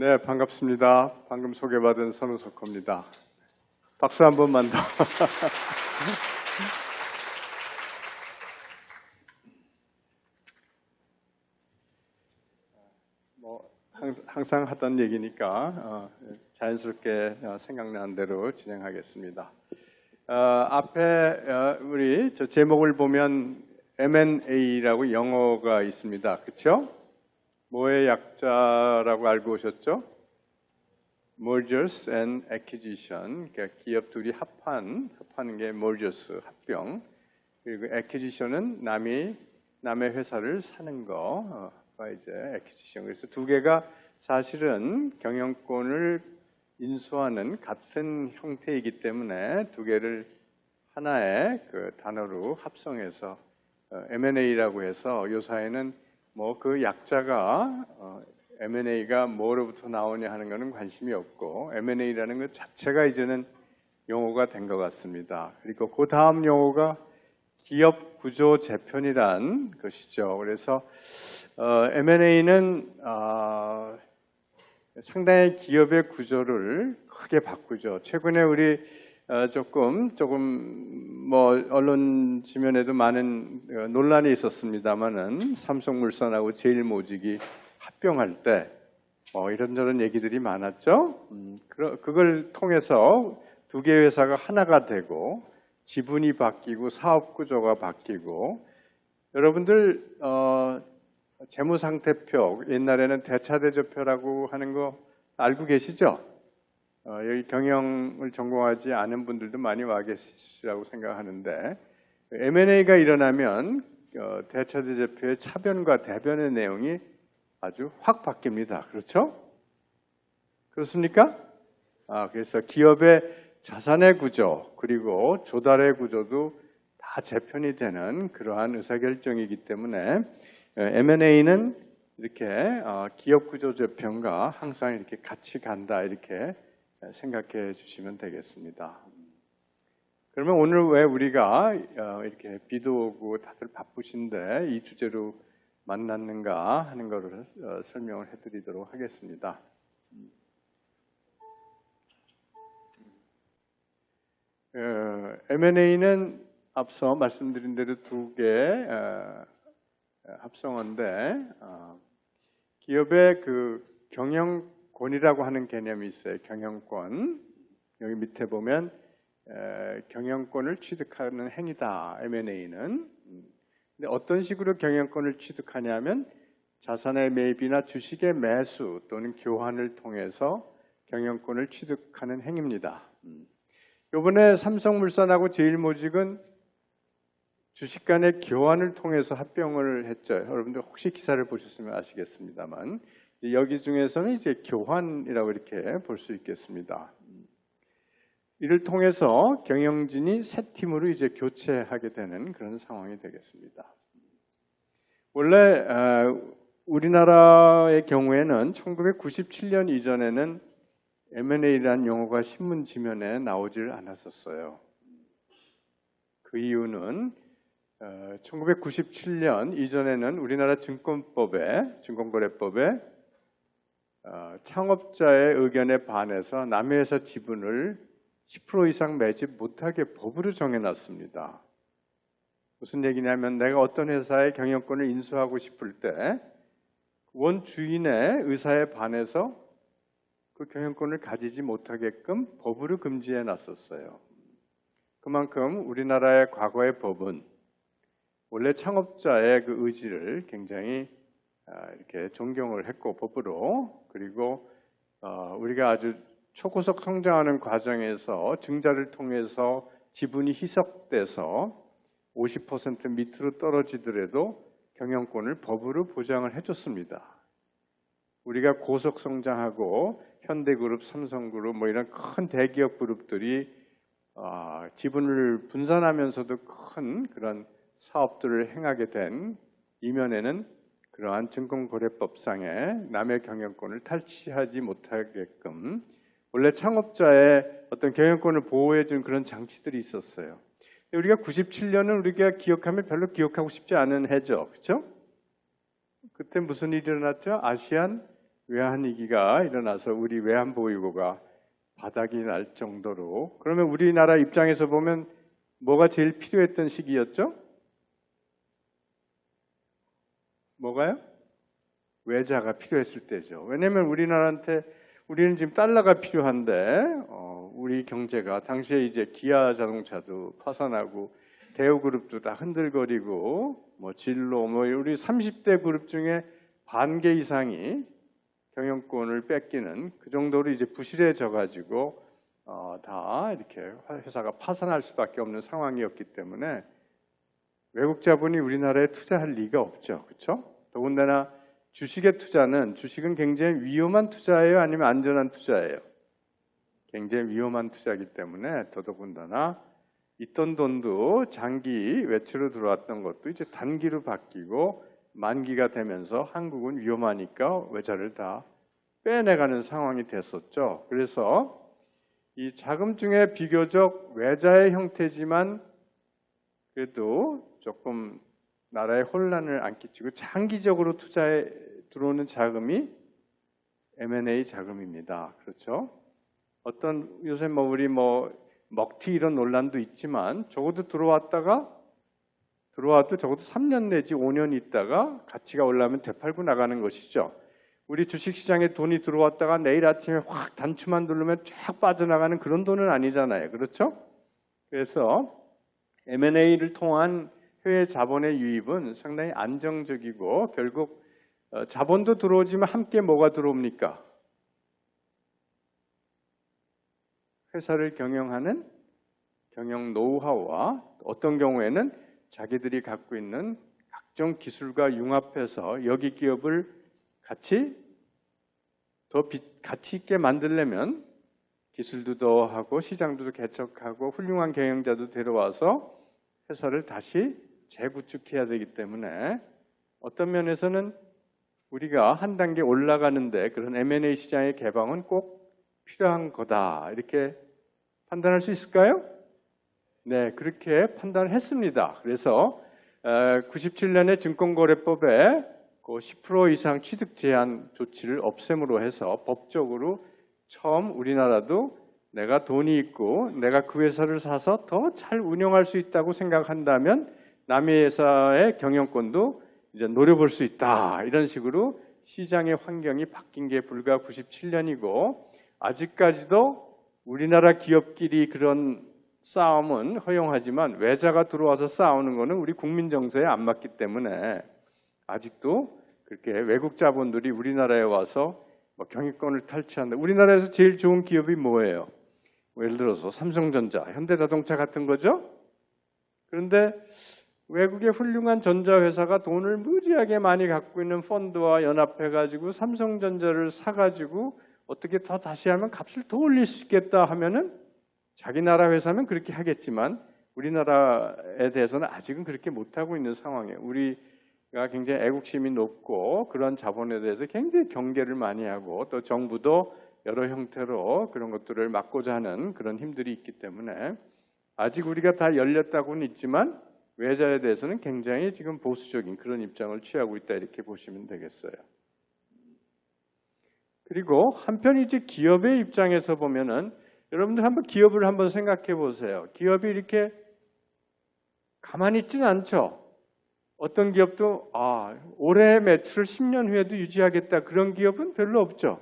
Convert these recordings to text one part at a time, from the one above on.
네, 반갑습니다. 방금 소개받은 선우석호입니다. 박수 한 번만 더. 항상 하던 얘기니까 자연스럽게 생각나는 대로 진행하겠습니다. 앞에 우리 저 제목을 보면 M&A라고 영어가 있습니다. 그렇죠? 뭐의 약자라고 알고 오셨죠? Mergers and Acquisition. 그러니까 기업 둘이 합하는 게 mergers, 합병. 그리고 acquisition은 남의 회사를 사는 거가 이제 acquisition. 그래서 두 개가 사실은 경영권을 인수하는 같은 형태이기 때문에 두 개를 하나의 그 단어로 합성해서 M&A라고 해서 요사이는 뭐 그 약자가 M&A가 뭐로부터 나오냐 하는 것은 관심이 없고 M&A라는 것 자체가 이제는 용어가 된 것 같습니다. 그리고 그 다음 용어가 기업 구조 재편이란 것이죠. 그래서 M&A는 상당히 기업의 구조를 크게 바꾸죠. 최근에 우리 조금 뭐 언론 지면에도 많은 논란이 있었습니다만은 삼성물산하고 제일모직이 합병할 때 이런저런 얘기들이 많았죠. 그걸 통해서 두 개의 회사가 하나가 되고 지분이 바뀌고 사업 구조가 바뀌고 여러분들 재무상태표 옛날에는 대차대조표라고 하는 거 알고 계시죠? 여기 경영을 전공하지 않은 분들도 많이 와 계시라고 생각하는데 M&A가 일어나면 대차대조표의 차변과 대변의 내용이 아주 확 바뀝니다. 그렇죠? 그렇습니까? 그래서 기업의 자산의 구조 그리고 조달의 구조도 다 재편이 되는 그러한 의사결정이기 때문에 M&A는 이렇게 기업 구조 재편과 항상 이렇게 같이 간다 이렇게 생각해 주시면 되겠습니다. 그러면 오늘 왜 우리가 이렇게 비도 오고 다들 바쁘신데 이 주제로 만났는가 하는 것을 설명을 해드리도록 하겠습니다. M&A는 앞서 말씀드린 대로 두 개 합성어인데 기업의 그 경영권이라고 하는 개념이 있어요. 경영권. 여기 밑에 보면 경영권을 취득하는 행위다. M&A는. 근데 어떤 식으로 경영권을 취득하냐면 자산의 매입이나 주식의 매수 또는 교환을 통해서 경영권을 취득하는 행위입니다. 이번에 삼성물산하고 제일모직은 주식 간의 교환을 통해서 합병을 했죠. 여러분들 혹시 기사를 보셨으면 아시겠습니다만 여기 중에서는 이제 교환이라고 이렇게 볼 수 있겠습니다. 이를 통해서 경영진이 새 팀으로 이제 교체하게 되는 그런 상황이 되겠습니다. 원래 우리나라의 경우에는 1997년 이전에는 M&A라는 용어가 신문 지면에 나오질 않았었어요. 그 이유는 1997년 이전에는 우리나라 증권거래법에 창업자의 의견에 반해서 남의 회사 지분을 10% 이상 매집 못하게 법으로 정해놨습니다. 무슨 얘기냐면 내가 어떤 회사의 경영권을 인수하고 싶을 때 원주인의 의사에 반해서 그 경영권을 가지지 못하게끔 법으로 금지해 놨었어요. 그만큼 우리나라의 과거의 법은 원래 창업자의 그 의지를 굉장히 이렇게 존경을 했고 법으로 그리고 우리가 아주 초고속 성장하는 과정에서 증자를 통해서 지분이 희석돼서 50% 밑으로 떨어지더라도 경영권을 법으로 보장을 해줬습니다. 우리가 고속 성장하고 현대그룹, 삼성그룹 뭐 이런 큰 대기업 그룹들이 지분을 분산하면서도 큰 그런 사업들을 행하게 된 이면에는 그러한 증권거래법상의 남의 경영권을 탈취하지 못하게끔 원래 창업자의 어떤 경영권을 보호해준 그런 장치들이 있었어요. 우리가 97년은 우리가 기억하면 별로 기억하고 싶지 않은 해죠. 그렇죠? 그때 무슨 일이 일어났죠? 아시안 외환위기가 일어나서 우리 외환보유고가 바닥이 날 정도로, 그러면 우리나라 입장에서 보면 뭐가 제일 필요했던 시기였죠? 뭐가요? 외자가 필요했을 때죠. 왜냐하면 우리는 지금 달러가 필요한데 우리 경제가 당시에 이제 기아 자동차도 파산하고 대우그룹도 다 흔들거리고 진로 우리 30대 그룹 중에 반 개 이상이 경영권을 뺏기는 그 정도로 이제 부실해져 가지고 다 이렇게 회사가 파산할 수밖에 없는 상황이었기 때문에 외국 자본이 우리나라에 투자할 리가 없죠. 그렇죠? 더군다나 주식은 굉장히 위험한 투자예요? 아니면 안전한 투자예요? 굉장히 위험한 투자이기 때문에 더더군다나 있던 돈도 장기 외채로 들어왔던 것도 이제 단기로 바뀌고 만기가 되면서 한국은 위험하니까 외자를 다 빼내가는 상황이 됐었죠. 그래서 이 자금중에 비교적 외자의 형태지만 그래도 조금 나라에 혼란을 안 끼치고 장기적으로 투자에 들어오는 자금이 M&A 자금입니다. 그렇죠? 요새 우리 먹튀 이런 논란도 있지만 적어도 들어와도 적어도 3년 내지 5년 있다가 가치가 올라오면 되팔고 나가는 것이죠. 우리 주식시장에 돈이 들어왔다가 내일 아침에 확 단추만 누르면 쫙 빠져나가는 그런 돈은 아니잖아요. 그렇죠? 그래서 M&A를 통한 해외 자본의 유입은 상당히 안정적이고 결국 자본도 들어오지만 함께 뭐가 들어옵니까? 회사를 경영하는 경영 노하우와 어떤 경우에는 자기들이 갖고 있는 각종 기술과 융합해서 여기 기업을 더 가치 있게 만들려면 기술도 더하고 시장도 개척하고 훌륭한 경영자도 데려와서 회사를 다시 재구축해야 되기 때문에 어떤 면에서는 우리가 한 단계 올라가는데 그런 M&A 시장의 개방은 꼭 필요한 거다 이렇게 판단할 수 있을까요? 네, 그렇게 판단을 했습니다. 그래서 97년에 증권거래법에 10% 이상 취득 제한 조치를 없앰으로 해서 법적으로 처음 우리나라도 내가 돈이 있고 내가 그 회사를 사서 더 잘 운영할 수 있다고 생각한다면 남의 회사의 경영권도 이제 노려볼 수 있다. 이런 식으로 시장의 환경이 바뀐 게 불과 97년이고 아직까지도 우리나라 기업끼리 그런 싸움은 허용하지만 외자가 들어와서 싸우는 거는 우리 국민 정서에 안 맞기 때문에 아직도 그렇게 외국 자본들이 우리나라에 와서 경영권을 탈취한다. 우리나라에서 제일 좋은 기업이 뭐예요? 예를 들어서 삼성전자, 현대자동차 같은 거죠. 그런데 외국의 훌륭한 전자회사가 돈을 무지하게 많이 갖고 있는 펀드와 연합해가지고 삼성전자를 사가지고 어떻게 더 다시 하면 값을 더 올릴 수 있겠다 하면은 자기 나라 회사면 그렇게 하겠지만 우리나라에 대해서는 아직은 그렇게 못하고 있는 상황이에요. 우리가 굉장히 애국심이 높고 그런 자본에 대해서 굉장히 경계를 많이 하고 또 정부도 여러 형태로 그런 것들을 막고자 하는 그런 힘들이 있기 때문에 아직 우리가 다 열렸다고는 있지만 외자에 대해서는 굉장히 지금 보수적인 그런 입장을 취하고 있다 이렇게 보시면 되겠어요. 그리고 한편 이제 기업의 입장에서 보면은 여러분들 한번 기업을 한번 생각해 보세요. 기업이 이렇게 가만히 있지는 않죠. 어떤 기업도 올해 매출을 10년 후에도 유지하겠다 그런 기업은 별로 없죠.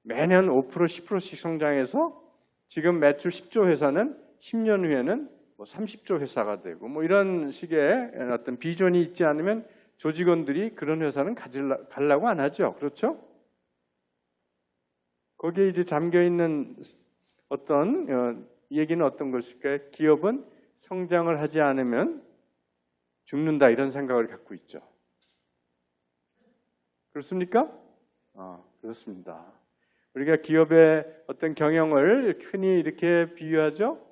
매년 5% 10%씩 성장해서 지금 매출 10조 회사는 10년 후에는 30조 회사가 되고 이런 식의 어떤 비전이 있지 않으면 조직원들이 그런 회사는 가려고 안 하죠. 그렇죠? 거기에 이제 잠겨 있는 어떤 얘기는 어떤 것일까요? 기업은 성장을 하지 않으면 죽는다 이런 생각을 갖고 있죠. 그렇습니까? 그렇습니다. 우리가 기업의 어떤 경영을 흔히 이렇게 비유하죠.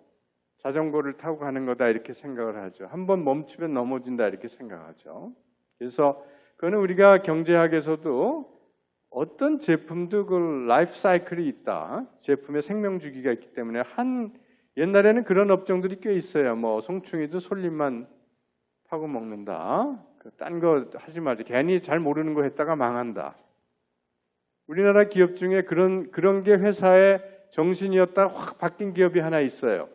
자전거를 타고 가는 거다 이렇게 생각을 하죠. 한번 멈추면 넘어진다 이렇게 생각하죠. 그래서 그거는 우리가 경제학에서도 어떤 제품도 그 라이프 사이클이 있다. 제품의 생명 주기가 있기 때문에 옛날에는 그런 업종들이 꽤 있어요. 송충이도 솔잎만 파고 먹는다. 딴 거 하지 말자. 괜히 잘 모르는 거 했다가 망한다. 우리나라 기업 중에 그런 게 회사의 정신이었다 확 바뀐 기업이 하나 있어요.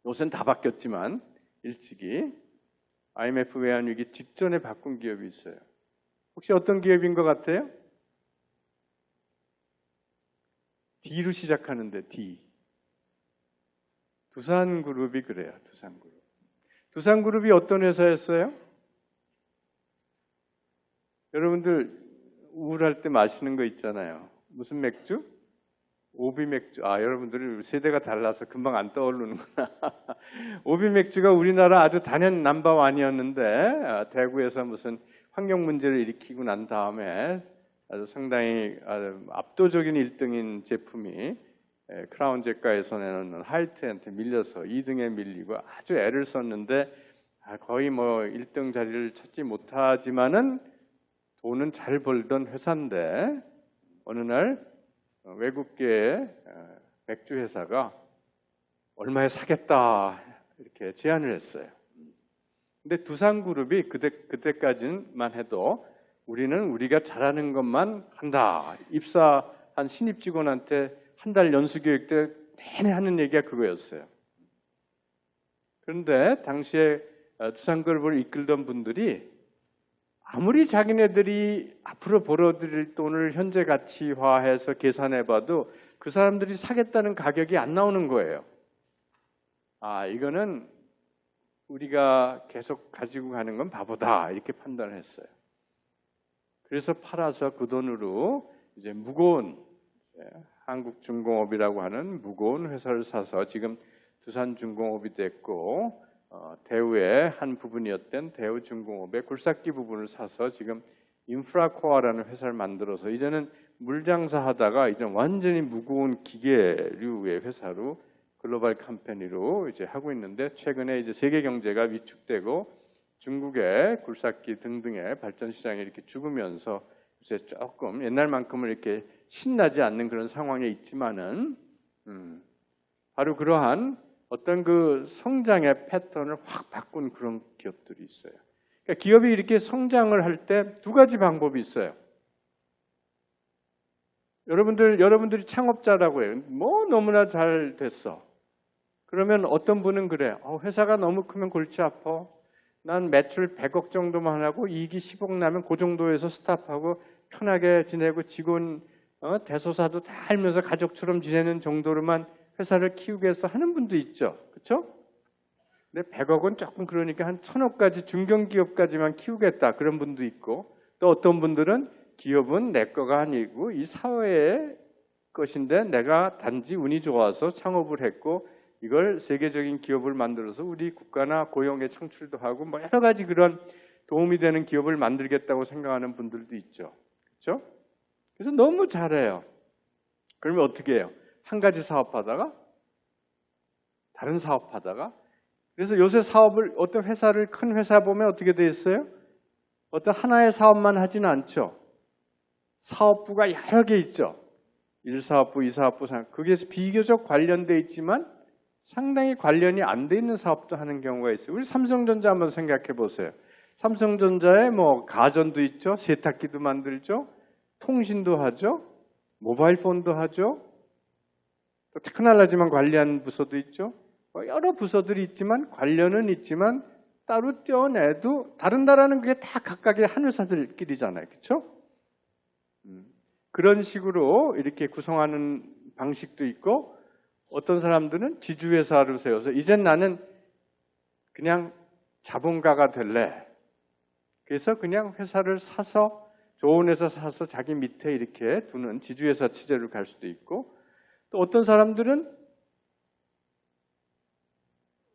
요새는 다 바뀌었지만 일찍이 IMF 외환위기 직전에 바꾼 기업이 있어요. 혹시 어떤 기업인 것 같아요? D로 시작하는데 D. 두산그룹이 그래요. 두산그룹. 두산그룹이 어떤 회사였어요? 여러분들 우울할 때 마시는 거 있잖아요. 무슨 맥주? 오비 맥주. 여러분들 세대가 달라서 금방 안 떠오르는구나. 오비 맥주가 우리나라 아주 단연 넘버원이었는데 대구에서 무슨 환경 문제를 일으키고 난 다음에 아주 상당히 압도적인 1등인 제품이 크라운 제과에서 내놓는 하이트한테 밀려서 2등에 밀리고 아주 애를 썼는데 거의 뭐 1등 자리를 찾지 못하지만은 돈은 잘 벌던 회사인데 어느 날 외국계 맥주 회사가 얼마에 사겠다 이렇게 제안을 했어요. 근데 두산그룹이 그때까지만 해도 우리는 우리가 잘하는 것만 한다. 입사한 신입 직원한테 한 달 연수 교육 때 내내 하는 얘기가 그거였어요. 그런데 당시에 두산그룹을 이끌던 분들이 아무리 자기네들이 앞으로 벌어들일 돈을 현재 가치화해서 계산해봐도 그 사람들이 사겠다는 가격이 안 나오는 거예요. 이거는 우리가 계속 가지고 가는 건 바보다 이렇게 판단을 했어요. 그래서 팔아서 그 돈으로 이제 무거운 한국중공업이라고 하는 무거운 회사를 사서 지금 두산중공업이 됐고 대우의 한 부분이었던 대우중공업의 굴삭기 부분을 사서 지금 인프라코어라는 회사를 만들어서 이제는 물장사 하다가 이제 완전히 무거운 기계류의 회사로 글로벌 컴퍼니로 이제 하고 있는데 최근에 이제 세계 경제가 위축되고 중국의 굴삭기 등등의 발전 시장이 이렇게 죽으면서 이제 조금 옛날만큼은 이렇게 신나지 않는 그런 상황에 있지만은 바로 그러한 어떤 그 성장의 패턴을 확 바꾼 그런 기업들이 있어요. 그러니까 기업이 이렇게 성장을 할 때 두 가지 방법이 있어요. 여러분들이 창업자라고 해요. 뭐 너무나 잘 됐어. 그러면 어떤 분은 그래. 회사가 너무 크면 골치 아파. 난 매출 100억 정도만 하고 이익이 10억 나면 그 정도에서 스탑하고 편하게 지내고 직원 대소사도 다 알면서 가족처럼 지내는 정도로만 회사를 키우겠어 하는 분도 있죠. 그렇죠? 근데 100억은 조금 그러니까 한 1000억까지 중견기업까지만 키우겠다 그런 분도 있고 또 어떤 분들은 기업은 내 거가 아니고 이 사회의 것인데 내가 단지 운이 좋아서 창업을 했고 이걸 세계적인 기업을 만들어서 우리 국가나 고용의 창출도 하고 뭐 여러 가지 그런 도움이 되는 기업을 만들겠다고 생각하는 분들도 있죠. 그렇죠? 그래서 너무 잘해요. 그러면 어떻게 해요? 한 가지 사업하다가 다른 사업하다가 그래서 요새 사업을 어떤 회사를 큰 회사 보면 어떻게 돼 있어요? 어떤 하나의 사업만 하지는 않죠. 사업부가 여러 개 있죠. 1사업부, 2사업부, 그게 비교적 관련돼 있지만 상당히 관련이 안 돼 있는 사업도 하는 경우가 있어요. 우리 삼성전자 한번 생각해 보세요. 삼성전자에 뭐 가전도 있죠. 세탁기도 만들죠. 통신도 하죠. 모바일폰도 하죠. 또 테크놀로지만 관리하는 부서도 있죠. 여러 부서들이 있지만 관련은 있지만 따로 떼어내도 다른다라는 게 다 각각의 한 회사들끼리잖아요. 그렇죠? 그런 식으로 이렇게 구성하는 방식도 있고 어떤 사람들은 지주회사를 세워서 이젠 나는 그냥 자본가가 될래. 그래서 그냥 회사를 사서 좋은 회사 사서 자기 밑에 이렇게 두는 지주회사 체제로 갈 수도 있고 또 어떤 사람들은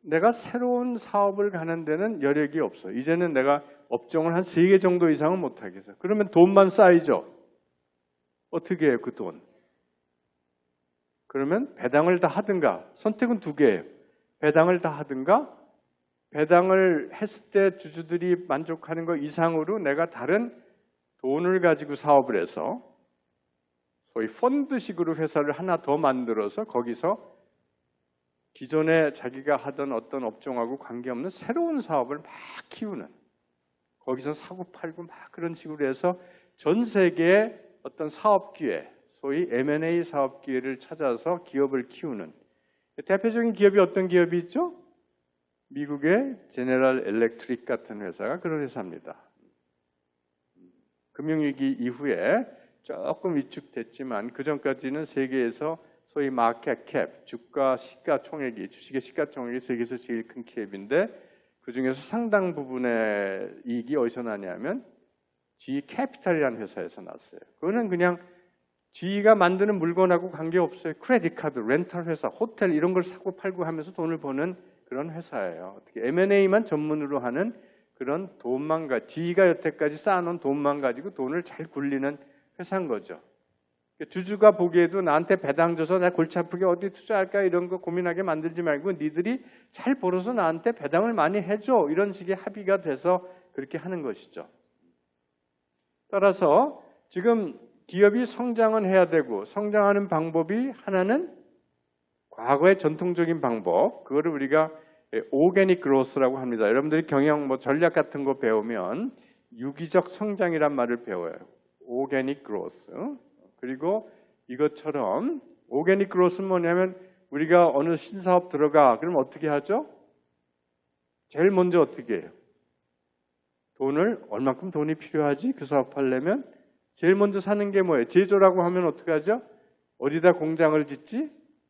내가 새로운 사업을 가는 데는 여력이 없어. 이제는 내가 업종을 한 3개 정도 이상은 못하겠어. 그러면 돈만 쌓이죠. 어떻게 해요, 그 돈? 그러면 배당을 다 하든가, 선택은 2개예요. 배당을 다 하든가, 배당을 했을 때 주주들이 만족하는 것 이상으로 내가 다른 돈을 가지고 사업을 해서 소위 펀드식으로 회사를 하나 더 만들어서 거기서 기존에 자기가 하던 어떤 업종하고 관계없는 새로운 사업을 막 키우는 거기서 사고 팔고 막 그런 식으로 해서 전 세계에 어떤 사업 기회, 소위 M&A 사업 기회를 찾아서 기업을 키우는 대표적인 기업이 어떤 기업이 있죠? 미국의 제너럴 일렉트릭 같은 회사가 그런 회사입니다. 금융위기 이후에 조금 위축됐지만 그 전까지는 세계에서 소위 마켓 캡, 주가 시가총액이 주식의 시가총액이 세계에서 제일 큰 기업인데 그 중에서 상당 부분의 이익이 어디서 나냐면 G 캐피탈이라는 회사에서 났어요. 그거는 그냥 G가 만드는 물건하고 관계없어요. 크레딧 카드, 렌탈 회사, 호텔 이런 걸 사고 팔고 하면서 돈을 버는 그런 회사예요. 어떻게 M&A만 전문으로 하는 그런 돈만 G가 여태까지 쌓아놓은 돈만 가지고 돈을 잘 굴리는 회사인 거죠. 주주가 보기에도 나한테 배당 줘서 나 골치 아프게 어디 투자할까 이런 거 고민하게 만들지 말고 니들이 잘 벌어서 나한테 배당을 많이 해줘 이런 식의 합의가 돼서 그렇게 하는 것이죠. 따라서 지금 기업이 성장은 해야 되고 성장하는 방법이 하나는 과거의 전통적인 방법 그거를 우리가 오게닉 그로스라고 합니다. 여러분들이 경영 전략 같은 거 배우면 유기적 성장이란 말을 배워요. 오게닉 그로스. 그리고 이것처럼 오게닉 그로스는 뭐냐면 우리가 어느 신사업 들어가 그럼 어떻게 하죠? 제일 먼저 어떻게 해요? 얼만큼 돈이 필요하지? 그 사업 하려면 제일 먼저 사는 게 뭐예요? 제조라고 하면 어떻게 하죠? 어디다 공장을 짓지?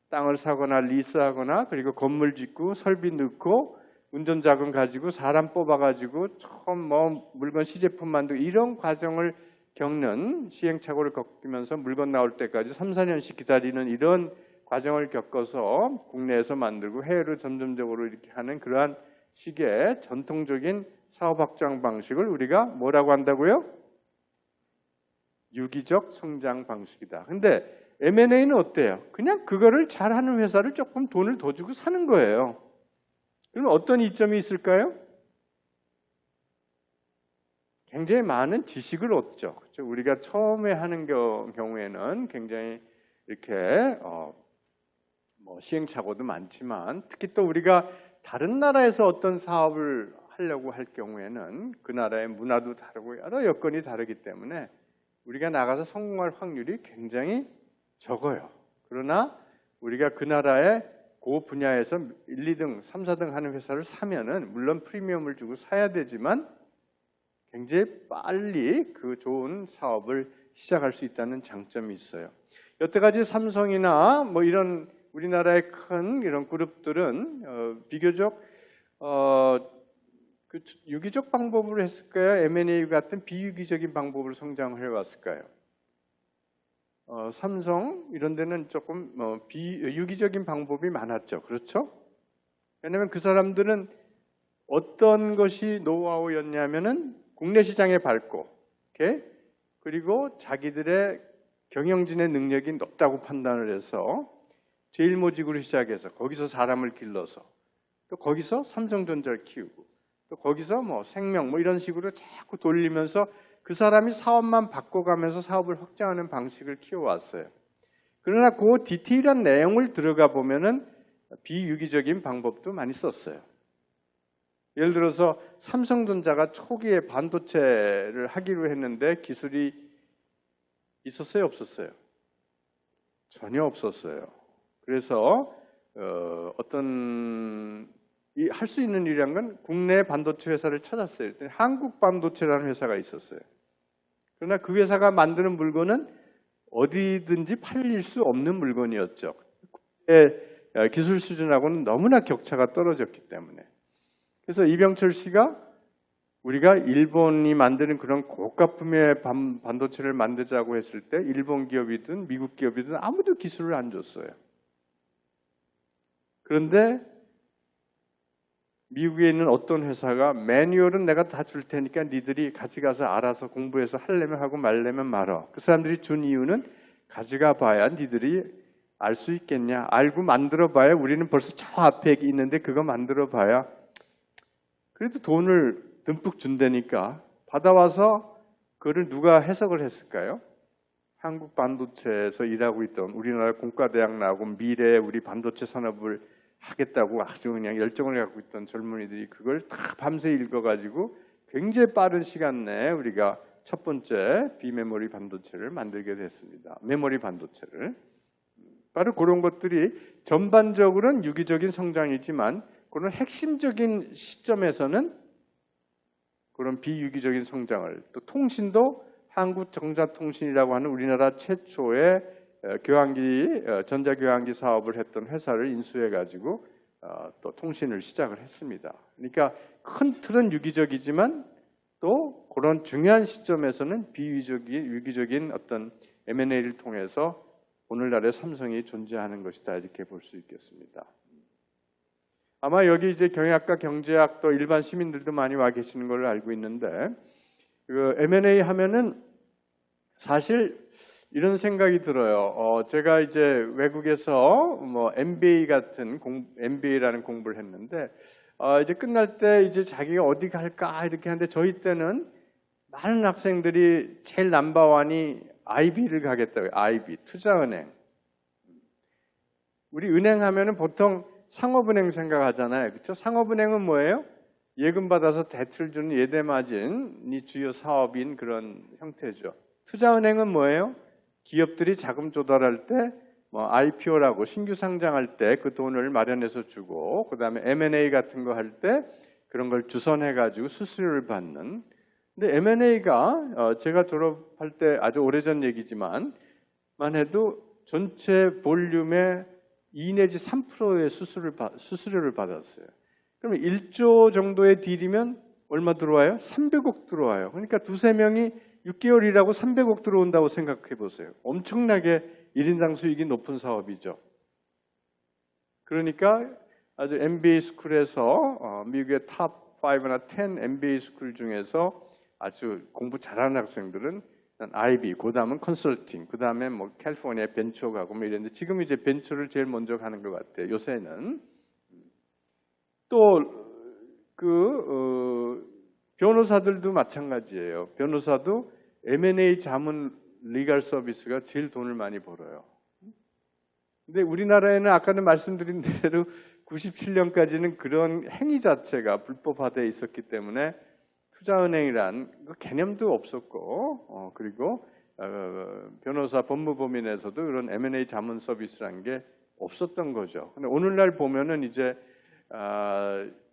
땅을 사거나 리스하거나 그리고 건물 짓고 설비 넣고 운전자금 가지고 사람 뽑아가지고 처음 물건 시제품 만들고 이런 과정을 겪는 시행착오를 겪으면서 물건 나올 때까지 3, 4년씩 기다리는 이런 과정을 겪어서 국내에서 만들고 해외로 점점적으로 이렇게 하는 그러한 식의 전통적인 사업 확장 방식을 우리가 뭐라고 한다고요? 유기적 성장 방식이다. 근데 M&A는 어때요? 그냥 그거를 잘하는 회사를 조금 돈을 더 주고 사는 거예요. 그럼 어떤 이점이 있을까요? 굉장히 많은 지식을 얻죠. 그렇죠? 우리가 처음에 하는 경우에는 굉장히 이렇게 시행착오도 많지만 특히 또 우리가 다른 나라에서 어떤 사업을 하려고 할 경우에는 그 나라의 문화도 다르고 여러 여건이 다르기 때문에 우리가 나가서 성공할 확률이 굉장히 적어요. 그러나 우리가 그 나라의 그 분야에서 1, 2등, 3, 4등 하는 회사를 사면은 물론 프리미엄을 주고 사야 되지만 굉장히 빨리 그 좋은 사업을 시작할 수 있다는 장점이 있어요. 여태까지 삼성이나 이런 우리나라의 큰 이런 그룹들은 비교적 그 유기적 방법으로 했을까요? M&A 같은 비유기적인 방법으로 성장을 해왔을까요? 삼성 이런 데는 조금 비유기적인 방법이 많았죠. 그렇죠? 왜냐하면 그 사람들은 어떤 것이 노하우였냐면은 국내 시장에 밟고, 그리고 자기들의 경영진의 능력이 높다고 판단을 해서 제일모직으로 시작해서 거기서 사람을 길러서 또 거기서 삼성전자를 키우고 또 거기서 생명 이런 식으로 자꾸 돌리면서 그 사람이 사업만 바꿔가면서 사업을 확장하는 방식을 키워왔어요. 그러나 그 디테일한 내용을 들어가 보면은 비유기적인 방법도 많이 썼어요. 예를 들어서 삼성전자가 초기에 반도체를 하기로 했는데 기술이 있었어요, 없었어요? 전혀 없었어요. 그래서 할 수 있는 일이란 건 국내 반도체 회사를 찾았어요. 한국 반도체라는 회사가 있었어요. 그러나 그 회사가 만드는 물건은 어디든지 팔릴 수 없는 물건이었죠. 기술 수준하고는 너무나 격차가 떨어졌기 때문에. 그래서 이병철 씨가 우리가 일본이 만드는 그런 고가품의 반도체를 만들자고 했을 때 일본 기업이든 미국 기업이든 아무도 기술을 안 줬어요. 그런데 미국에 있는 어떤 회사가 매뉴얼은 내가 다 줄 테니까 니들이 가져가서 알아서 공부해서 하려면 하고 말려면 말어. 그 사람들이 준 이유는 가져가 봐야 니들이 알 수 있겠냐. 알고 만들어 봐야 우리는 벌써 저 앞에 있는데 그거 만들어 봐야 그래도 돈을 듬뿍 준다니까 받아와서 그거를 누가 해석을 했을까요? 한국 반도체에서 일하고 있던 우리나라 공과대학 나오고 미래에 우리 반도체 산업을 하겠다고 아주 그냥 열정을 갖고 있던 젊은이들이 그걸 다 밤새 읽어가지고 굉장히 빠른 시간 내에 우리가 첫 번째 비메모리 반도체를 만들게 됐습니다. 메모리 반도체를. 바로 그런 것들이 전반적으로는 유기적인 성장이지만 그런 핵심적인 시점에서는 그런 비유기적인 성장을, 또 통신도 한국전자통신이라고 하는 우리나라 최초의 전자교환기 사업을 했던 회사를 인수해가지고 또 통신을 시작을 했습니다. 그러니까 큰 틀은 유기적이지만 또 그런 중요한 시점에서는 비유기적인 어떤 M&A를 통해서 오늘날의 삼성이 존재하는 것이다, 이렇게 볼 수 있겠습니다. 아마 여기 이제 경영학과, 경제학 또 일반 시민들도 많이 와 계시는 걸로 알고 있는데, 그 M&A 하면은 사실 이런 생각이 들어요. 제가 이제 외국에서 뭐 MBA라는 공부를 했는데, 이제 끝날 때 이제 자기가 어디 갈까 이렇게 하는데, 저희 때는 많은 학생들이 제일 넘버원이 IB를 가겠다고요. IB, 투자은행. 우리 은행 하면은 보통 상업은행 생각하잖아요. 그렇죠? 상업은행은 뭐예요? 예금 받아서 대출 주는 예대마진이 주요 사업인 그런 형태죠. 투자은행은 뭐예요? 기업들이 자금 조달할 때 뭐 IPO라고 신규 상장할 때 그 돈을 마련해서 주고, 그다음에 M&A 같은 거 할 때 그런 걸 주선해 가지고 수수료를 받는. 근데 M&A가 제가 졸업할 때 아주 오래전 얘기지만 만 해도 전체 볼륨의 2 내지 3%의 수수료를 받았어요. 그러면 1조 정도의 딜이면 얼마 들어와요? 300억 들어와요. 그러니까 두세 명이 6개월 일하고 300억 들어온다고 생각해 보세요. 엄청나게 1인당 수익이 높은 사업이죠. 그러니까 아주 MBA 스쿨에서 미국의 탑 5나 10 MBA 스쿨 중에서 아주 공부 잘하는 학생들은 IB, 그 다음은 컨설팅, 그 다음에 뭐 캘리포니아 벤처 가고 뭐 이랬는데, 지금 이제 벤처를 제일 먼저 가는 것 같아요. 요새는. 또 변호사들도 마찬가지예요. 변호사도 M&A 자문 리갈 서비스가 제일 돈을 많이 벌어요. 근데 우리나라에는 아까도 말씀드린 대로 97년까지는 그런 행위 자체가 불법화되어 있었기 때문에 투자은행이란 그 개념도 없었고, 그리고 변호사 법무법인에서도 그런 M&A 자문 서비스라는 게 없었던 거죠. 근데 오늘날 보면은 이제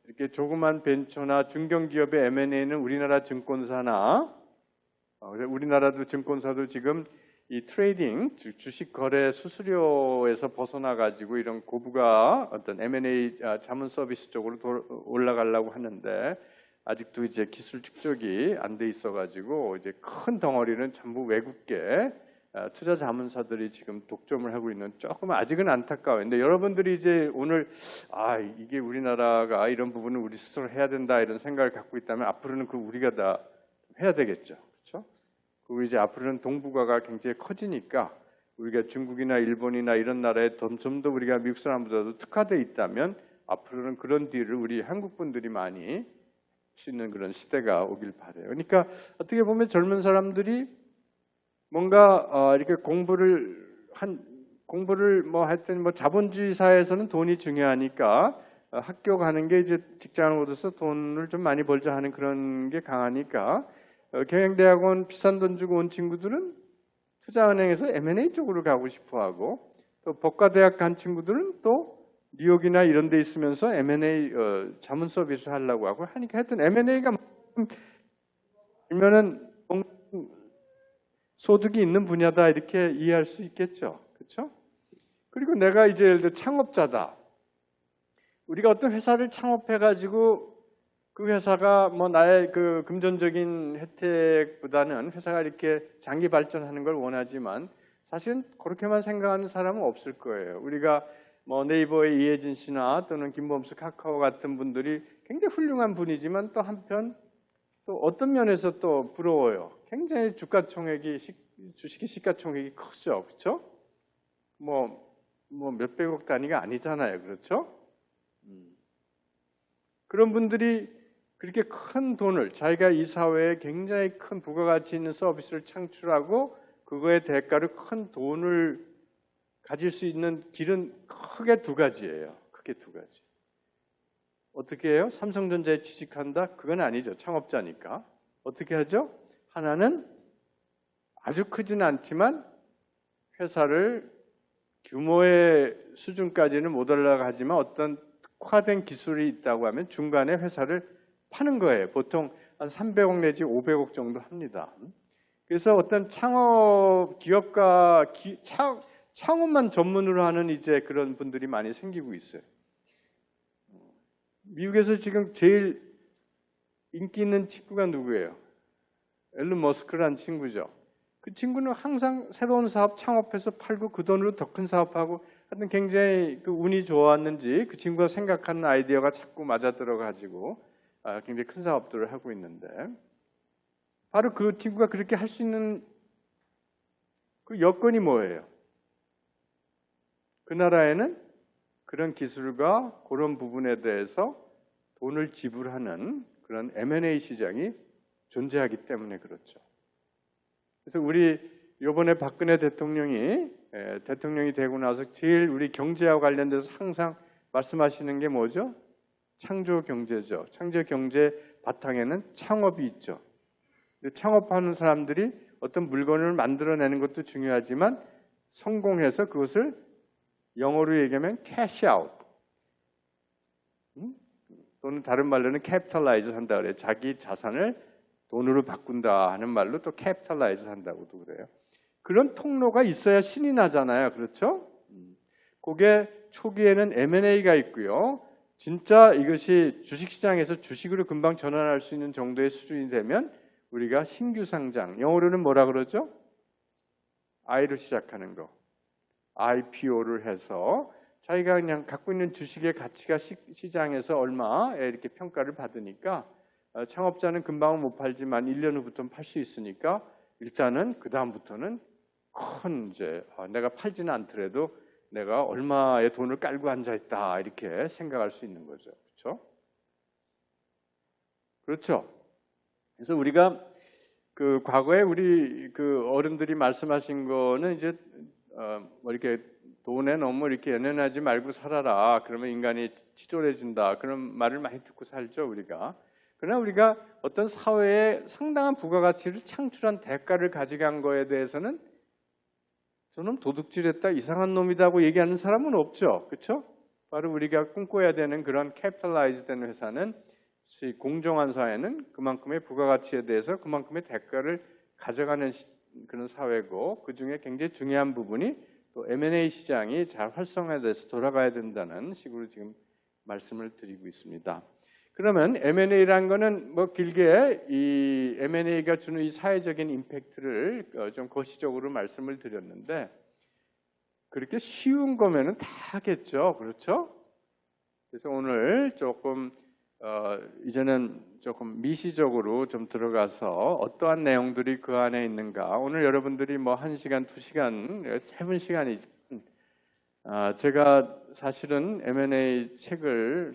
이렇게 조그만 벤처나 중견기업의 M&A는 우리나라 증권사나 우리나라도 증권사도 지금 이 트레이딩, 주식 거래 수수료에서 벗어나 가지고 이런 고부가 어떤 M&A 자문 서비스 쪽으로 올라가려고 하는데, 아직도 이제 기술 축적이 안 돼 있어 가지고 이제 큰 덩어리는 전부 외국계 투자 자문사들이 지금 독점을 하고 있는, 조금 아직은 안타까워요. 근데 여러분들이 이제 오늘 이게 우리나라가 이런 부분을 우리 스스로 해야 된다 이런 생각을 갖고 있다면 앞으로는 그 우리가 다 해야 되겠죠. 그렇죠? 그리고 이제 앞으로는 동북아가 굉장히 커지니까 우리가 중국이나 일본이나 이런 나라에 좀 더 우리가 미국 사람보다도 특화되어 있다면 앞으로는 그런 딜을 우리 한국 분들이 많이 할 수 있는 그런 시대가 오길 바래요. 그러니까 어떻게 보면 젊은 사람들이 뭔가 이렇게 공부를 뭐 하여튼 뭐 자본주의 사회에서는 돈이 중요하니까 학교 가는 게 이제 직장을 얻어서 돈을 좀 많이 벌자 하는 그런 게 강하니까 경영대학원 비싼 돈 주고 온 친구들은 투자은행에서 M&A 쪽으로 가고 싶어하고, 또 법과대학 간 친구들은 또 뉴욕이나 이런 데 있으면서 M&A 자문 서비스 하려고 하고 하니까, 하여튼 M&A가 그러면은 소득이 있는 분야다 이렇게 이해할 수 있겠죠. 그렇죠? 그리고 내가 이제 예를 들어 창업자다. 우리가 어떤 회사를 창업해 가지고 그 회사가 뭐 나의 그 금전적인 혜택보다는 회사가 이렇게 장기 발전하는 걸 원하지만 사실은 그렇게만 생각하는 사람은 없을 거예요. 우리가 뭐 네이버의 이혜진 씨나 또는 김범수 카카오 같은 분들이 굉장히 훌륭한 분이지만 또 한편 또 어떤 면에서 또 부러워요. 굉장히 주식의 시가총액이 크죠. 그렇죠? 뭐 몇백억 단위가 아니잖아요. 그렇죠? 그런 분들이 그렇게 큰 돈을, 자기가 이 사회에 굉장히 큰 부가가치 있는 서비스를 창출하고 그거의 대가로 큰 돈을 가질 수 있는 길은 크게 두 가지예요. 크게 두 가지. 어떻게 해요? 삼성전자에 취직한다? 그건 아니죠. 창업자니까. 어떻게 하죠? 하나는 아주 크지는 않지만 회사를 규모의 수준까지는 못 올라가지만 어떤 특화된 기술이 있다고 하면 중간에 회사를 파는 거예요. 보통 한 300억 내지 500억 정도 합니다. 그래서 어떤 창업 기업가 창업만 전문으로 하는 이제 그런 분들이 많이 생기고 있어요. 미국에서 지금 제일 인기 있는 친구가 누구예요? 앨런 머스크라는 친구죠. 그 친구는 항상 새로운 사업 창업해서 팔고 그 돈으로 더 큰 사업하고 하여튼 굉장히 그 운이 좋았는지 그 친구가 생각하는 아이디어가 자꾸 맞아들어가지고 굉장히 큰 사업들을 하고 있는데 바로 그 친구가 그렇게 할 수 있는 그 여건이 뭐예요? 그 나라에는 그런 기술과 그런 부분에 대해서 돈을 지불하는 그런 M&A 시장이 존재하기 때문에 그렇죠. 그래서 우리 이번에 박근혜 대통령이 되고 나서 제일 우리 경제와 관련돼서 항상 말씀하시는 게 뭐죠? 창조 경제죠. 창조 경제 바탕에는 창업이 있죠. 창업하는 사람들이 어떤 물건을 만들어내는 것도 중요하지만 성공해서 그것을 영어로 얘기하면 cash out 또는 다른 말로는 capitalize 한다 그래요. 자기 자산을 돈으로 바꾼다 하는 말로 또 capitalize 한다고도 그래요. 그런 통로가 있어야 신이 나잖아요. 그렇죠? 그게 초기에는 M&A가 있고요. 진짜 이것이 주식시장에서 주식으로 금방 전환할 수 있는 정도의 수준이 되면 우리가 신규 상장, 영어로는 뭐라 그러죠? I로 시작하는 거. IPO를 해서 자기가 그냥 갖고 있는 주식의 가치가 시장에서 얼마에 이렇게 평가를 받으니까 창업자는 금방은 못 팔지만 1년 후부터는 팔 수 있으니까 일단은 그 다음부터는 큰 이제 내가 팔지는 않더라도 내가 얼마의 돈을 깔고 앉아 있다 이렇게 생각할 수 있는 거죠. 그렇죠? 그렇죠. 그래서 우리가 그 과거에 우리 그 어른들이 말씀하신 거는 이제 뭐 이렇게 돈에 너무 이렇게 연연하지 말고 살아라. 그러면 인간이 치졸해진다. 그런 말을 많이 듣고 살죠, 우리가. 그러나 우리가 어떤 사회에 상당한 부가가치를 창출한 대가를 가져간 거에 대해서는 저는 도둑질했다, 이상한 놈이다고 얘기하는 사람은 없죠. 그렇죠? 바로 우리가 꿈꿔야 되는 그런 캐피탈라이즈 된 회사는 공정한 사회는 그만큼의 부가가치에 대해서 그만큼의 대가를 가져가는 그런 사회고 그중에 굉장히 중요한 부분이 또 M&A 시장이 잘 활성화돼서 돌아가야 된다는 식으로 지금 말씀을 드리고 있습니다. 그러면 M&A라는 거는 뭐 길게 이 M&A가 주는 이 사회적인 임팩트를 좀 거시적으로 말씀을 드렸는데 그렇게 쉬운 거면은 다 하겠죠. 그렇죠? 그래서 오늘 조금 이제는 조금 미시적으로 좀 들어가서 어떠한 내용들이 그 안에 있는가. 오늘 여러분들이 뭐 1시간, 2시간 짧은 시간이죠. 제가 사실은 M&A 책을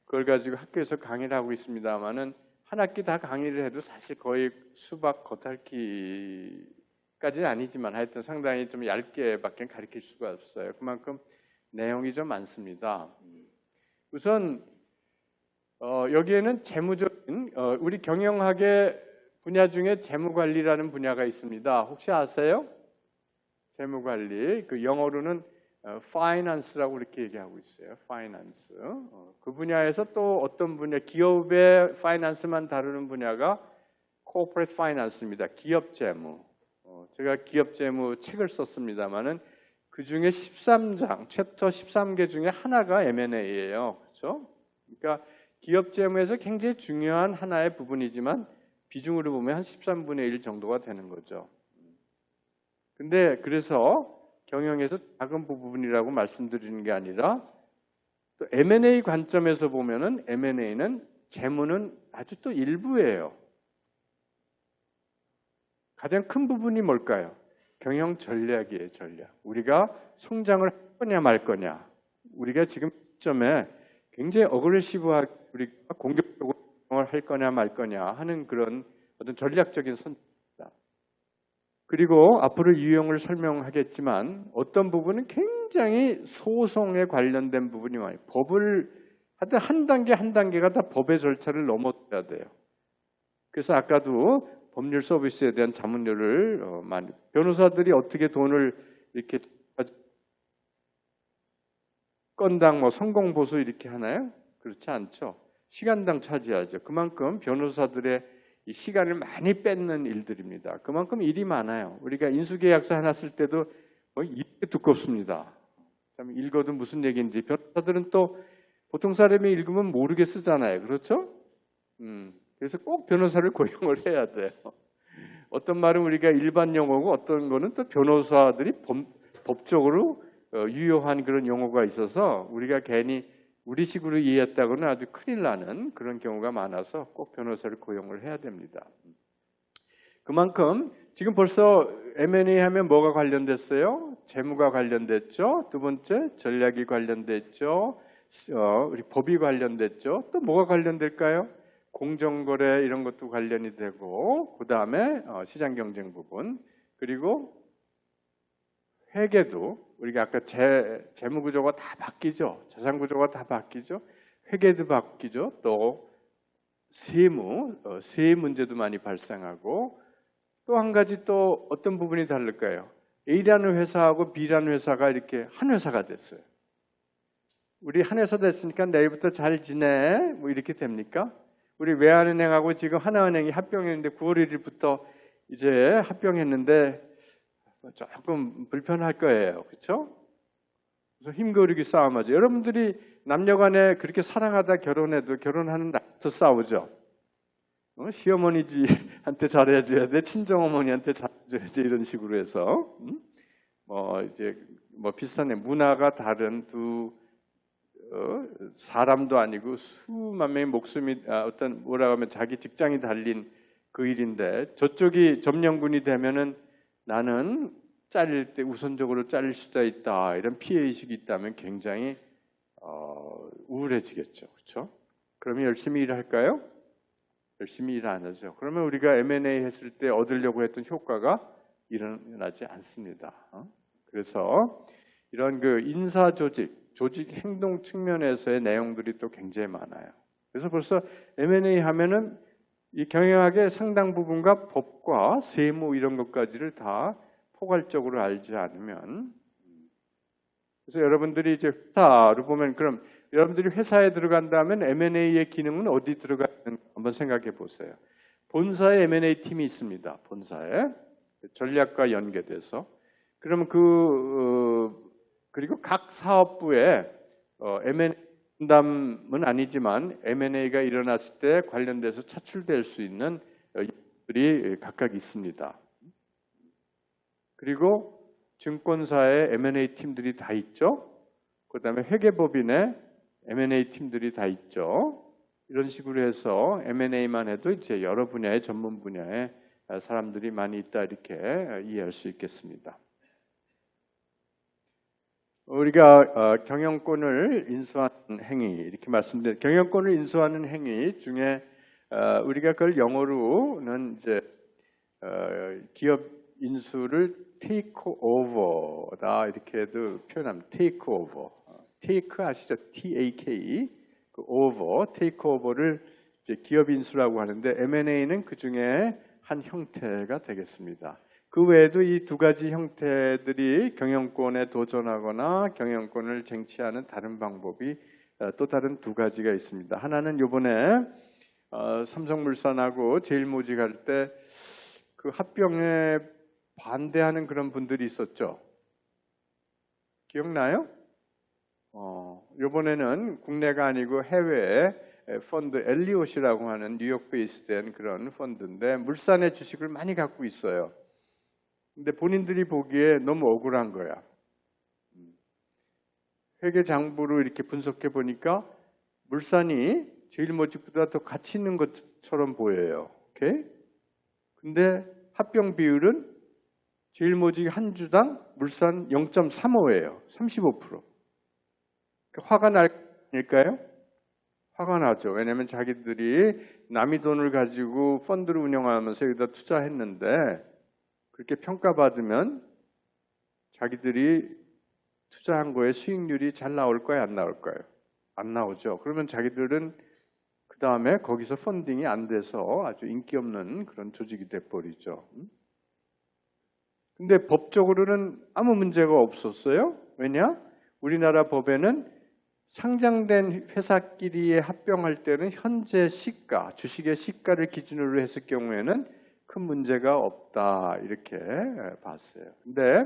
그걸 가지고 학교에서 강의를 하고 있습니다만은 한 학기 다 강의를 해도 사실 거의 수박 겉핥기까지는 아니지만 하여튼 상당히 좀 얇게밖에 가르칠 수가 없어요. 그만큼 내용이 좀 많습니다. 우선 여기에는 재무적인 우리 경영학의 분야 중에 재무관리라는 분야가 있습니다. 혹시 아세요? 재무관리 그 영어로는 finance라고 이렇게 얘기하고 있어요. finance. 그 분야에서 또 어떤 분야 기업의 finance만 다루는 분야가 corporate finance입니다. 기업 재무. 제가 기업 재무 책을 썼습니다만은 그 중에 13장, 챕터 13개 중에 하나가 M&A예요. 그렇죠? 그러니까 기업 재무에서 굉장히 중요한 하나의 부분이지만 비중으로 보면 한 13분의 1 정도가 되는 거죠. 근데 그래서 경영에서 작은 부분이라고 말씀드리는 게 아니라 또 M&A 관점에서 보면은 M&A는 재무는 아주 또 일부예요. 가장 큰 부분이 뭘까요? 경영 전략이에요, 전략. 우리가 성장을 할 거냐 말 거냐. 우리가 지금 시점에 굉장히 어그레시브하게 우리가 공격적으로 할 거냐 말 거냐 하는 그런 어떤 전략적인 선택입니다. 그리고 앞으로 유형을 설명하겠지만 어떤 부분은 굉장히 소송에 관련된 부분이 많아요. 법을 하여튼 한 단계 한 단계가 다 법의 절차를 넘어야 돼요. 그래서 아까도 법률 서비스에 대한 자문료를 많이, 변호사들이 어떻게 돈을 이렇게 건당 뭐 성공보수 이렇게 하나요? 그렇지 않죠. 시간당 차지하죠. 그만큼 변호사들의 이 시간을 많이 뺏는 일들입니다. 그만큼 일이 많아요. 우리가 인수계약서 하나 쓸 때도 이렇게 두껍습니다. 참 읽어도 무슨 얘기인지. 변호사들은 또 보통 사람이 읽으면 모르게 쓰잖아요. 그렇죠? 그래서 꼭 변호사를 고용을 해야 돼요. 어떤 말은 우리가 일반 용어고 어떤 거는 또 변호사들이 법적으로 유효한 그런 용어가 있어서 우리가 괜히 우리식으로 이해했다고는 아주 큰일 나는 그런 경우가 많아서 꼭 변호사를 고용을 해야 됩니다. 그만큼 지금 벌써 M&A 하면 뭐가 관련됐어요? 재무가 관련됐죠. 두 번째 전략이 관련됐죠. 우리 법이 관련됐죠. 또 뭐가 관련될까요? 공정거래 이런 것도 관련이 되고, 그 다음에 시장 경쟁 부분, 그리고 회계도 우리가 아까 재무 구조가 다 바뀌죠. 자산 구조가 다 바뀌죠. 회계도 바뀌죠. 또 세무 문제도 많이 발생하고, 또 한 가지 또 어떤 부분이 다를까요? A라는 회사하고 B라는 회사가 이렇게 한 회사가 됐어요. 우리 한 회사 됐으니까 내일부터 잘 지내 뭐 이렇게 됩니까? 우리 외환은행하고 지금 하나은행이 합병했는데 9월 1일부터 이제 합병했는데 조금 불편할 거예요. 그렇죠? 그래서 힘겨루기 싸움하죠. 여러분들이 남녀간에 그렇게 사랑하다 결혼해도 결혼하는 날부터 싸우죠. 시어머니한테 잘해줘야 돼, 친정어머니한테 잘해줘야지 이런 식으로 해서 뭐 비슷한 문화가 다른 두 사람도 아니고 수만 명의 목숨이 어떤 뭐라고 하면 자기 직장이 달린 그 일인데 저쪽이 점령군이 되면은 나는 잘릴 때 우선적으로 잘릴 수도 있다 이런 피해 의식이 있다면 굉장히 우울해지겠죠, 그렇죠? 그러면 열심히 일할까요? 열심히 일 안 하죠. 그러면 우리가 M&A 했을 때 얻으려고 했던 효과가 일어나지 않습니다. 그래서 이런 그 인사 조직 행동 측면에서의 내용들이 또 굉장히 많아요. 그래서 벌써 M&A 하면은 이 경영학의 상당 부분과 법과 세무 이런 것까지를 다 포괄적으로 알지 않으면, 그래서 여러분들이 이제 회사로 보면 그럼 여러분들이 회사에 들어간다면 M&A의 기능은 어디 들어가 있는가 한번 생각해 보세요. 본사에 M&A 팀이 있습니다. 본사에 전략과 연계돼서 그러면 그리고 각 사업부에 M&A 분담은 아니지만 M&A가 일어났을 때 관련돼서 차출될 수 있는 일들이 각각 있습니다. 그리고 증권사에 M&A 팀들이 다 있죠. 그 다음에 회계법인에 M&A 팀들이 다 있죠. 이런 식으로 해서 M&A만 해도 이제 여러 분야의 전문 분야의 사람들이 많이 있다 이렇게 이해할 수 있겠습니다. 우리가 경영권을 인수하는 행위 이렇게 말씀드렸는데 경영권을 인수하는 행위 중에 우리가 그걸 영어로는 이제 기업 인수를 take over다 이렇게도 표현합니다. take over. take 아시죠? T-A-K 그 over, take over를 이제 기업 인수라고 하는데 M&A는 그 중에 한 형태가 되겠습니다. 그 외에도 이 두 가지 형태들이 경영권에 도전하거나 경영권을 쟁취하는 다른 방법이 또 다른 두 가지가 있습니다. 하나는 이번에 삼성물산하고 제일모직 할 때 그 합병에 반대하는 그런 분들이 있었죠. 기억나요? 이번에는 국내가 아니고 해외 펀드 엘리엇이라고 하는 뉴욕 베이스된 그런 펀드인데 물산의 주식을 많이 갖고 있어요. 근데 본인들이 보기에 너무 억울한 거야. 회계 장부로 이렇게 분석해 보니까 물산이 제일모직보다 더 가치 있는 것처럼 보여요. 오케이? 근데 합병 비율은 제일모직 한 주당 물산 0.35예요. 35%. 화가 날까요? 화가 나죠. 왜냐하면 자기들이 남의 돈을 가지고 펀드를 운영하면서 여기다 투자했는데 그렇게 평가받으면 자기들이 투자한 거에 수익률이 잘 나올까요? 안 나올까요? 안 나오죠. 그러면 자기들은 그 다음에 거기서 펀딩이 안 돼서 아주 인기 없는 그런 조직이 돼버리죠. 근데 법적으로는 아무 문제가 없었어요. 왜냐? 우리나라 법에는 상장된 회사끼리 합병할 때는 현재 시가, 주식의 시가를 기준으로 했을 경우에는 큰 문제가 없다 이렇게 봤어요. 근데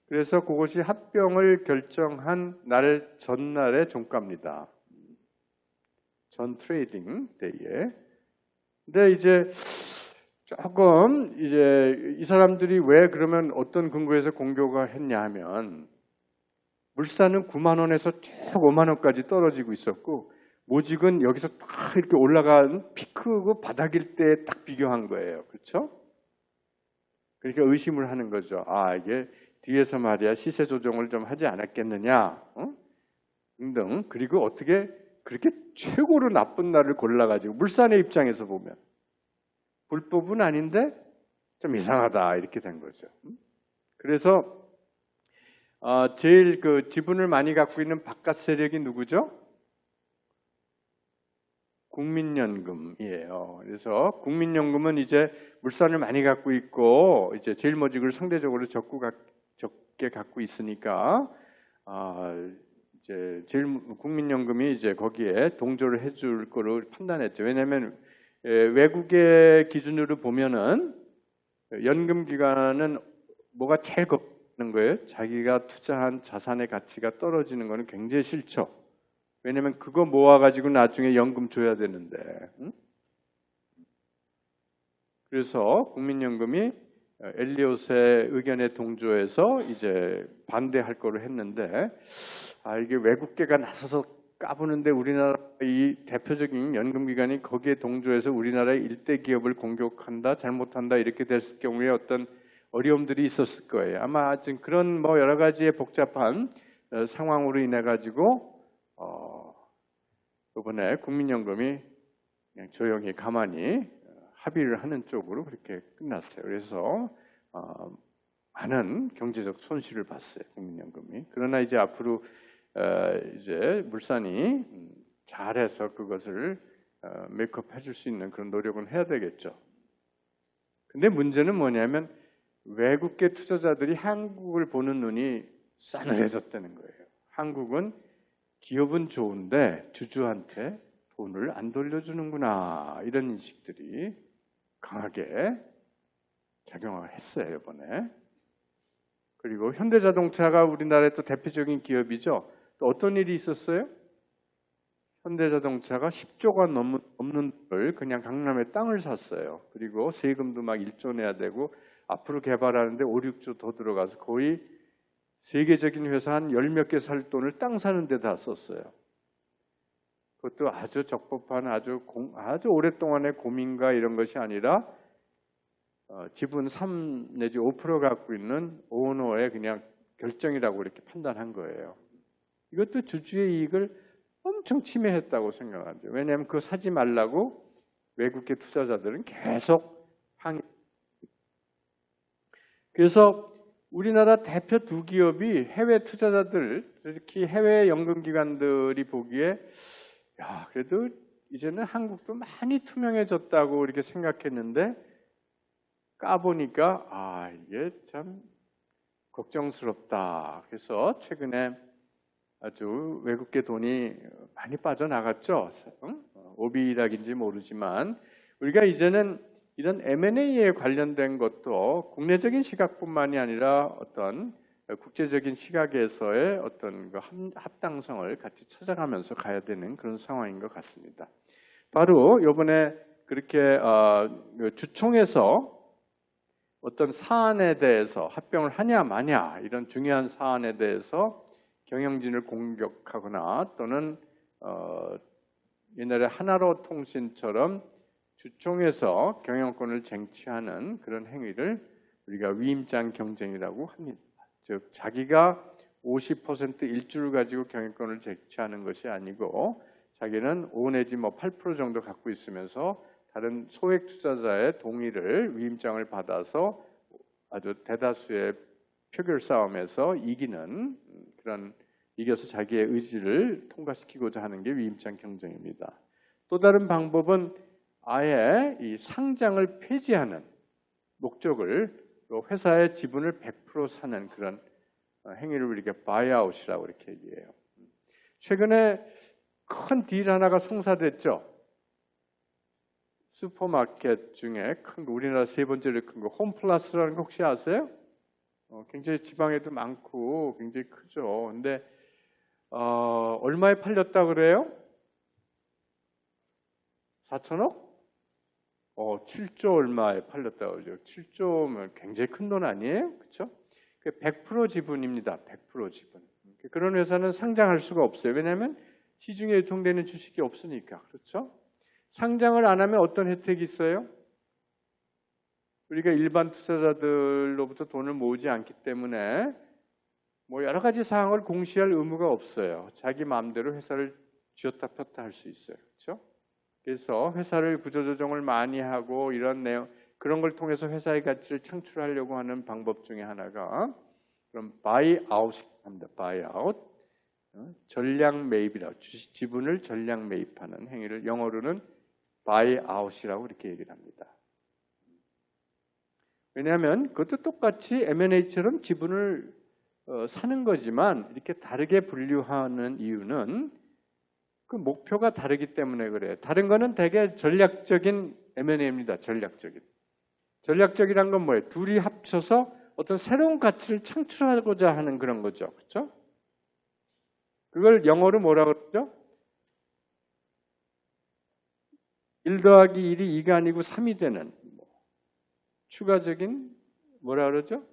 그래서 그것이 합병을 결정한 날 전날의 종가입니다. 전 트레이딩 데이에. 근데 이제 조금 이제 이 사람들이 왜 그러면 어떤 근거에서 공교가 했냐 하면 물산은 9만 원에서 쭉 5만 원까지 떨어지고 있었고 모직은 여기서 딱 이렇게 올라간 피크고 바닥일 때 딱 비교한 거예요. 그렇죠? 그러니까 의심을 하는 거죠. 아, 이게 뒤에서 말이야 시세 조정을 좀 하지 않았겠느냐 등등. 그리고 어떻게 그렇게 최고로 나쁜 날을 골라가지고 물산의 입장에서 보면 불법은 아닌데 좀 이상하다 이렇게 된 거죠. 그래서 제일 그 지분을 많이 갖고 있는 바깥 세력이 누구죠? 국민연금이에요. 그래서 국민연금은 이제 물산을 많이 갖고 있고 이제 제일모직을 상대적으로 적게 갖고 있으니까 이제 국민연금이 이제 거기에 동조를 해줄 거로 판단했죠. 왜냐하면 외국의 기준으로 보면은 연금기관은 뭐가 제일 겁는 거예요? 자기가 투자한 자산의 가치가 떨어지는 거는 굉장히 싫죠. 왜냐면 그거 모아가지고 나중에 연금 줘야 되는데. 그래서 국민연금이 엘리엇의 의견에 동조해서 이제 반대할 거로 했는데, 이게 외국계가 나서서 까부는데 우리나라 이 대표적인 연금기관이 거기에 동조해서 우리나라의 일대 기업을 공격한다, 잘못한다 이렇게 됐을 경우에 어떤 어려움들이 있었을 거예요. 아마 지금 그런 뭐 여러 가지의 복잡한 상황으로 인해 가지고 이번에 국민연금이 그냥 조용히 가만히 합의를 하는 쪽으로 그렇게 끝났어요. 그래서 많은 경제적 손실을 봤어요, 국민연금이. 그러나 이제 앞으로 이제 물산이 잘해서 그것을 메이크업 해줄 수 있는 그런 노력은 해야 되겠죠. 근데 문제는 뭐냐면 외국계 투자자들이 한국을 보는 눈이 싸늘해졌다는 거예요. 한국은 기업은 좋은데 주주한테 돈을 안 돌려주는구나 이런 인식들이 강하게 작용을 했어요 이번에. 그리고 현대자동차가 우리나라의 또 대표적인 기업이죠. 또 어떤 일이 있었어요? 현대자동차가 10조가 넘는 돈을 그냥 강남에 땅을 샀어요. 그리고 세금도 막 1조 내야 되고 앞으로 개발하는데 5, 6조 더 들어가서 거의 세계적인 회사 한 10몇 개 살 돈을 땅 사는 데 다 썼어요. 그것도 아주 적법한 아주 오랫동안의 고민과 이런 것이 아니라 지분 3 내지 5% 갖고 있는 오너의 그냥 결정이라고 이렇게 판단한 거예요. 이것도 주주의 이익을 엄청 침해했다고 생각하죠. 왜냐하면 그거 사지 말라고 외국계 투자자들은 계속 항의. 그래서 우리나라 대표 두 기업이 해외 투자자들, 특히 해외 연금기관들이 보기에 야, 그래도 이제는 한국도 많이 투명해졌다고 이렇게 생각했는데 까보니까 이게 참 걱정스럽다. 그래서 최근에 아주 외국계 돈이 많이 빠져나갔죠. 오비락인지 모르지만 우리가 이제는 이런 M&A에 관련된 것도 국내적인 시각뿐만이 아니라 어떤 국제적인 시각에서의 어떤 그 합당성을 같이 찾아가면서 가야 되는 그런 상황인 것 같습니다. 바로 이번에 그렇게 주총에서 어떤 사안에 대해서 합병을 하냐 마냐 이런 중요한 사안에 대해서 경영진을 공격하거나 또는 옛날에 하나로 통신처럼 주총에서 경영권을 쟁취하는 그런 행위를 우리가 위임장 경쟁이라고 합니다. 즉 자기가 50% 일주를 가지고 경영권을 쟁취하는 것이 아니고 자기는 5 내지 8% 정도 갖고 있으면서 다른 소액 투자자의 동의를 위임장을 받아서 아주 대다수의 표결 싸움에서 이기는 그런 이겨서 자기의 의지를 통과시키고자 하는 게 위임장 경쟁입니다. 또 다른 방법은 아예 이 상장을 폐지하는 목적을 회사의 지분을 100% 사는 그런 행위를 우리가 바이아웃이라고 이렇게 얘기해요. 최근에 큰 딜 하나가 성사됐죠. 슈퍼마켓 중에 큰 거, 우리나라 세 번째로 큰 거 홈플러스라는 거 혹시 아세요? 굉장히 지방에도 많고 굉장히 크죠. 근데 얼마에 팔렸다 그래요? 4천억? 7조 얼마에 팔렸다고 그러죠. 7조면 굉장히 큰 돈 아니에요? 그렇죠? 100% 지분입니다. 100% 지분. 그런 회사는 상장할 수가 없어요. 왜냐하면 시중에 유통되는 주식이 없으니까. 그렇죠? 상장을 안 하면 어떤 혜택이 있어요? 우리가 일반 투자자들로부터 돈을 모으지 않기 때문에 뭐 여러 가지 사항을 공시할 의무가 없어요. 자기 마음대로 회사를 쥐었다 폈다 할 수 있어요. 그렇죠? 그래서 회사를 구조조정을 많이 하고 이런 내용, 그런 걸 통해서 회사의 가치를 창출하려고 하는 방법 중에 하나가 그럼 바이아웃이 합니다. 바이아웃, 전량 매입이라고, 주식 지분을 전량 매입하는 행위를 영어로는 바이아웃이라고 이렇게 얘기를 합니다. 왜냐하면 그것도 똑같이 M&A처럼 지분을 사는 거지만 이렇게 다르게 분류하는 이유는 그 목표가 다르기 때문에 그래요. 다른 거는 되게 전략적인 M&A입니다. 전략적이란 건 뭐예요? 둘이 합쳐서 어떤 새로운 가치를 창출하고자 하는 그런 거죠. 그렇죠? 그걸 영어로 뭐라고 그러죠? 1 더하기 1이 2가 아니고 3이 되는 추가적인 뭐라 그러죠?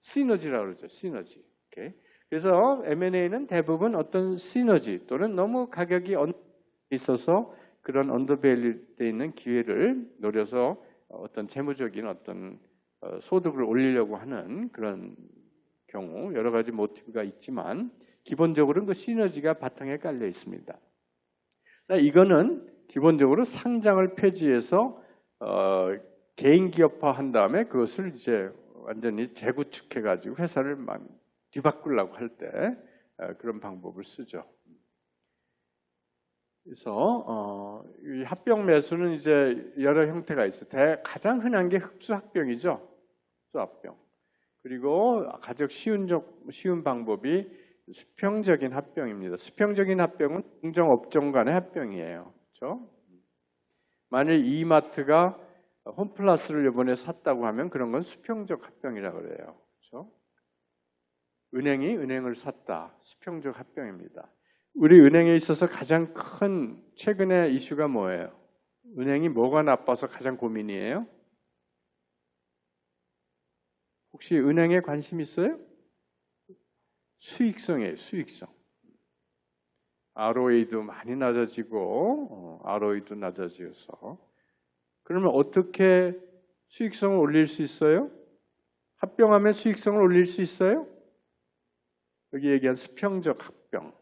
시너지라고 그러죠. 시너지. 오케이. 그래서 M&A는 대부분 어떤 시너지 또는 너무 가격이 있어서 그런 언더밸류되어 있는 기회를 노려서 어떤 재무적인 어떤 소득을 올리려고 하는 그런 경우 여러 가지 모티브가 있지만 기본적으로는 그 시너지가 바탕에 깔려 있습니다. 이거는 기본적으로 상장을 폐지해서 개인 기업화한 다음에 그것을 이제 완전히 재구축해가지고 회사를 막 뒤바꾸려고 할 때 그런 방법을 쓰죠. 그래서 이 합병 매수는 이제 여러 형태가 있어요. 가장 흔한 게 흡수합병이죠. 흡수합병. 그리고 가장 쉬운 방법이 수평적인 합병입니다. 수평적인 합병은 공정업종 간의 합병이에요. 그렇죠? 만일 이마트가 홈플러스를 이번에 샀다고 하면 그런 건 수평적 합병이라고 그래요. 그렇죠? 은행이 은행을 샀다. 수평적 합병입니다. 우리 은행에 있어서 가장 큰 최근의 이슈가 뭐예요? 은행이 뭐가 나빠서 가장 고민이에요? 혹시 은행에 관심 있어요? 수익성이에요. 수익성. ROA도 많이 낮아지고 ROE도 낮아져서 그러면 어떻게 수익성을 올릴 수 있어요? 합병하면 수익성을 올릴 수 있어요? 여기 얘기한 수평적 합병.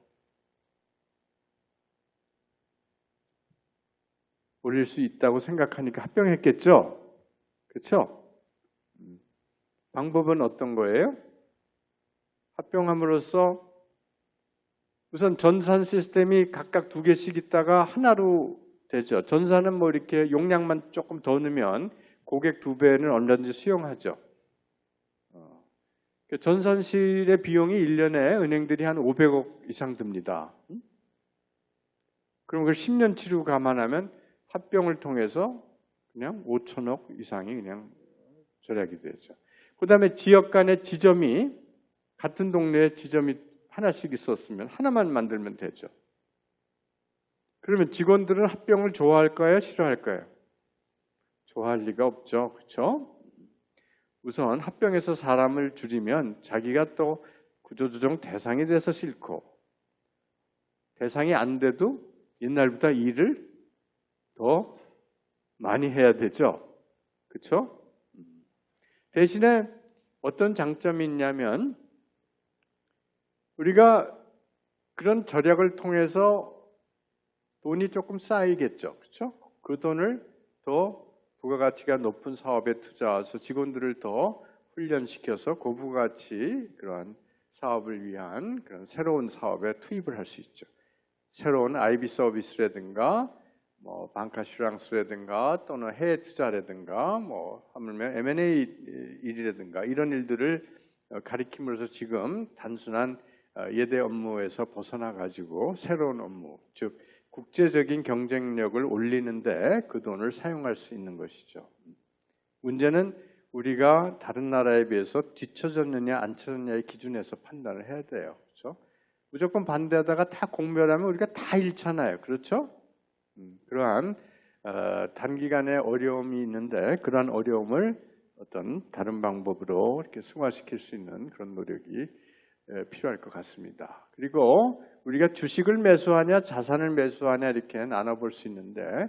올릴 수 있다고 생각하니까 합병했겠죠? 그렇죠? 방법은 어떤 거예요? 합병함으로써 우선 전산 시스템이 각각 2개씩 있다가 하나로 되죠. 전산은 뭐 이렇게 용량만 조금 더 넣으면 고객 2배는 얼마든지 수용하죠. 전산실의 비용이 1년에 은행들이 한 500억 이상 듭니다. 그럼 그걸 10년치로 감안하면 합병을 통해서 그냥 5천억 이상이 그냥 절약이 되죠. 그 다음에 지역 간의 지점이 같은 동네에 지점이 하나씩 있었으면 하나만 만들면 되죠. 그러면 직원들은 합병을 좋아할까요? 싫어할까요? 좋아할 리가 없죠. 그렇죠? 우선 합병해서 사람을 줄이면 자기가 또 구조조정 대상이 돼서 싫고 대상이 안 돼도 옛날보다 일을 더 많이 해야 되죠. 그렇죠? 대신에 어떤 장점이 있냐면 우리가 그런 절약을 통해서 돈이 조금 쌓이겠죠. 그렇죠? 그 돈을 더 부가가치가 높은 사업에 투자해서 직원들을 더 훈련시켜서 고부가치 그런 사업을 위한 그런 새로운 사업에 투입을 할 수 있죠. 새로운 IB 서비스라든가 뭐 방카슈랑스라든가 또는 해외 투자라든가 뭐 하물며 M&A 일이라든가 이런 일들을 가리킴으로써 지금 단순한 예대 업무에서 벗어나 가지고 새로운 업무, 즉 국제적인 경쟁력을 올리는데 그 돈을 사용할 수 있는 것이죠. 문제는 우리가 다른 나라에 비해서 뒤처졌느냐 안 처졌느냐의 기준에서 판단을 해야 돼요. 그렇죠? 무조건 반대하다가 다 공멸하면 우리가 다 잃잖아요. 그렇죠? 그러한 단기간에 어려움이 있는데 그러한 어려움을 어떤 다른 방법으로 이렇게 승화시킬 수 있는 그런 노력이 필요할 것 같습니다. 그리고 우리가 주식을 매수하냐 자산을 매수하냐 이렇게 나눠볼 수 있는데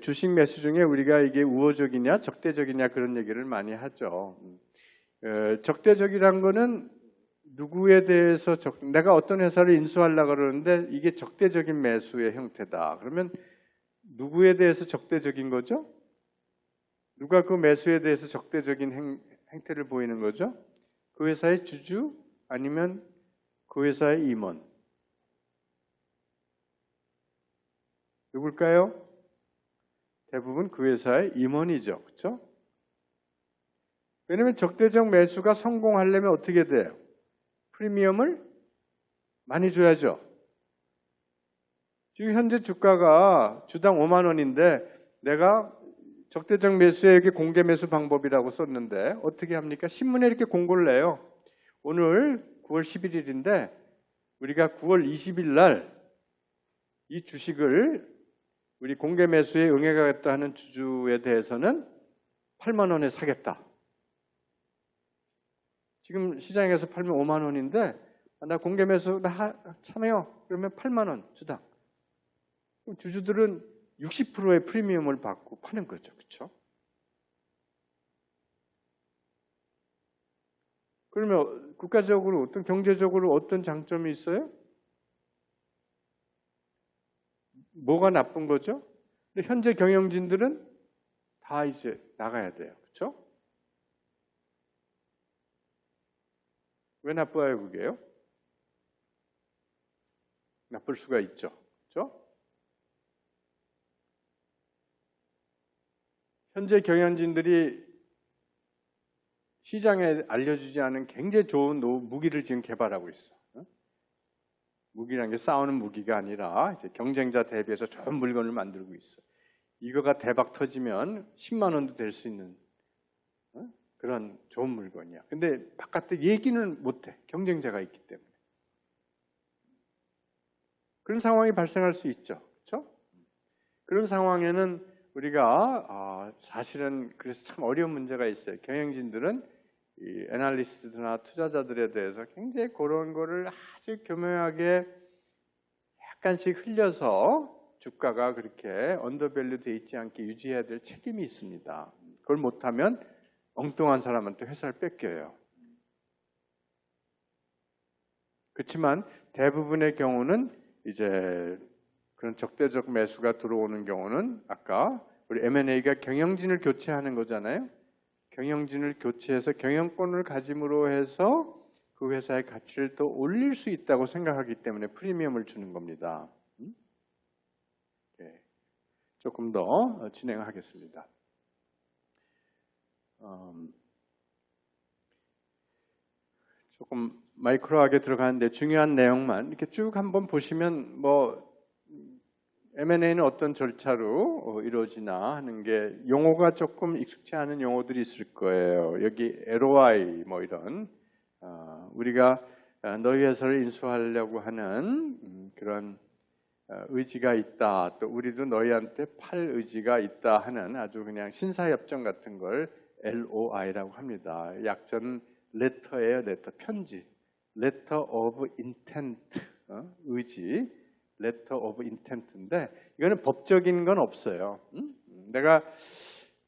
주식 매수 중에 우리가 이게 우호적이냐 적대적이냐 그런 얘기를 많이 하죠. 적대적이란 거는 누구에 대해서 내가 어떤 회사를 인수하려고 그러는데 이게 적대적인 매수의 형태다. 그러면 누구에 대해서 적대적인 거죠? 누가 그 매수에 대해서 적대적인 행태를 보이는 거죠? 그 회사의 주주 아니면 그 회사의 임원? 누굴까요? 대부분 그 회사의 임원이죠. 그렇죠? 왜냐하면 적대적 매수가 성공하려면 어떻게 돼요? 프리미엄을 많이 줘야죠. 지금 현재 주가가 주당 5만 원인데 내가 적대적 매수에 이렇게 공개 매수 방법이라고 썼는데 어떻게 합니까? 신문에 이렇게 공고를 내요. 오늘 9월 11일인데 우리가 9월 20일 날 이 주식을 우리 공개 매수에 응해가겠다 하는 주주에 대해서는 8만 원에 사겠다. 지금 시장에서 팔면 5만 원인데 나 공개 매수 참여 그러면 8만 원 주당. 그럼 주주들은 60%의 프리미엄을 받고 파는 거죠. 그렇죠? 그러면 국가적으로 어떤 경제적으로 어떤 장점이 있어요? 뭐가 나쁜 거죠? 근데 현재 경영진들은 다 이제 나가야 돼요. 그렇죠? 왜 나빠요, 그게요? 나쁠 수가 있죠. 그렇죠? 현재 경영진들이 시장에 알려주지 않은 굉장히 좋은 무기를 지금 개발하고 있어. 무기라는 게 싸우는 무기가 아니라 이제 경쟁자 대비해서 좋은 물건을 만들고 있어. 이거가 대박 터지면 10만 원도 될 수 있는 그런 좋은 물건이야. 근데 바깥에 얘기는 못해. 경쟁자가 있기 때문에. 그런 상황이 발생할 수 있죠. 그렇죠? 그런 상황에는 우리가 사실은 그래서 참 어려운 문제가 있어요. 경영진들은 이 애널리스트나 투자자들에 대해서 굉장히 그런 거를 아주 교묘하게 약간씩 흘려서 주가가 그렇게 언더밸류 돼 있지 않게 유지해야 될 책임이 있습니다. 그걸 못하면 엉뚱한 사람한테 회사를 뺏겨요. 그렇지만 대부분의 경우는 이제 그런 적대적 매수가 들어오는 경우는 아까 우리 M&A가 경영진을 교체하는 거잖아요. 경영진을 교체해서 경영권을 가짐으로 해서 그 회사의 가치를 더 올릴 수 있다고 생각하기 때문에 프리미엄을 주는 겁니다. 네. 조금 더 진행하겠습니다. 조금 마이크로하게 들어가는데 중요한 내용만 이렇게 쭉 한번 보시면 뭐 M&A는 어떤 절차로 이루어지나 하는 게 용어가 조금 익숙치 않은 용어들이 있을 거예요. 여기 LOI 뭐 이런 우리가 너희 회사를 인수하려고 하는 그런 의지가 있다. 또 우리도 너희한테 팔 의지가 있다 하는 아주 그냥 신사협정 같은 걸 LOI라고 합니다. 약자는 letter예요. letter, 편지. letter of intent, 의지. letter of intent인데 이거는 법적인 건 없어요. 내가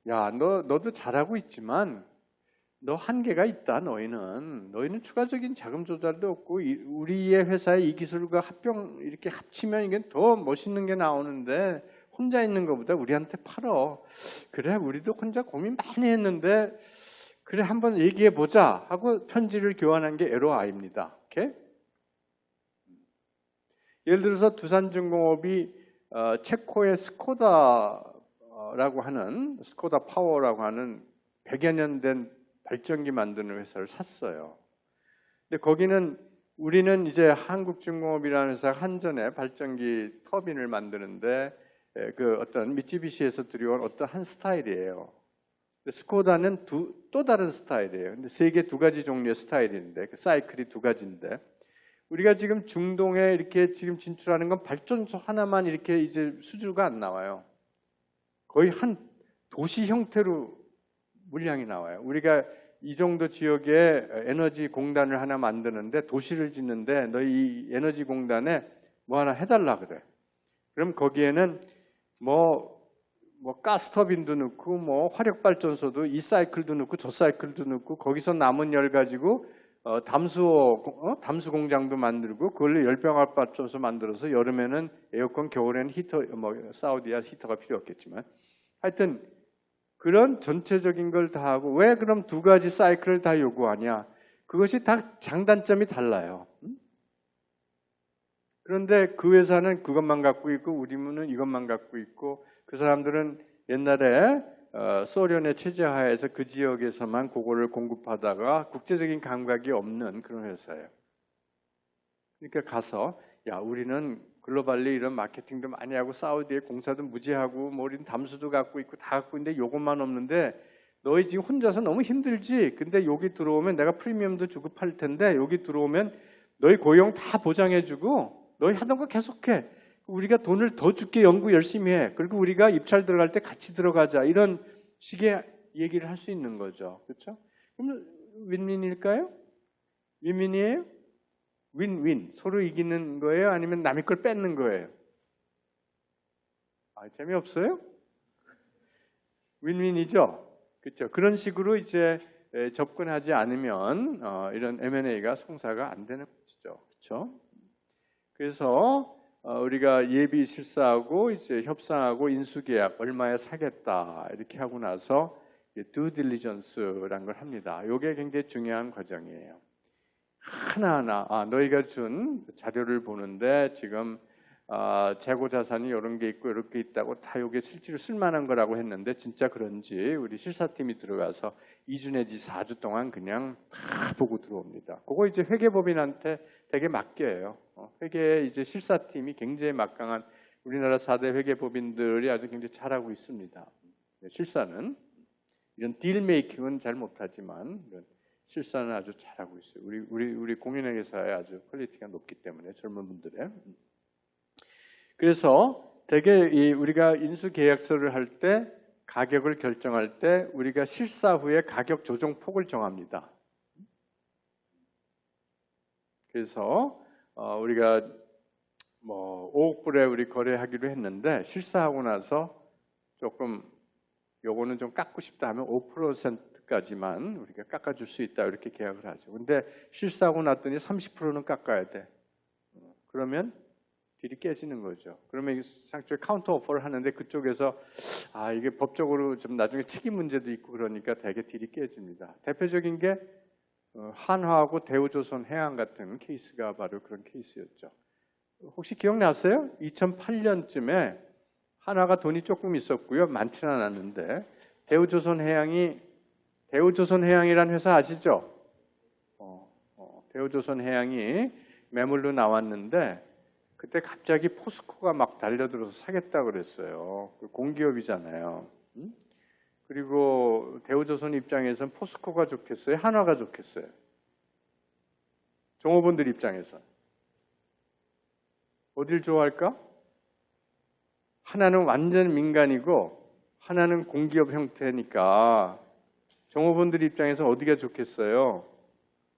너도 잘하고 있지만 너 한계가 있다. 너희는 추가적인 자금 조달도 없고 우리의 회사의 이 기술과 이렇게 합치면 이게 더 멋있는 게 나오는데 혼자 있는 것보다 우리한테 팔어. 그래 우리도 혼자 고민 많이 했는데 그래 한번 얘기해 보자 하고 편지를 교환한 게 LOI입니다. 오케이? 예를 들어서 두산중공업이 체코의 스코다라고 하는 스코다 파워라고 하는 100여 년 된 발전기 만드는 회사를 샀어요. 근데 거기는 우리는 이제 한국중공업이라는 회사 한전의 발전기 터빈을 만드는데 그 어떤 미쯔비시에서 들여온 어떤 한 스타일이에요. 스코다는 또 다른 스타일이에요. 근데 세계 두 가지 종류의 스타일인데 그 사이클이 두 가지인데 우리가 지금 중동에 이렇게 지금 진출하는 건 발전소 하나만 이렇게 이제 수주가 안 나와요. 거의 한 도시 형태로 물량이 나와요. 우리가 이 정도 지역에 에너지 공단을 하나 만드는데 도시를 짓는데 너희 이 에너지 공단에 뭐 하나 해달라 그래. 그럼 거기에는 뭐 가스터빈도 넣고 뭐 화력발전소도 이 사이클도 넣고 저 사이클도 넣고 거기서 남은 열 가지고 담수 공장도 만들고 그걸로 열병합 발전소 만들어서 여름에는 에어컨, 겨울에는 히터, 사우디아 히터가 필요 없겠지만 하여튼 그런 전체적인 걸 다 하고 왜 그럼 두 가지 사이클을 다 요구하냐? 그것이 다 장단점이 달라요. 그런데 그 회사는 그것만 갖고 있고 우리는 이것만 갖고 있고 그 사람들은 옛날에 소련의 체제 하에서 그 지역에서만 그거를 공급하다가 국제적인 감각이 없는 그런 회사예요. 그러니까 가서 야 우리는 글로벌리 이런 마케팅도 많이 하고 사우디에 공사도 무지하고 뭐 우리는 담수도 갖고 있고 다 갖고 있는데 요것만 없는데 너희 지금 혼자서 너무 힘들지? 근데 여기 들어오면 내가 프리미엄도 주고 팔 텐데 여기 들어오면 너희 고용 다 보장해주고 너희 하던 거 계속해. 우리가 돈을 더 줄게 연구 열심히 해. 그리고 우리가 입찰 들어갈 때 같이 들어가자. 이런 식의 얘기를 할 수 있는 거죠. 그렇죠? 그럼 윈윈일까요? 윈윈이에요? 윈윈. 서로 이기는 거예요? 아니면 남의 걸 뺏는 거예요? 재미없어요? 윈윈이죠? 그렇죠? 그런 식으로 이제 접근하지 않으면 이런 M&A가 성사가 안 되는 것이죠. 그렇죠? 그래서 우리가 예비 실사하고 이제 협상하고 인수계약 얼마에 사겠다 이렇게 하고 나서 due diligence라는 걸 합니다. 이게 굉장히 중요한 과정이에요. 하나하나 너희가 준 자료를 보는데 지금 재고 자산이 이런 게 있고 이렇게 있다고 다 이게 실제로 쓸만한 거라고 했는데 진짜 그런지 우리 실사팀이 들어가서 2주 내지 4주 동안 그냥 다 보고 들어옵니다. 그거 이제 회계법인한테 되게 맡겨요. 회계 이제 실사팀이 굉장히 막강한 우리나라 4대 회계법인들이 아주 굉장히 잘하고 있습니다. 실사는 이런 딜 메이킹은 잘 못하지만 실사는 아주 잘하고 있어요. 우리 공인회계사에 아주 퀄리티가 높기 때문에 젊은 분들의. 그래서 되게 우리가 인수계약서를 할 때 가격을 결정할 때 우리가 실사 후에 가격 조정 폭을 정합니다. 그래서 우리가 뭐 5억 불에 우리 거래하기로 했는데 실사하고 나서 조금 요거는 좀 깎고 싶다 하면 5%까지만 우리가 깎아줄 수 있다 이렇게 계약을 하죠. 근데 실사하고 났더니 30%는 깎아야 돼. 그러면 딜이 깨지는 거죠. 그러면 상초에 카운터 오퍼를 하는데 그쪽에서 이게 법적으로 좀 나중에 책임 문제도 있고 그러니까 되게 딜이 깨집니다. 대표적인 게 한화하고 대우조선해양 같은 케이스가 바로 그런 케이스였죠. 혹시 기억나세요? 2008년쯤에 한화가 돈이 조금 있었고요. 많지는 않았는데 대우조선해양이란 회사 아시죠? 대우조선해양이 매물로 나왔는데 그때 갑자기 포스코가 막 달려들어서 사겠다 그랬어요. 공기업이잖아요. 그리고 대우조선 입장에서는 포스코가 좋겠어요? 한화가 좋겠어요? 종업원들 입장에서 어딜 좋아할까? 하나는 완전 민간이고 하나는 공기업 형태니까 종업원들 입장에서 어디가 좋겠어요?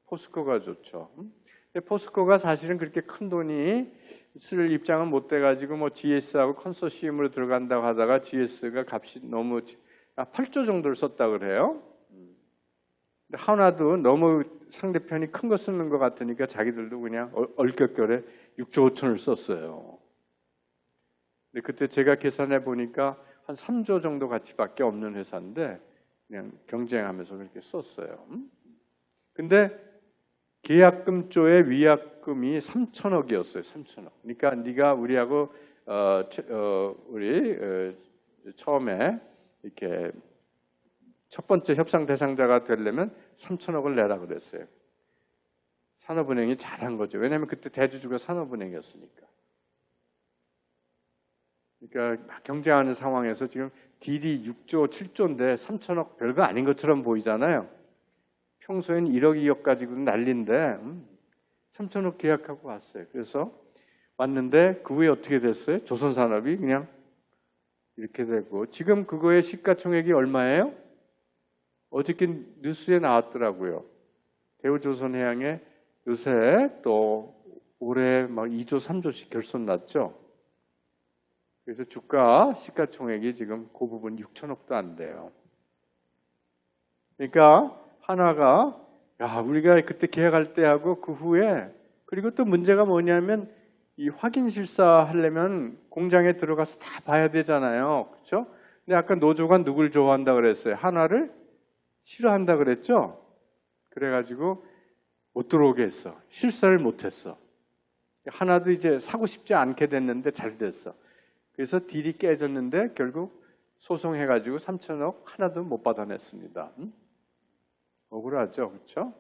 포스코가 좋죠. 근데 포스코가 사실은 그렇게 큰 돈이 쓸 입장은 못 돼가지고 뭐 GS하고 컨소시엄으로 들어간다고 하다가 GS가 값이 너무 8조 정도를 썼다 그래요. 근데 한화도 너무 상대편이 큰 거 쓰는 것 같으니까 자기들도 그냥 얼격결에 6조 5천을 썼어요. 근데 그때 제가 계산해 보니까 한 3조 정도 가치밖에 없는 회사인데 그냥 경쟁하면서 그렇게 썼어요. 근데 계약금 조의 위약금이 3천억이었어요. 3천억. 그러니까 네가 우리하고 우리 처음에 이렇게 첫 번째 협상 대상자가 되려면 3천억을 내라 그랬어요. 산업은행이 잘한 거죠. 왜냐하면 그때 대주주가 산업은행이었으니까. 그러니까 막 경쟁하는 상황에서 지금 딜이 6조, 7조인데 3천억 별거 아닌 것처럼 보이잖아요. 평소엔 1억, 2억 가지고 난리인데 3천억 계약하고 왔어요. 그래서 왔는데 그 후에 어떻게 됐어요? 조선산업이 그냥 이렇게 되고 지금 그거의 시가총액이 얼마예요? 어저께 뉴스에 나왔더라고요. 대우조선해양에 요새 또 올해 막 2조, 3조씩 결손 났죠. 그래서 주가 시가총액이 지금 그 부분 6천억도 안 돼요. 그러니까 한화가 우리가 그때 계약할 때 하고 그 후에 그리고 또 문제가 뭐냐면 이 확인 실사 하려면 공장에 들어가서 다 봐야 되잖아요. 그렇죠? 근데 아까 노조가 누굴 좋아한다 그랬어요? 한화를 싫어한다 그랬죠? 그래가지고 못 들어오게 했어. 실사를 못 했어. 하나도 이제 사고 싶지 않게 됐는데 잘 됐어. 그래서 딜이 깨졌는데 결국 소송해가지고 3천억 하나도 못 받아냈습니다. 억울하죠, 그렇죠?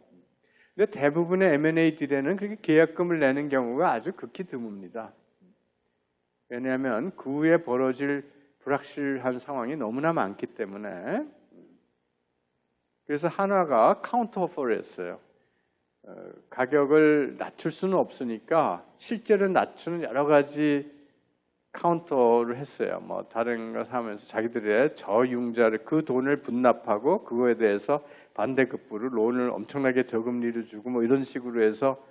근데 대부분의 M&A 딜에는 그렇게 계약금을 내는 경우가 아주 극히 드뭅니다. 왜냐하면 그 후에 벌어질 불확실한 상황이 너무나 많기 때문에. 그래서 한화가 카운터 오퍼를 했어요. 가격을 낮출 수는 없으니까 실제로 낮추는 여러 가지 카운터를 했어요. 뭐 다른 거 사면서 자기들의 저융자를 그 돈을 분납하고 그거에 대해서 반대급부로 론을 엄청나게 저금리를 주고 뭐 이런 식으로 해서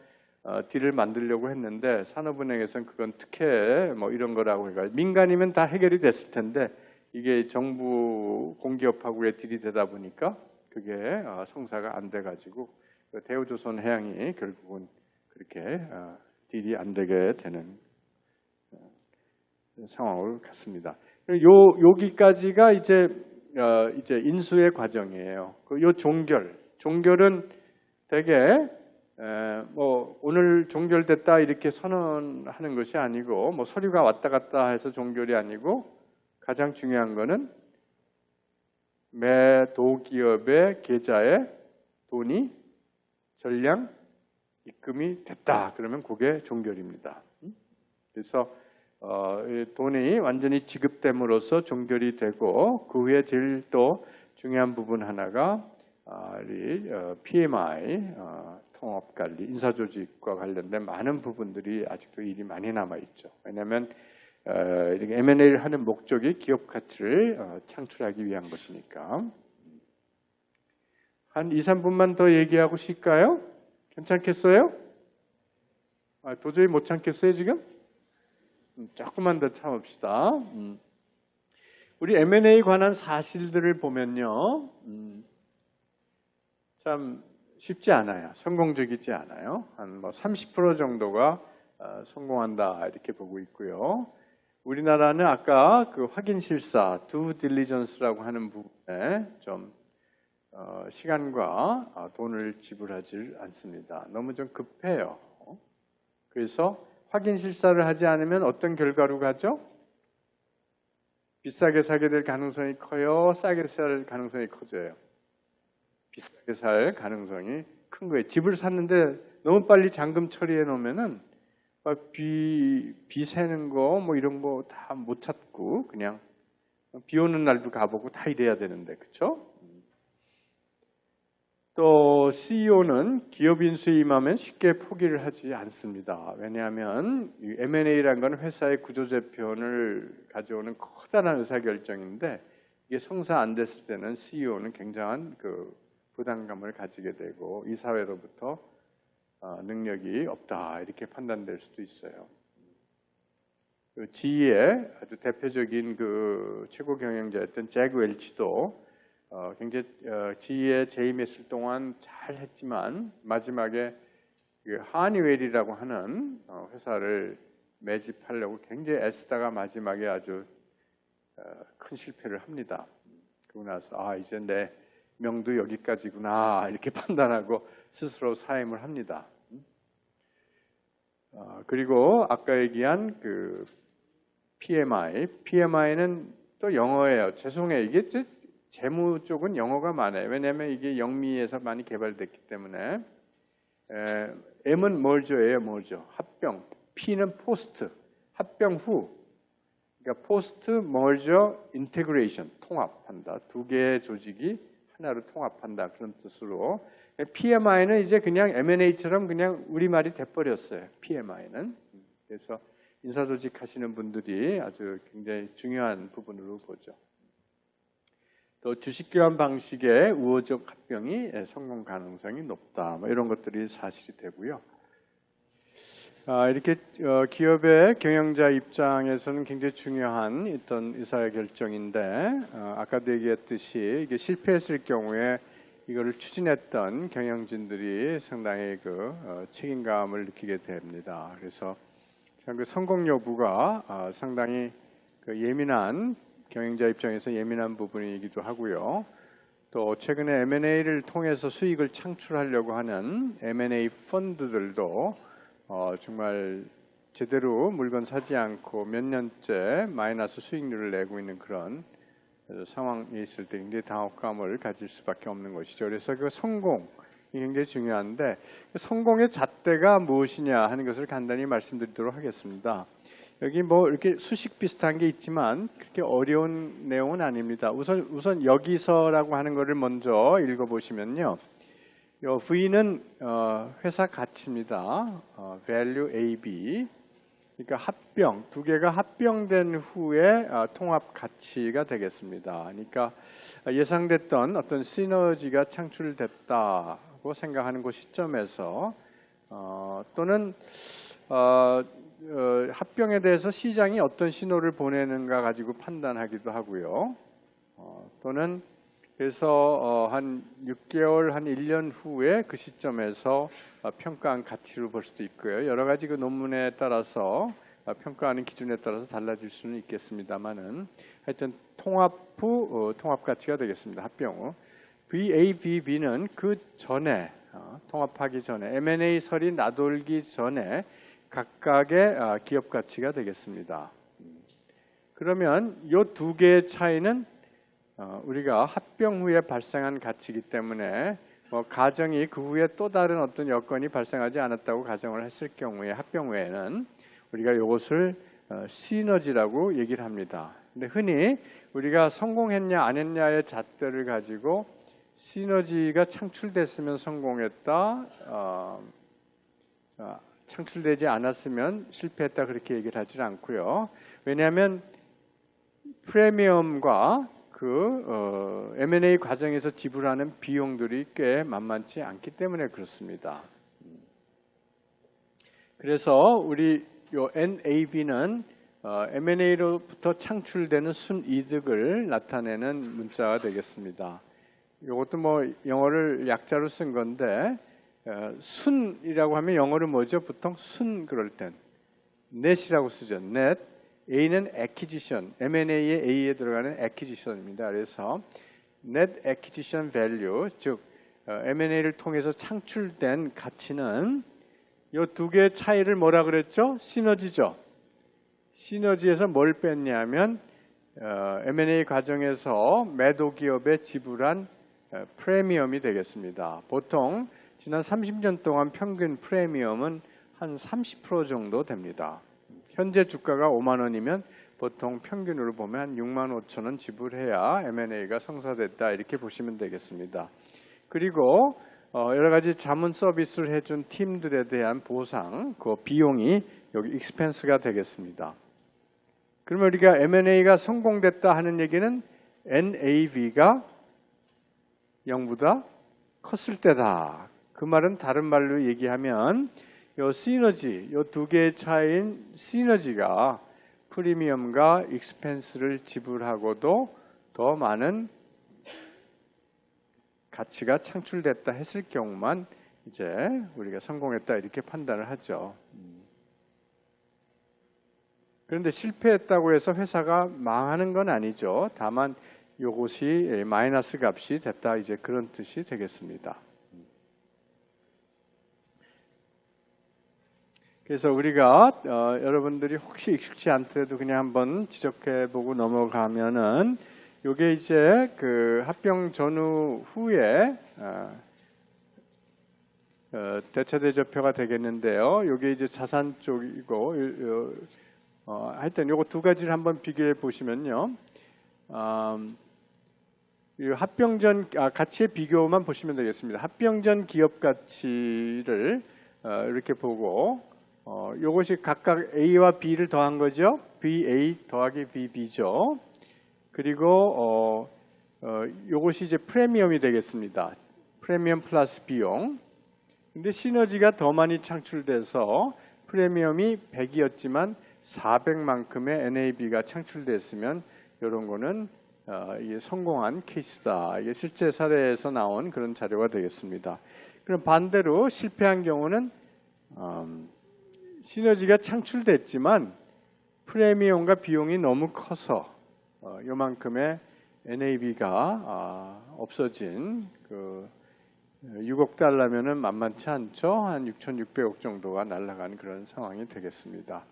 딜을 만들려고 했는데 산업은행에서는 그건 특혜 뭐 이런 거라고 해가지고 민간이면 다 해결이 됐을 텐데 이게 정부 공기업하고의 딜이 되다 보니까 그게 성사가 안 돼가지고 대우조선해양이 결국은 그렇게 딜이 안 되게 되는 상황을 갖습니다. 여기까지가 이제 인수의 과정이에요. 요 종결은 되게 뭐 오늘 종결됐다 이렇게 선언하는 것이 아니고 뭐 서류가 왔다 갔다 해서 종결이 아니고 가장 중요한 거는 매도기업의 계좌에 돈이 전량 입금이 됐다. 그러면 그게 종결입니다. 그래서 돈이 완전히 지급됨으로써 종결이 되고 그 후에 제일 또 중요한 부분 하나가 PMI 통합관리 인사조직과 관련된 많은 부분들이 아직도 일이 많이 남아 있죠. 왜냐하면 이렇게 M&A를 하는 목적이 기업 가치를 창출하기 위한 것이니까. 한 2, 3분만 더 얘기하고 쉴까요? 괜찮겠어요? 도저히 못 참겠어요 지금? 조금만 더 참읍시다. 우리 M&A 관한 사실들을 보면요, 참 쉽지 않아요. 성공적이지 않아요. 한 뭐 30% 정도가 성공한다 이렇게 보고 있고요. 우리나라는 아까 그 확인 실사, due diligence라고 하는 부분에 좀 시간과 돈을 지불하지 않습니다. 너무 좀 급해요. 그래서 확인 실사를 하지 않으면 어떤 결과로 가죠? 비싸게 사게 될 가능성이 커요? 싸게 살 가능성이 커져요? 비싸게 살 가능성이 큰 거예요. 집을 샀는데 너무 빨리 잔금 처리해 놓으면은 비 새는 거 뭐 이런 거 다 못 찾고 그냥 비 오는 날도 가보고 다 이래야 되는데, 그렇죠? 또 CEO는 기업 인수에 임하면 쉽게 포기를 하지 않습니다. 왜냐하면 M&A라는 건 회사의 구조재편을 가져오는 커다란 의사결정인데 이게 성사 안 됐을 때는 CEO는 굉장한 그 부담감을 가지게 되고 이 사회로부터 능력이 없다 이렇게 판단될 수도 있어요. 그 GE의 아주 대표적인 그 최고 경영자였던 잭 웰치도 굉장히 GE에 재임했을 동안 잘했지만 마지막에 그 하니웰이라고 하는 회사를 매집하려고 굉장히 애쓰다가 마지막에 아주 큰 실패를 합니다. 그러고 나서 이제 내 명도 여기까지구나 이렇게 판단하고 스스로 사임을 합니다. 그리고 아까 얘기한 그 PMI는 또 영어예요. 죄송해요. 이게 재무 쪽은 영어가 많아요. 왜냐하면 이게 영미에서 많이 개발됐기 때문에. M은 merger예요. merger. 합병. P는 post. 합병 후. 그러니까 post merger integration. 통합한다. 두 개의 조직이 하나로 통합한다. 그런 뜻으로. PMI는 이제 그냥 M&A처럼 그냥 우리말이 돼버렸어요. PMI는. 그래서 인사조직 하시는 분들이 아주 굉장히 중요한 부분으로 보죠. 또 주식교환 방식의 우호적 합병이 성공 가능성이 높다. 뭐 이런 것들이 사실이 되고요. 이렇게 기업의 경영자 입장에서는 굉장히 중요한 어떤 의사결정인데 아까도 얘기했듯이 이게 실패했을 경우에 이거를 추진했던 경영진들이 상당히 책임감을 느끼게 됩니다. 그래서 그 성공 여부가 상당히 예민한 경영자 입장에서 예민한 부분이기도 하고요. 또 최근에 M&A를 통해서 수익을 창출하려고 하는 M&A 펀드들도 정말 제대로 물건 사지 않고 몇 년째 마이너스 수익률을 내고 있는 그런 상황에 있을 때 굉장히 당혹감을 가질 수밖에 없는 것이죠. 그래서 그 성공이 굉장히 중요한데 성공의 잣대가 무엇이냐 하는 것을 간단히 말씀드리도록 하겠습니다. 여기 뭐 이렇게 수식 비슷한 게 있지만 그렇게 어려운 내용은 아닙니다. 우선 여기서라고 하는 것을 먼저 읽어보시면요. 요 V는 회사 가치입니다. value AB. 그러니까 합병, 두 개가 합병된 후에 통합 가치가 되겠습니다. 그러니까 예상됐던 어떤 시너지가 창출됐다고 생각하는 그 시점에서 또는 합병에 대해서 시장이 어떤 신호를 보내는가 가지고 판단하기도 하고요. 또는 그래서 한 6개월, 한 1년 후에 그 시점에서 평가한 가치를 볼 수도 있고요. 여러 가지 그 논문에 따라서 평가하는 기준에 따라서 달라질 수는 있겠습니다만은 하여튼 통합 후 통합 가치가 되겠습니다. 합병 후. VABB는 그 전에 통합하기 전에 M&A 설이 나돌기 전에 각각의 기업 가치가 되겠습니다. 그러면 이 두 개의 차이는 우리가 합병 후에 발생한 가치이기 때문에 가정이 그 후에 또 다른 어떤 여건이 발생하지 않았다고 가정을 했을 경우에 합병 후에는 우리가 이것을 시너지라고 얘기를 합니다. 근데 흔히 우리가 성공했냐 안 했냐의 잣대를 가지고 시너지가 창출됐으면 성공했다, 창출되지 않았으면 실패했다 그렇게 얘기를 하지 않고요. 왜냐하면 프리미엄과 M&A 과정에서 지불하는 비용들이 꽤 만만치 않기 때문에 그렇습니다. 그래서 우리 요 NAB는 M&A로부터 창출되는 순이득을 나타내는 문자가 되겠습니다. 이것도 뭐 영어를 약자로 쓴 건데 순이라고 하면 영어로 뭐죠? 보통 순 그럴 땐 net이라고 쓰죠. net. A는 acquisition, M&A의 A에 들어가는 acquisition입니다. 그래서 net acquisition value, 즉 M&A를 통해서 창출된 가치는 이 두 개의 차이를 뭐라 그랬죠? 시너지죠. 시너지에서 뭘 뺐냐면 M&A 과정에서 매도 기업에 지불한 프리미엄이 되겠습니다. 보통 지난 30년 동안 평균 프리미엄은 한 30% 정도 됩니다. 현재 주가가 5만 원이면 보통 평균으로 보면 한 6만 5천 원 지불해야 M&A가 성사됐다 이렇게 보시면 되겠습니다. 그리고 여러 가지 자문 서비스를 해준 팀들에 대한 보상, 그 비용이 여기 expense가 되겠습니다. 그러면 우리가 M&A가 성공됐다 하는 얘기는 NAV가 0보다 컸을 때다. 그 말은 다른 말로 얘기하면 요 시너지, 요 두 개의 차이인 시너지가 프리미엄과 익스펜스를 지불하고도 더 많은 가치가 창출됐다 했을 경우만 이제 우리가 성공했다 이렇게 판단을 하죠. 그런데 실패했다고 해서 회사가 망하는 건 아니죠. 다만 이것이 마이너스 값이 됐다 이제 그런 뜻이 되겠습니다. 그래서 우리가 여러분들이 혹시 익숙치 않더라도 그냥 한번 지적해보고 넘어가면은 요게 이제 그 합병 전후 후에 대체대조표가 되겠는데요. 요게 이제 자산 쪽이고 하여튼 요거 두 가지를 한번 비교해 보시면요. 이 합병전 가치의 비교만 보시면 되겠습니다. 합병전 기업 가치를 이렇게 보고 요것이 각각 A와 B를 더한 거죠. BA 더하기 BB죠. 그리고 요것이 이제 프리미엄이 되겠습니다. 프리미엄 플러스 비용. 근데 시너지가 더 많이 창출돼서 프리미엄이 100이었지만 400만큼의 NAV가 창출됐으면 이런 거는 이게 성공한 케이스다. 이게 실제 사례에서 나온 그런 자료가 되겠습니다. 그럼 반대로 실패한 경우는 시너지가 창출됐지만 프리미엄과 비용이 너무 커서 요만큼의 NAV가 없어진 그 6억 달러면은 만만치 않죠. 한 6,600억 정도가 날아가는 그런 상황이 되겠습니다.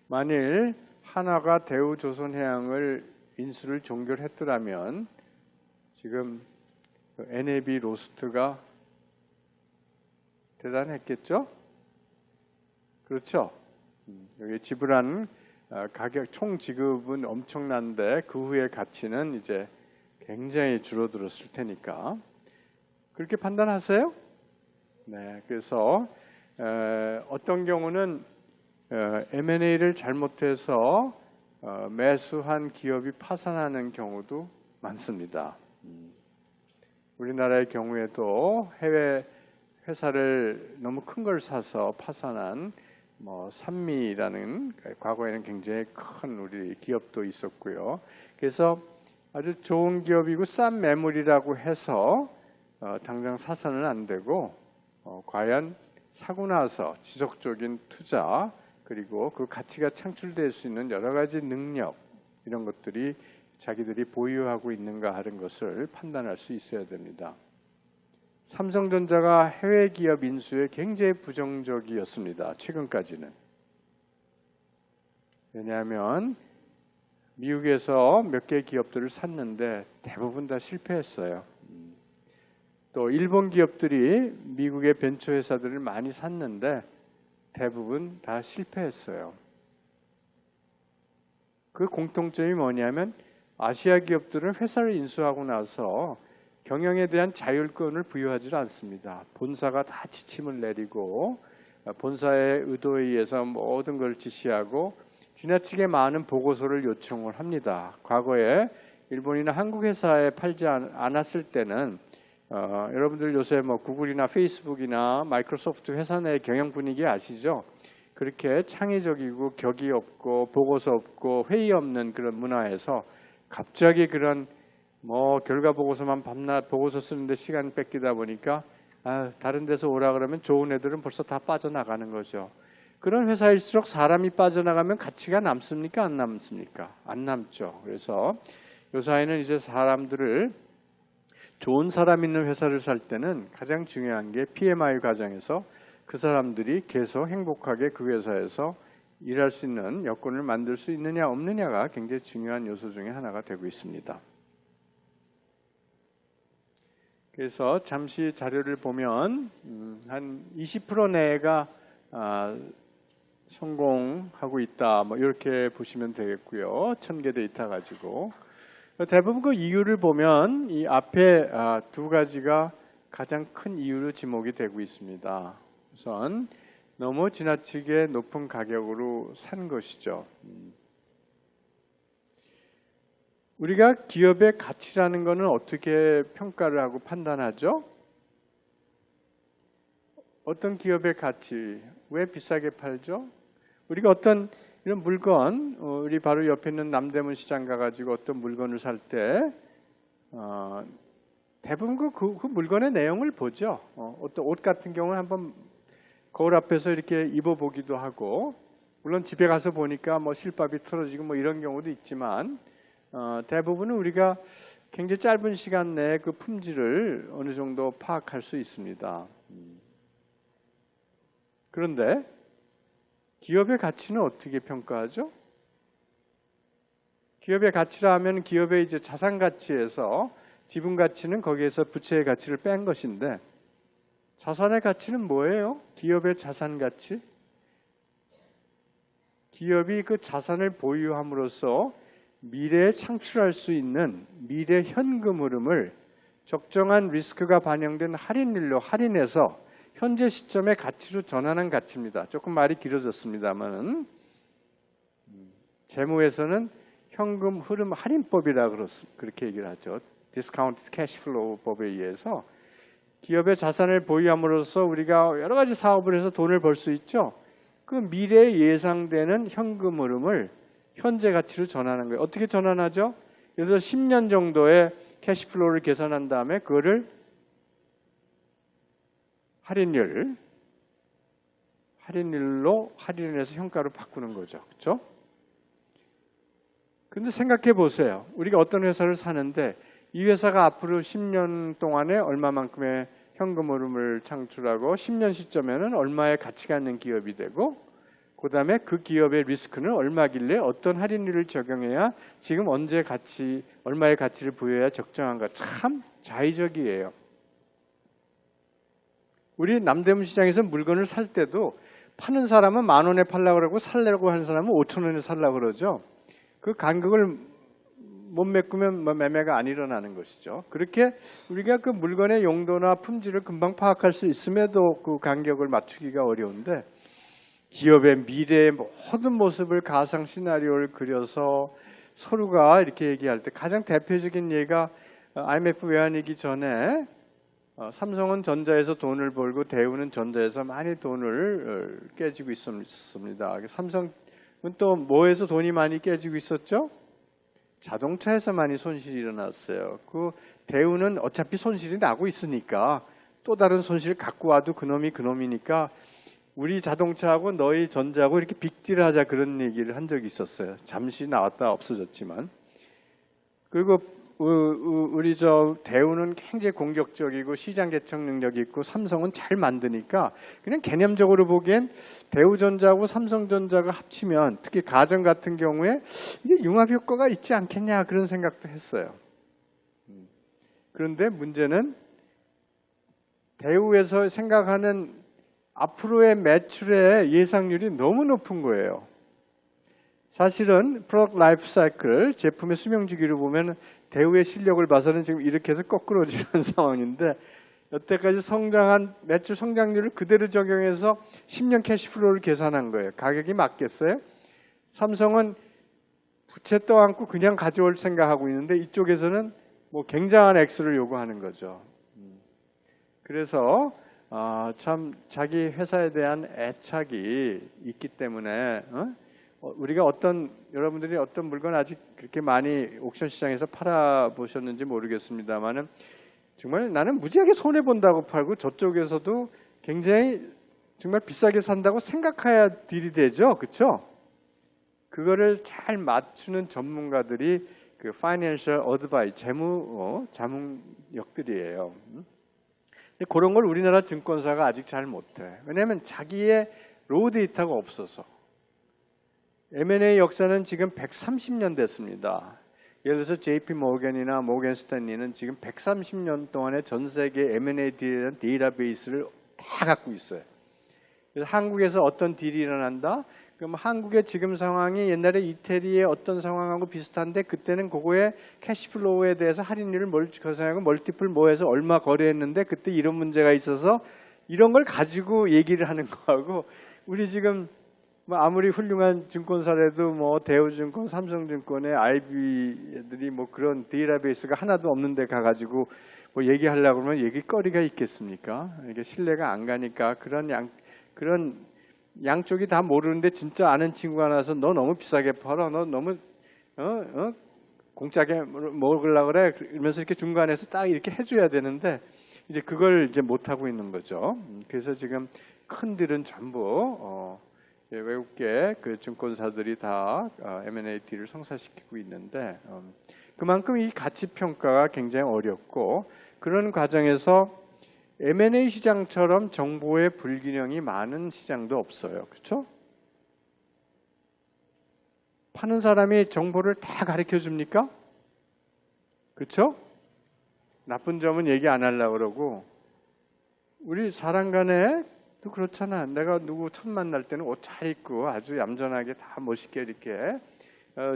만일 한화가 대우조선해양을 인수를 종결했더라면 지금 NAV 로스트가 대단했겠죠? 그렇죠? 여기 지불한 가격 총 지급은 엄청난데 그 후의 가치는 이제 굉장히 줄어들었을 테니까 그렇게 판단하세요? 네, 그래서 어떤 경우는 M&A를 잘못해서 매수한 기업이 파산하는 경우도 많습니다. 우리나라의 경우에도 해외 회사를 너무 큰 걸 사서 파산한 산미라는 과거에는 굉장히 큰 우리 기업도 있었고요. 그래서 아주 좋은 기업이고 싼 매물이라고 해서 당장 사서는 안 되고 과연 사고 나서 지속적인 투자 그리고 그 가치가 창출될 수 있는 여러 가지 능력 이런 것들이 자기들이 보유하고 있는가 하는 것을 판단할 수 있어야 됩니다. 삼성전자가 해외 기업 인수에 굉장히 부정적이었습니다. 최근까지는. 왜냐하면 미국에서 몇 개의 기업들을 샀는데 대부분 다 실패했어요. 또 일본 기업들이 미국의 벤처회사들을 많이 샀는데 대부분 다 실패했어요. 그 공통점이 뭐냐면 아시아 기업들은 회사를 인수하고 나서 경영에 대한 자율권을 부여하지 않습니다. 본사가 다 지침을 내리고 본사의 의도에 의해서 모든 걸 지시하고 지나치게 많은 보고서를 요청을 합니다. 과거에 일본이나 한국 회사에 팔지 않았을 때는 여러분들 요새 구글이나 페이스북이나 마이크로소프트 회사 내 경영 분위기 아시죠? 그렇게 창의적이고 격이 없고 보고서 없고 회의 없는 그런 문화에서 갑자기 그런 결과 보고서만 밤낮 보고서 쓰는데 시간 뺏기다 보니까 다른 데서 오라 그러면 좋은 애들은 벌써 다 빠져나가는 거죠. 그런 회사일수록 사람이 빠져나가면 가치가 남습니까? 안 남습니까? 안 남죠. 그래서 요사이는 이제 사람들을 좋은 사람 있는 회사를 살 때는 가장 중요한 게 PMI 과정에서 그 사람들이 계속 행복하게 그 회사에서 일할 수 있는 여건을 만들 수 있느냐 없느냐가 굉장히 중요한 요소 중에 하나가 되고 있습니다. 그래서 잠시 자료를 보면 한 20% 내가 성공하고 있다. 이렇게 보시면 되겠고요. 1000개 데이터 가지고 대부분 그 이유를 보면 이 앞에 두 가지가 가장 큰 이유로 지목이 되고 있습니다. 우선 너무 지나치게 높은 가격으로 산 것이죠. 우리가 기업의 가치라는 것은 어떻게 평가를 하고 판단하죠? 어떤 기업의 가치, 왜 비싸게 팔죠? 우리가 어떤 이런 물건, 우리 바로 옆에 있는 남대문 시장 가가지고 어떤 물건을 살 때 대부분 그 물건의 내용을 보죠. 어떤 옷 같은 경우는 한번 거울 앞에서 이렇게 입어보기도 하고, 물론 집에 가서 보니까 실밥이 틀어지고 이런 경우도 있지만 대부분은 우리가 굉장히 짧은 시간 내에 그 품질을 어느 정도 파악할 수 있습니다. 그런데 기업의 가치는 어떻게 평가하죠? 기업의 가치라 하면 기업의 이제 자산 가치에서 지분 가치는 거기에서 부채의 가치를 뺀 것인데 자산의 가치는 뭐예요? 기업의 자산 가치? 기업이 그 자산을 보유함으로써 미래에 창출할 수 있는 미래 현금 흐름을 적정한 리스크가 반영된 할인율로 할인해서 현재 시점의 가치로 전환한 가치입니다. 조금 말이 길어졌습니다만은 재무에서는 현금 흐름 할인법이라 그렇게 얘기를 하죠. 디스카운트 캐시플로우 법에 의해서 기업의 자산을 보유함으로써 우리가 여러 가지 사업을 해서 돈을 벌 수 있죠. 그 미래에 예상되는 현금 흐름을 현재 가치로 전환하는 거예요. 어떻게 전환하죠? 예를 들어 10년 정도의 캐시플로우를 계산한 다음에 그거를 할인율로 할인해서 현가로 바꾸는 거죠. 그렇죠? 근데 생각해 보세요. 우리가 어떤 회사를 사는데 이 회사가 앞으로 10년 동안에 얼마만큼의 현금 흐름을 창출하고 10년 시점에는 얼마의 가치가 있는 기업이 되고 그 다음에 그 기업의 리스크는 얼마길래 어떤 할인율을 적용해야 지금 언제 얼마의 가치를 부여해야 적정한가. 참 자의적이에요. 우리 남대문 시장에서 물건을 살 때도 파는 사람은 10,000원에 팔려고 그러고 살려고 하는 사람은 5,000원에 살려고 그러죠. 그 간격을 못 메꾸면 매매가 안 일어나는 것이죠. 그렇게 우리가 그 물건의 용도나 품질을 금방 파악할 수 있음에도 그 간격을 맞추기가 어려운데 기업의 미래의 모든 모습을 가상 시나리오를 그려서 서로가 이렇게 얘기할 때 가장 대표적인 예가 IMF 외환위기 전에 삼성은 전자에서 돈을 벌고 대우는 전자에서 많이 돈을 깨지고 있었습니다. 삼성은 또 뭐에서 돈이 많이 깨지고 있었죠? 자동차에서 많이 손실이 일어났어요. 그 대우는 어차피 손실이 나고 있으니까 또 다른 손실을 갖고 와도 그놈이니까 우리 자동차하고 너희 전자하고 이렇게 빅딜을 하자 그런 얘기를 한 적이 있었어요. 잠시 나왔다 없어졌지만. 그리고 우리 대우는 굉장히 공격적이고 시장 개척 능력이 있고 삼성은 잘 만드니까 그냥 개념적으로 보기엔 대우전자하고 삼성전자가 합치면 특히 가전 같은 경우에 이게 융합 효과가 있지 않겠냐 그런 생각도 했어요. 그런데 문제는 대우에서 생각하는 앞으로의 매출의 예상률이 너무 높은 거예요. 사실은 프로덕트 라이프 사이클 제품의 수명 주기를 보면 대우의 실력을 봐서는 지금 이렇게 해서 거꾸로지는 상황인데 여태까지 성장한 매출 성장률을 그대로 적용해서 10년 캐시플로우를 계산한 거예요. 가격이 맞겠어요? 삼성은 부채 떠안고 그냥 가져올 생각하고 있는데 이쪽에서는 뭐 굉장한 액수를 요구하는 거죠. 그래서 참 자기 회사에 대한 애착이 있기 때문에 우리가 여러분들이 어떤 물건 아직 그렇게 많이 옥션 시장에서 팔아보셨는지 모르겠습니다만은 정말 나는 무지하게 손해본다고 팔고 저쪽에서도 굉장히 정말 비싸게 산다고 생각해야 딜이 되죠. 그렇죠? 그거를 잘 맞추는 전문가들이 그 파이낸셜 어드바이스 자문역들이에요. 그런 걸 우리나라 증권사가 아직 잘 못해. 왜냐하면 자기의 로우 데이터가 없어서. M&A 역사는 지금 130년 됐습니다. 예를 들어서 JP 모건이나 모건 스탠리는 지금 130년 동안의 전 세계 M&A 딜에 대한 데이터베이스를 다 갖고 있어요. 그래서 한국에서 어떤 딜이 일어난다? 그럼 한국의 지금 상황이 옛날에 이태리의 어떤 상황하고 비슷한데 그때는 그거에 캐시플로우에 대해서 할인율을 계산하고 멀티플 뭐해서 얼마 거래했는데 그때 이런 문제가 있어서 이런 걸 가지고 얘기를 하는 거하고 우리 지금 뭐 아무리 훌륭한 증권사라도 뭐 대우증권, 삼성증권의 IB들이 뭐 그런 데이터베이스가 하나도 없는데 가가지고 뭐 얘기하려고 그러면 얘기거리가 있겠습니까? 이게 신뢰가 안 가니까 그런 양쪽이 다 모르는데 진짜 아는 친구가 나와서 너 너무 비싸게 팔아, 너 너무 공짜게 먹으려고 그래 이러면서 이렇게 중간에서 딱 이렇게 해줘야 되는데 이제 그걸 이제 못 하고 있는 거죠. 그래서 지금 큰 들은 전부 외국계 그 증권사들이 다 M&A 딜을 성사시키고 있는데 그만큼 이 가치 평가가 굉장히 어렵고 그런 과정에서 M&A 시장처럼 정보의 불균형이 많은 시장도 없어요. 그렇죠? 파는 사람이 정보를 다 가르쳐 줍니까? 그렇죠? 나쁜 점은 얘기 안 하려고 그러고, 우리 사람 간에도 그렇잖아. 내가 누구 첫 만날 때는 옷 잘 입고 아주 얌전하게 다 멋있게 이렇게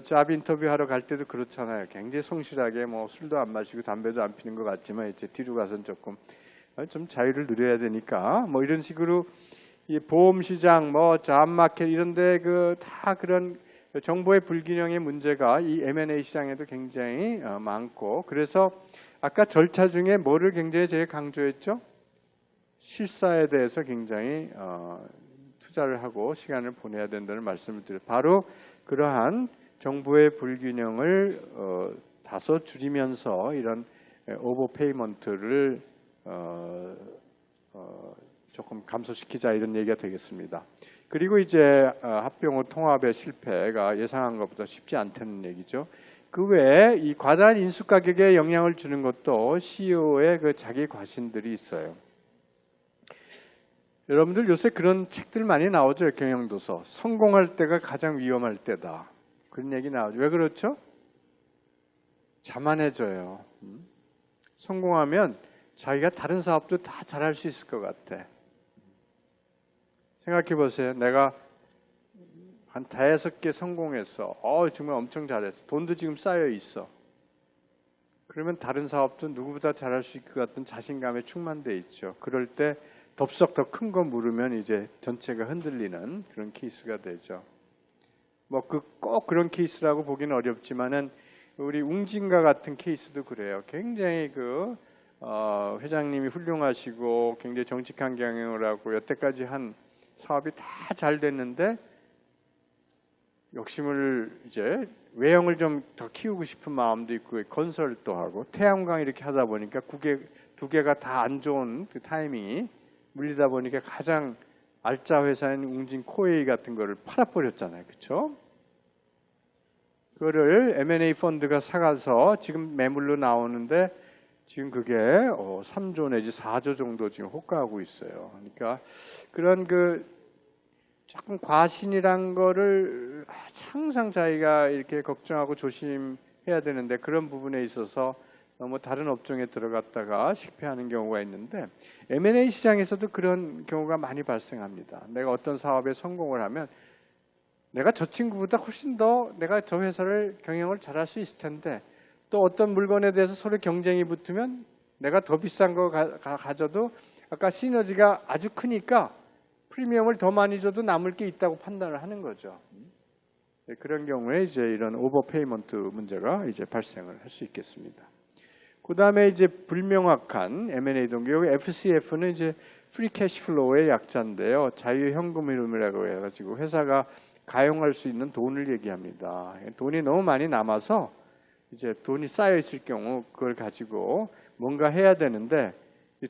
잡 인터뷰하러 갈 때도 그렇잖아요. 굉장히 성실하게 뭐 술도 안 마시고 담배도 안 피는 것 같지만 이제 뒤로 가서는 조금 좀 자유를 누려야 되니까 뭐 이런 식으로 이 보험 시장 뭐 잡마켓 이런데 그 다 그런 정보의 불균형의 문제가 이 M&A 시장에도 굉장히 많고, 그래서 아까 절차 중에 뭐를 굉장히 제가 강조했죠? 실사에 대해서 굉장히 투자를 하고 시간을 보내야 된다는 말씀을 드려요. 바로 그러한 정보의 불균형을 다소 줄이면서 이런 오버페이먼트를 조금 감소시키자 이런 얘기가 되겠습니다. 그리고 이제 합병 후 통합의 실패가 예상한 것보다 쉽지 않다는 얘기죠. 그 외에 이 과다한 인수 가격에 영향을 주는 것도 CEO의 그 자기 과신들이 있어요. 여러분들 요새 그런 책들 많이 나오죠. 경영도서. 성공할 때가 가장 위험할 때다. 그런 얘기 나오죠. 왜 그렇죠? 자만해져요. 성공하면 자기가 다른 사업도 다 잘할 수 있을 것 같아. 생각해 보세요. 내가 한 5개 성공했어. 정말 엄청 잘했어. 돈도 지금 쌓여 있어. 그러면 다른 사업도 누구보다 잘할 수 있을 것 같은 자신감에 충만돼 있죠. 그럴 때 덥석 더 큰 거 물으면 이제 전체가 흔들리는 그런 케이스가 되죠. 뭐 꼭 그런 케이스라고 보기는 어렵지만은 우리 웅진과 같은 케이스도 그래요. 굉장히 회장님이 훌륭하시고 굉장히 정직한 경영을 하고 여태까지 한 사업이 다 잘 됐는데 욕심을 이제 외형을 좀 더 키우고 싶은 마음도 있고 건설도 하고 태양광 이렇게 하다 보니까 두 개가 다 안 좋은 그 타이밍이 물리다 보니까 가장 알짜 회사인 웅진 코웨이 같은 거를 팔아버렸잖아요. 그렇죠? 그거를 M&A 펀드가 사가서 지금 매물로 나오는데 지금 그게 3조 내지 4조 정도 지금 호가하고 있어요. 그러니까 그런 조금 과신이란 거를 항상 자기가 이렇게 걱정하고 조심해야 되는데 그런 부분에 있어서 너무 다른 업종에 들어갔다가 실패하는 경우가 있는데 M&A 시장에서도 그런 경우가 많이 발생합니다. 내가 어떤 사업에 성공을 하면 내가 저 친구보다 훨씬 더 내가 저 회사를 경영을 잘할 수 있을 텐데 또 어떤 물건에 대해서 서로 경쟁이 붙으면 내가 더 비싼 거 가져도 아까 시너지가 아주 크니까 프리미엄을 더 많이 줘도 남을 게 있다고 판단을 하는 거죠. 그런 경우에 이제 이런 오버페이먼트 문제가 이제 발생을 할 수 있겠습니다. 그 다음에 이제 불명확한 M&A 동기, FCF는 이제 프리 캐시 플로우의 약자인데요. 자유 현금 흐름이라고 해가지고 회사가 가용할 수 있는 돈을 얘기합니다. 돈이 너무 많이 남아서 이제 돈이 쌓여 있을 경우 그걸 가지고 뭔가 해야 되는데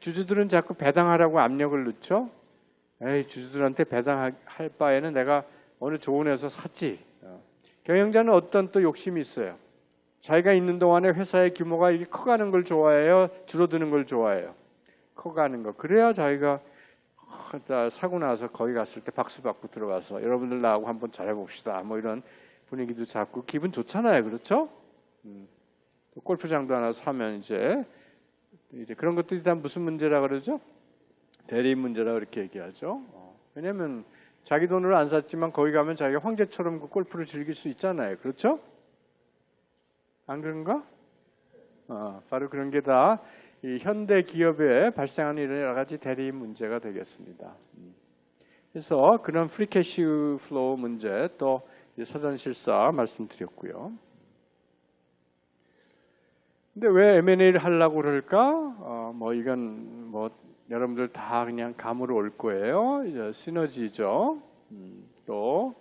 주주들은 자꾸 배당하라고 압력을 넣죠. 주주들한테 배당할 바에는 내가 어느 좋은 회사 사지. 경영자는 어떤 또 욕심이 있어요. 자기가 있는 동안에 회사의 규모가 이렇게 커가는 걸 좋아해요? 줄어드는 걸 좋아해요? 커가는 거. 그래야 자기가 사고 나서 거기 갔을 때 박수 받고 들어가서 여러분들 나하고 한번 잘해봅시다. 뭐 이런 분위기도 잡고 기분 좋잖아요. 그렇죠? 또 골프장도 하나 사면 이제 그런 것들이 다 무슨 문제라 그러죠? 대리인 문제라고 이렇게 얘기하죠. 왜냐하면 자기 돈으로 안 샀지만 거기 가면 자기가 황제처럼 그 골프를 즐길 수 있잖아요. 그렇죠? 안 그런가? 바로 그런 게 다 이 현대 기업에 발생하는 이런 여러 가지 대리인 문제가 되겠습니다. 그래서 그런 프리 캐시 플로우 문제 또 사전 실사 말씀드렸고요. 근데 왜 M&A를 하려고 그럴까? 이건 여러분들 다 그냥 감으로 올 거예요. 이제 시너지죠. 또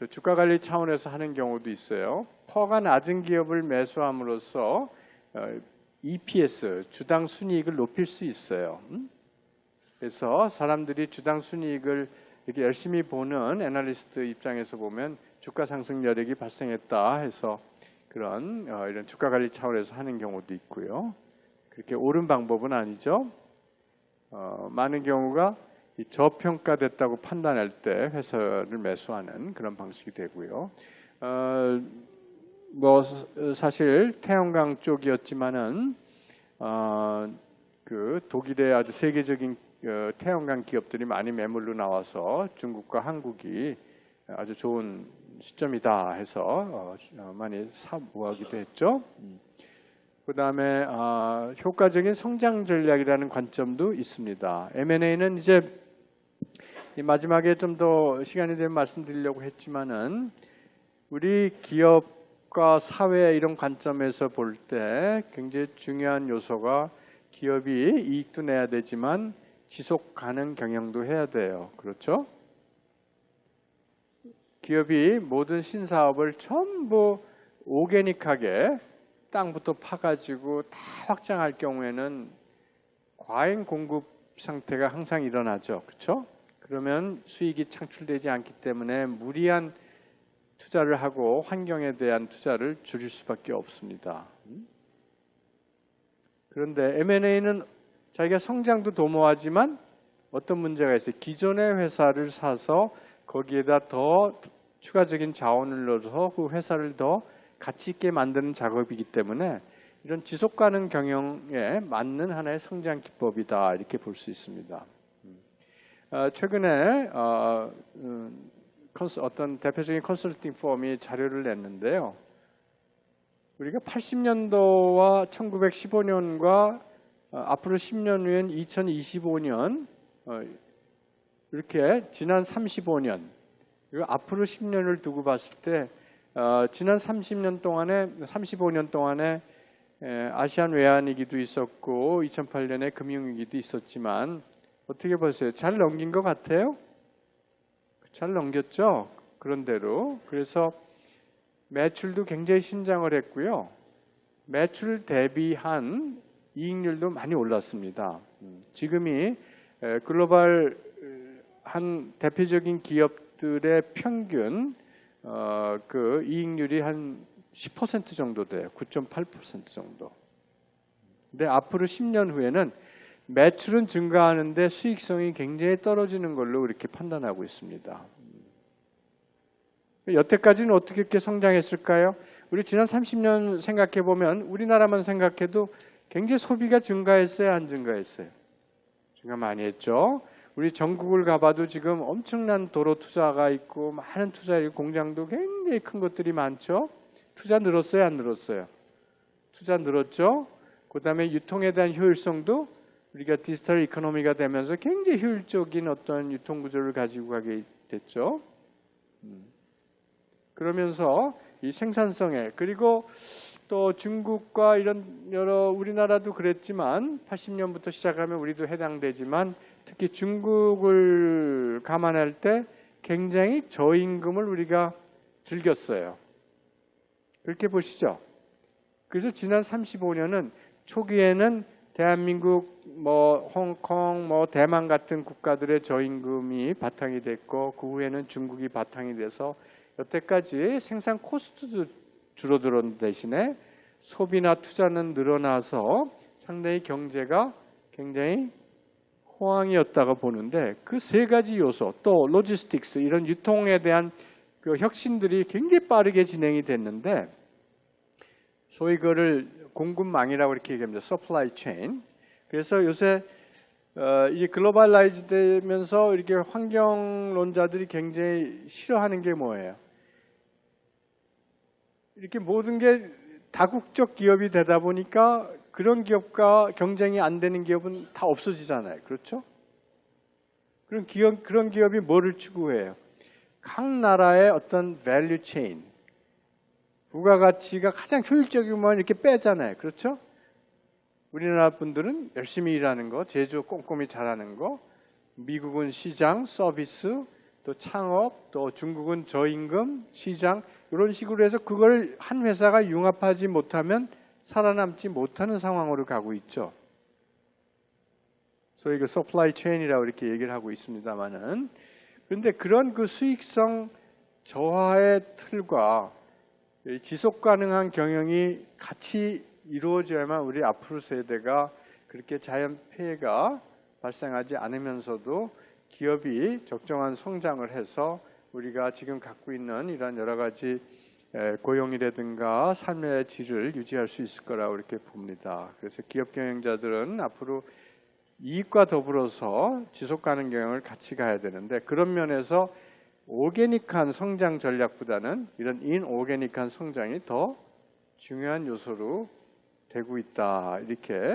주가 관리 차원에서 하는 경우도 있어요. 퍼가 낮은 기업을 매수함으로써 EPS, 주당 순이익을 높일 수 있어요. 그래서 사람들이 주당 순이익을 이렇게 열심히 보는 애널리스트 입장에서 보면 주가 상승 여력이 발생했다 해서 그런 이런 주가 관리 차원에서 하는 경우도 있고요. 그렇게 옳은 방법은 아니죠. 많은 경우가 이 저평가됐다고 판단할 때 회사를 매수하는 그런 방식이 되고요. 뭐 사실 태양광 쪽이었지만은 그 독일의 아주 세계적인 태양광 기업들이 많이 매물로 나와서 중국과 한국이 아주 좋은 시점이다 해서 많이 사모하기도 했죠. 그 다음에 효과적인 성장 전략이라는 관점도 있습니다. M&A는 이제 마지막에 좀 더 시간이 되면 말씀드리려고 했지만은 우리 기업과 사회 이런 관점에서 볼 때 굉장히 중요한 요소가 기업이 이익도 내야 되지만 지속 가능 경영도 해야 돼요. 그렇죠? 기업이 모든 신사업을 전부 오게닉하게 땅부터 파가지고 다 확장할 경우에는 과잉 공급 상태가 항상 일어나죠. 그렇죠? 그러면 수익이 창출되지 않기 때문에 무리한 투자를 하고 환경에 대한 투자를 줄일 수밖에 없습니다. 그런데 M&A는 자기가 성장도 도모하지만 어떤 문제가 있어요. 기존의 회사를 사서 거기에다 더 추가적인 자원을 넣어서 그 회사를 더 가치 있게 만드는 작업이기 때문에 이런 지속 가능 경영에 맞는 하나의 성장 기법이다 이렇게 볼 수 있습니다. 최근에 어떤 대표적인 컨설팅 펌이 자료를 냈는데요. 우리가 80년도와 1915년과 앞으로 10년 후엔 2025년 이렇게 지난 35년 그리고 앞으로 10년을 두고 봤을 때 지난 35년 동안에 아시안 외환위기도 있었고 2008년에 금융위기도 있었지만 어떻게 보세요? 잘 넘긴 것 같아요? 잘 넘겼죠? 그런대로. 그래서 매출도 굉장히 신장을 했고요. 매출 대비한 이익률도 많이 올랐습니다. 지금이 글로벌 한 대표적인 기업들의 평균 그 이익률이 한 10% 정도 돼요. 9.8% 정도. 근데 앞으로 10년 후에는 매출은 증가하는데 수익성이 굉장히 떨어지는 걸로 이렇게 판단하고 있습니다. 여태까지는 어떻게 이렇게 성장했을까요? 우리 지난 30년 생각해 보면 우리나라만 생각해도 굉장히 소비가 증가했어요, 안 증가했어요? 증가 많이 했죠. 우리 전국을 가봐도 지금 엄청난 도로 투자가 있고 많은 투자 공장도 굉장히 큰 것들이 많죠. 투자 늘었어요, 안 늘었어요? 투자 늘었죠. 그다음에 유통에 대한 효율성도 우리가 디지털 이코노미가 되면서 굉장히 효율적인 어떤 유통 구조를 가지고 가게 됐죠. 그러면서 이 생산성에 그리고 또 중국과 이런 여러 우리나라도 그랬지만 80년부터 시작하면 우리도 해당되지만 특히 중국을 감안할 때 굉장히 저임금을 우리가 즐겼어요. 그렇게 보시죠. 그래서 지난 35년은 초기에는 대한민국, 홍콩, 대만 같은 국가들의 저임금이 바탕이 됐고 그 후에는 중국이 바탕이 돼서 여태까지 생산 코스트도 줄어들었는 대신에 소비나 투자는 늘어나서 상당히 경제가 굉장히 호황이었다고 보는데 그 세 가지 요소 또 로지스틱스 이런 유통에 대한 그 혁신들이 굉장히 빠르게 진행이 됐는데 소위 그거를 공급망이라고 이렇게 얘기합니다. 서플라이 체인. 그래서 요새 이게 글로벌라이즈 되면서 이렇게 환경론자들이 굉장히 싫어하는 게 뭐예요? 이렇게 모든 게 다국적 기업이 되다 보니까 그런 기업과 경쟁이 안 되는 기업은 다 없어지잖아요. 그렇죠? 그런 기업이 뭐를 추구해요? 각 나라의 어떤 밸류 체인, 부가가치가 가장 효율적이면 이렇게 빼잖아요. 그렇죠? 우리나라 분들은 열심히 일하는 거, 제조 꼼꼼히 잘하는 거, 미국은 시장, 서비스, 또 창업, 또 중국은 저임금, 시장 이런 식으로 해서 그걸 한 회사가 융합하지 못하면 살아남지 못하는 상황으로 가고 있죠. 소위 그 서플라이 체인이라고 이렇게 얘기를 하고 있습니다만은 그런데 그런 그 수익성 저하의 틀과 지속 가능한 경영이 같이 이루어져야만 우리 앞으로 세대가 그렇게 자연 폐해가 발생하지 않으면서도 기업이 적정한 성장을 해서 우리가 지금 갖고 있는 이런 여러 가지 고용이라든가 삶의 질을 유지할 수 있을 거라고 이렇게 봅니다. 그래서 기업 경영자들은 앞으로 이익과 더불어서 지속 가능 경영을 같이 가야 되는데, 그런 면에서 오게닉한 성장 전략보다는 이런 인오게닉한 성장이 더 중요한 요소로 되고 있다, 이렇게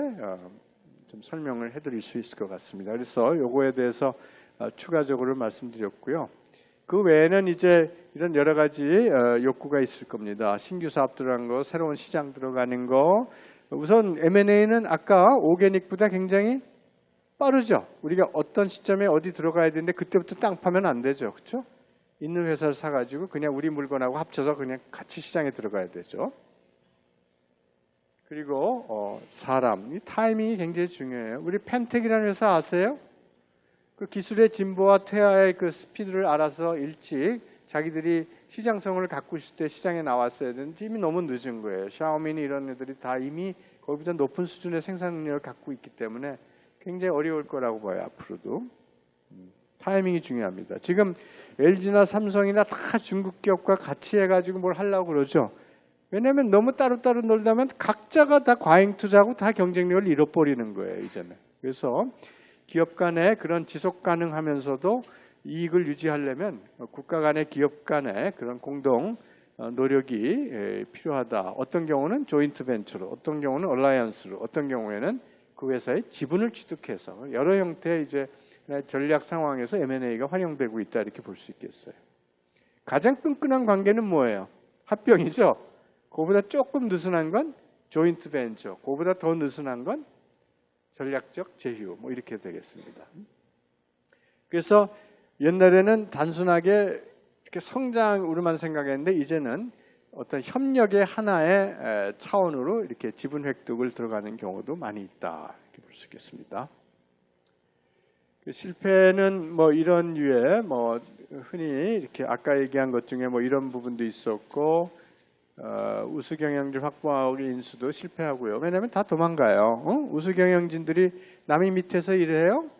좀 설명을 해드릴 수 있을 것 같습니다. 그래서 요거에 대해서 추가적으로 말씀드렸고요. 그 외에는 이제 이런 여러 가지 욕구가 있을 겁니다. 신규 사업 들어가는 거, 새로운 시장 들어가는 거. 우선 M&A는 아까 오게닉보다 굉장히 빠르죠. 우리가 어떤 시점에 어디 들어가야 되는데 그때부터 땅 파면 안 되죠, 그렇죠? 있는 회사를 사가지고 그냥 우리 물건하고 합쳐서 그냥 같이 시장에 들어가야 되죠. 그리고 사람, 이 타이밍이 굉장히 중요해요. 우리 펜텍이라는 회사 아세요? 그 기술의 진보와 퇴화의 그 스피드를 알아서 일찍 자기들이 시장성을 갖고 있을 때 시장에 나왔어야 되는데 이미 너무 늦은 거예요. 샤오미니 이런 애들이 다 이미 거기보다 높은 수준의 생산 능력을 갖고 있기 때문에 굉장히 어려울 거라고 봐요, 앞으로도. 타이밍이 중요합니다. 지금 LG나 삼성이나 다 중국 기업과 같이 해가지고 뭘 하려고 그러죠. 왜냐하면 너무 따로따로 놀다면 각자가 다 과잉 투자하고 다 경쟁력을 잃어버리는 거예요, 이제는. 그래서 기업 간에 그런 지속 가능하면서도 이익을 유지하려면 국가 간의 기업 간의 그런 공동 노력이 필요하다. 어떤 경우는 조인트 벤처로, 어떤 경우는 얼라이언스로, 어떤 경우에는 그 회사의 지분을 취득해서 여러 형태의 이제 전략 상황에서 M&A가 활용되고 있다, 이렇게 볼 수 있겠어요. 가장 끈끈한 관계는 뭐예요? 합병이죠. 그거보다 조금 느슨한 건 조인트 벤처, 그거보다 더 느슨한 건 전략적 제휴, 뭐 이렇게 되겠습니다. 그래서 옛날에는 단순하게 이렇게 성장으로만 생각했는데 이제는 어떤 협력의 하나의 차원으로 이렇게 지분 획득을 들어가는 경우도 많이 있다, 이렇게 볼 수 있겠습니다. 실패는 뭐 이런 류의 뭐 흔히 이렇게 아까 얘기한 것 중에 뭐 이런 부분도 있었고, 우수 경영진 확보하기 인수도 실패하고요. 왜냐하면 다 도망가요. 우수 경영진들이 남이 밑에서 일해요.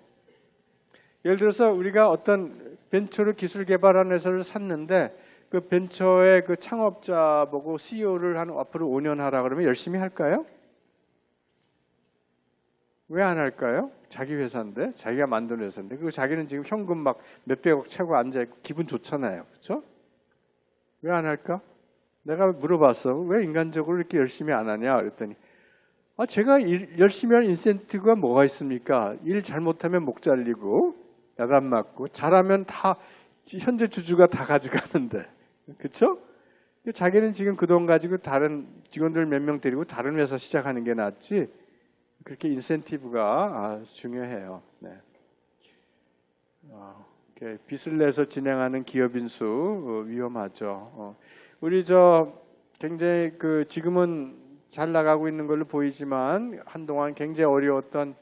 예를 들어서 우리가 어떤 벤처로 기술 개발하는 회사를 샀는데 그 벤처의 그 창업자 보고 CEO를 한 앞으로 5년 하라 그러면 열심히 할까요? 왜 안 할까요? 자기 회사인데, 자기가 만든 회사인데, 그리고 자기는 지금 현금 막 몇백억 채고 앉아있고 기분 좋잖아요, 그렇죠? 왜 안 할까? 내가 물어봤어. 왜 인간적으로 이렇게 열심히 안 하냐 그랬더니, 제가 열심히 할 인센티브가 뭐가 있습니까? 일 잘못하면 목 잘리고 야단 맞고, 잘하면 다 현재 주주가 다 가져가는데, 그렇죠? 자기는 지금 그 돈 가지고 다른 직원들 몇 명 데리고 다른 회사 시작하는 게 낫지, 그렇게 인센티브가 중요해요. 네. 빚을 내서 진행하는 기업 인수 위험하죠. 우리 굉장히 지금은 잘 나가고 있는 걸로 보이지만 한동안 굉장히 어려웠던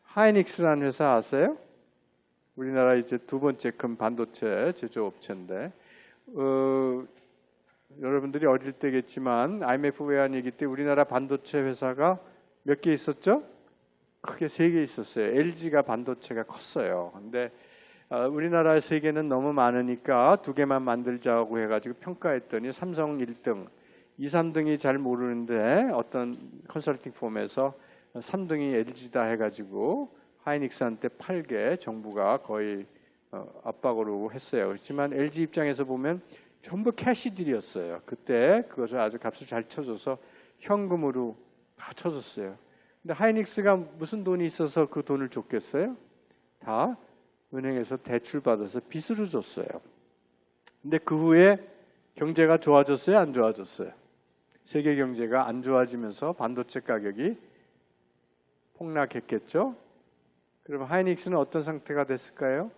하이닉스라는 회사 아세요? 우리나라 이제 두 번째 큰 반도체 제조업체인데, 여러분들이 어릴 때겠지만 IMF 외환위기 때 우리나라 반도체 회사가 몇 개 있었죠? 크게 3개 있었어요. LG가 반도체가 컸어요. 근데 우리나라 3개는 너무 많으니까 2개만 만들자고 해가지고 평가했더니 삼성 1등, 2, 3등이 잘 모르는데 어떤 컨설팅 폼에서 3등이 LG다 해가지고 하이닉스한테 8개 정부가 거의 압박으로 했어요. 그렇지만 LG 입장에서 보면 전부 캐시딜이었어요. 그때 그것을 아주 값을 잘 쳐줘서 현금으로 다 쳐줬어요. 근데 하이닉스가 무슨 돈이 있어서 그 돈을 줬겠어요? 다 은행에서 대출 받아서 빚으로 줬어요. 근데 그 후에 경제가 좋아졌어요? 안 좋아졌어요? 세계 경제가 안 좋아지면서 반도체 가격이 폭락했겠죠? 그럼 하이닉스는 어떤 상태가 됐을까요?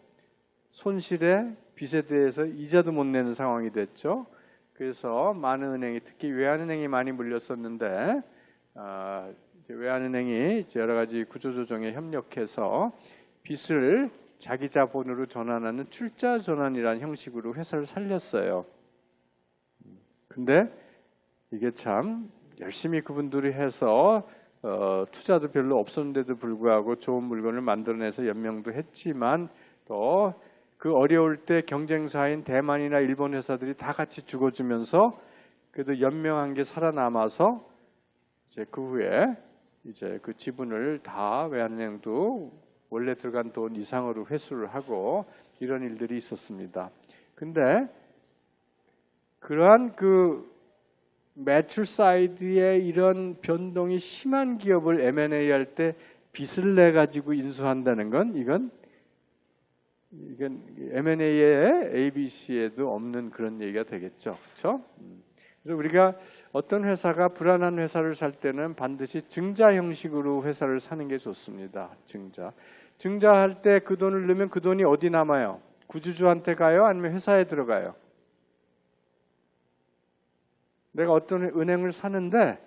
손실에 빚에 대해서 이자도 못 내는 상황이 됐죠. 그래서 많은 은행이, 특히 외환은행이 많이 물렸었는데 외환은행이 여러 가지 구조조정에 협력해서 빚을 자기 자본으로 전환하는 출자 전환이라는 형식으로 회사를 살렸어요. 근데 이게 참 열심히 그분들이 해서 투자도 별로 없었는데도 불구하고 좋은 물건을 만들어내서 연명도 했지만 또 그 어려울 때 경쟁사인 대만이나 일본 회사들이 다 같이 죽어주면서 그래도 연명한 게 살아남아서 이제 그 후에 이제 그 지분을 다 외환은행도 원래 들어간 돈 이상으로 회수를 하고 이런 일들이 있었습니다. 근데 그러한 그 매출 사이드의 이런 변동이 심한 기업을 M&A 할 때 빚을 내 가지고 인수한다는 건 이건 M&A의 ABC에도 없는 그런 얘기가 되겠죠. 그렇죠? 그래서 우리가 어떤 회사가 불안한 회사를 살 때는 반드시 증자 형식으로 회사를 사는 게 좋습니다. 증자할 때 그 돈을 넣으면 그 돈이 어디 남아요? 구주주한테 가요? 아니면 회사에 들어가요? 내가 어떤 은행을 사는데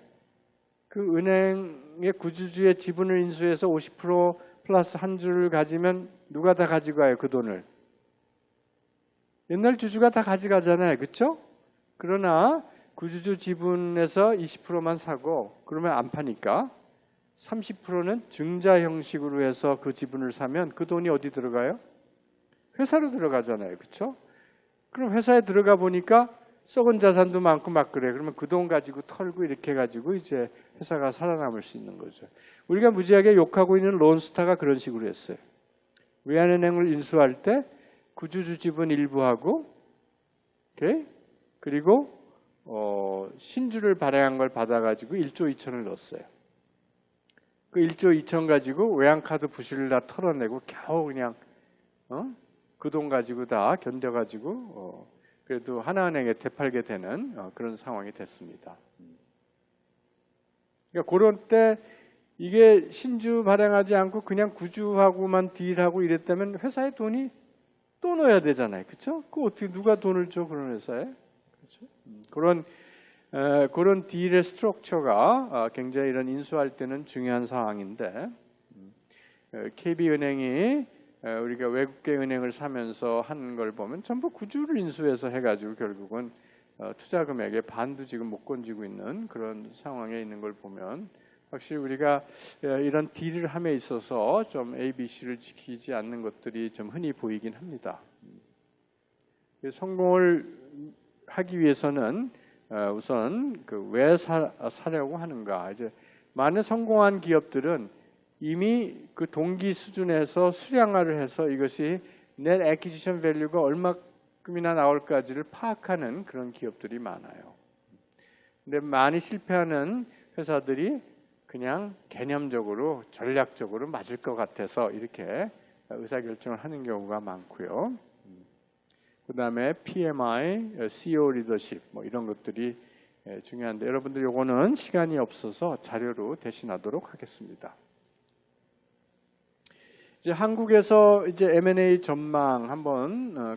그 은행의 구주주의 지분을 인수해서 50% 플러스 한 주를 가지면 누가 다 가지고 가요? 그 돈을. 옛날 주주가 다 가져가잖아요. 그렇죠? 그러나 구주주 지분에서 20%만 사고 그러면 안 파니까 30%는 증자 형식으로 해서 그 지분을 사면 그 돈이 어디 들어가요? 회사로 들어가잖아요. 그렇죠? 그럼 회사에 들어가 보니까 썩은 자산도 많고 막 그래. 그러면 그 돈 가지고 털고 이렇게 해가지고 이제 회사가 살아남을 수 있는 거죠. 우리가 무지하게 욕하고 있는 론스타가 그런 식으로 했어요. 외환은행을 인수할 때 구주주 지분 일부하고 오케이? 그리고 신주를 발행한 걸 받아가지고 1조 2천을 넣었어요. 그 1조 2천 가지고 외환카드 부실을 다 털어내고 겨우 그냥 그 돈 가지고 다 견뎌가지고 그래도 하나은행에 되팔게 되는 그런 상황이 됐습니다. 그러니까 그런 때 이게 신주 발행하지 않고 그냥 구주하고만 딜하고 이랬다면 회사에 돈이 또 넣어야 되잖아요. 그렇죠? 그 어떻게 누가 돈을 줘 그런 회사에? 그렇죠? 그런 딜의 스트럭처가 굉장히 이런 인수할 때는 중요한 상황인데 KB은행이 우리가 외국계 은행을 사면서 하는 걸 보면 전부 구주를 인수해서 해가지고 결국은 투자 금액의 반도 지금 못 건지고 있는 그런 상황에 있는 걸 보면 확실히 우리가 이런 딜을 함에 있어서 좀 ABC를 지키지 않는 것들이 좀 흔히 보이긴 합니다. 성공을 하기 위해서는 우선 왜 사려고 하는가. 이제 많은 성공한 기업들은 이미 그 동기 수준에서 수량화를 해서 이것이 넷 애퀴지션 밸류가 얼마큼이나 나올까지를 파악하는 그런 기업들이 많아요. 근데 많이 실패하는 회사들이 그냥 개념적으로 전략적으로 맞을 것 같아서 이렇게 의사결정을 하는 경우가 많고요. 그 다음에 PMI, CEO 리더십 뭐 이런 것들이 중요한데 여러분들 요거는 시간이 없어서 자료로 대신하도록 하겠습니다. 이제 한국에서 이제 M&A 전망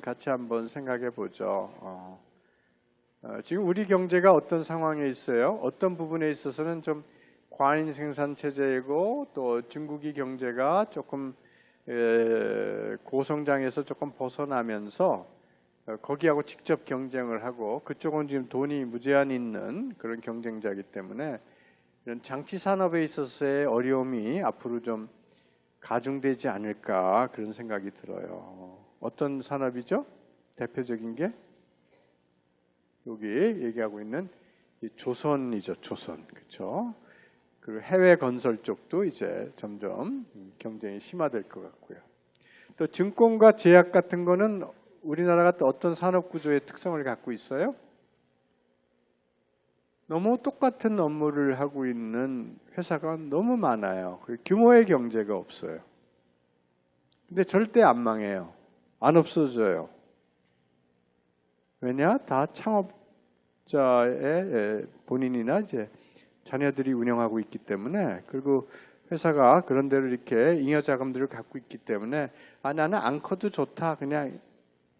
같이 한번 생각해 보죠. 지금 우리 경제가 어떤 상황에 있어요? 어떤 부분에 있어서는 좀 과잉 생산 체제이고 또 중국이 경제가 조금 고성장에서 조금 벗어나면서 거기하고 직접 경쟁을 하고 그쪽은 지금 돈이 무제한 있는 그런 경쟁자이기 때문에 이런 장치 산업에 있어서의 어려움이 앞으로 좀 가중되지 않을까 그런 생각이 들어요. 어떤 산업이죠? 대표적인 게 여기 얘기하고 있는 조선이죠. 조선. 그렇죠? 그리고 해외 건설 쪽도 이제 점점 경쟁이 심화될 것 같고요. 또 증권과 제약 같은 거는 우리나라가 또 어떤 산업 구조의 특성을 갖고 있어요? 너무 똑같은 업무를 하고 있는 회사가 너무 많아요. 규모의 경제가 없어요. 근데 절대 안 망해요. 안 없어져요. 왜냐? 다 창업자의 본인이나 이제 자녀들이 운영하고 있기 때문에 그리고 회사가 그런 데로 이렇게 잉여 자금들을 갖고 있기 때문에 나는 안 커도 좋다. 그냥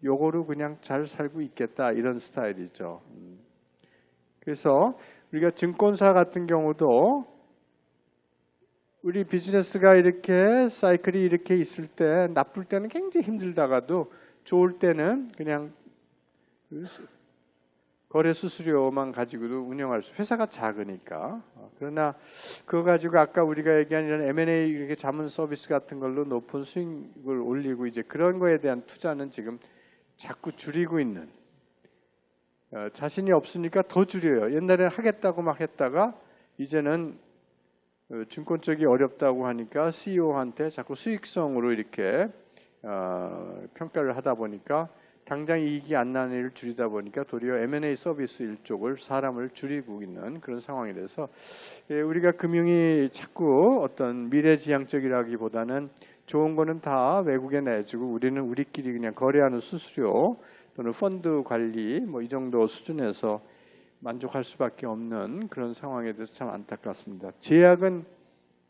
요거로 그냥 잘 살고 있겠다. 이런 스타일이죠. 그래서 우리가 증권사 같은 경우도 우리 비즈니스가 이렇게 사이클이 이렇게 있을 때 나쁠 때는 굉장히 힘들다가도 좋을 때는 그냥 거래 수수료만 가지고도 운영할 수, 회사가 작으니까. 그러나 그거 가지고 아까 우리가 얘기한 이런 M&A 이렇게 자문 서비스 같은 걸로 높은 수익을 올리고 이제 그런 거에 대한 투자는 지금 자꾸 줄이고 있는, 자신이 없으니까 더 줄여요. 옛날에는 하겠다고 막 했다가 이제는 증권 쪽이 어렵다고 하니까 CEO한테 자꾸 수익성으로 이렇게 평가를 하다 보니까 당장 이익이 안 나는 일을 줄이다 보니까 도리어 M&A 서비스 일쪽을 사람을 줄이고 있는 그런 상황이 돼서 우리가 금융이 자꾸 어떤 미래지향적이라기보다는 좋은 거는 다 외국에 내주고 우리는 우리끼리 그냥 거래하는 수수료 또는 펀드 관리 뭐 이 정도 수준에서 만족할 수밖에 없는 그런 상황에 대해서 참 안타깝습니다. 제약은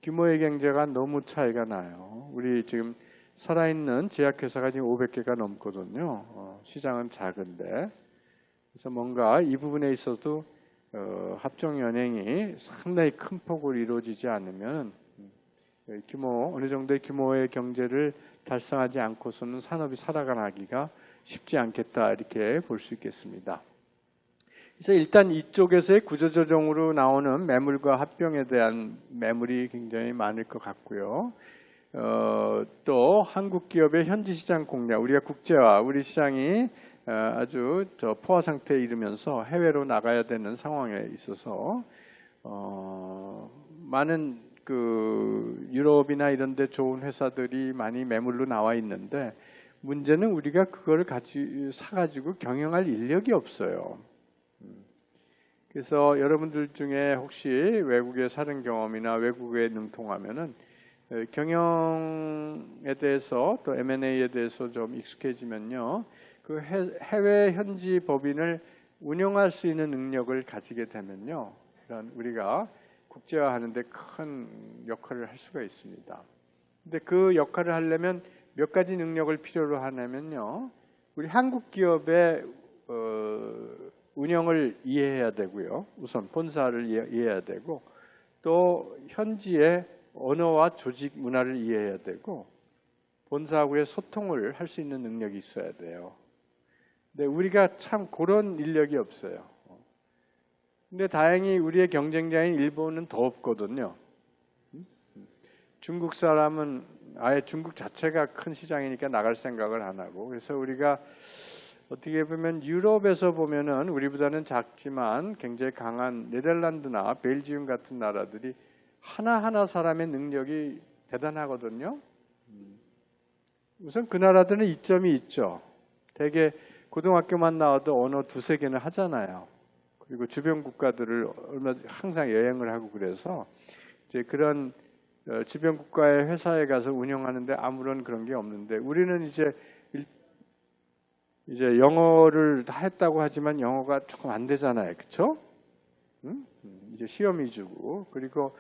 규모의 경제가 너무 차이가 나요. 우리 지금 살아있는 제약회사가 지금 500개가 넘거든요. 시장은 작은데. 그래서 뭔가 이 부분에 있어도 합종연행이 상당히 큰 폭으로 이루어지지 않으면 어느 정도의 규모의 경제를 달성하지 않고서는 산업이 살아가기가 쉽지 않겠다 이렇게 볼 수 있겠습니다. 그래서 일단 이쪽에서의 구조조정으로 나오는 매물과 합병에 대한 매물이 굉장히 많을 것 같고요. 또 한국 기업의 현지 시장 공략, 우리가 국제화, 우리 시장이 아주 포화 상태에 이르면서 해외로 나가야 되는 상황에 있어서 많은 그 유럽이나 이런 데 좋은 회사들이 많이 매물로 나와 있는데 문제는 우리가 그거를 사가지고 경영할 인력이 없어요. 그래서 여러분들 중에 혹시 외국에 사는 경험이나 외국에 능통하면은 경영에 대해서 또 M&A에 대해서 좀 익숙해지면요, 그 해외 현지 법인을 운영할 수 있는 능력을 가지게 되면요, 이런 우리가 국제화하는데 큰 역할을 할 수가 있습니다. 근데 그 역할을 하려면 몇 가지 능력을 필요로 하냐면요, 우리 한국 기업의 운영을 이해해야 되고요. 우선 본사를 이해해야 되고 또 현지의 언어와 조직 문화를 이해해야 되고 본사하고의 소통을 할 수 있는 능력이 있어야 돼요. 근데 우리가 참 그런 인력이 없어요. 근데 다행히 우리의 경쟁자인 일본은 더 없거든요. 중국 사람은 아예 중국 자체가 큰 시장이니까 나갈 생각을 안 하고, 그래서 우리가 어떻게 보면 유럽에서 보면은 우리보다는 작지만 굉장히 강한 네덜란드나 벨지움 같은 나라들이 하나하나 사람의 능력이 대단하거든요. 우선 그 나라들은 이점이 있죠. 대개 고등학교만 나와도 언어 두세 개는 하잖아요. 그리고 주변 국가들을 항상 여행을 하고 그래서 이제 그런 주변 국가의 회사에 가서 운영하는데 아무런 그런 게 없는데 우리는 이제 영어를 다 했다고 하지만 영어가 조금 안 되잖아요. 그렇죠? 이제 시험 위주고, 그리고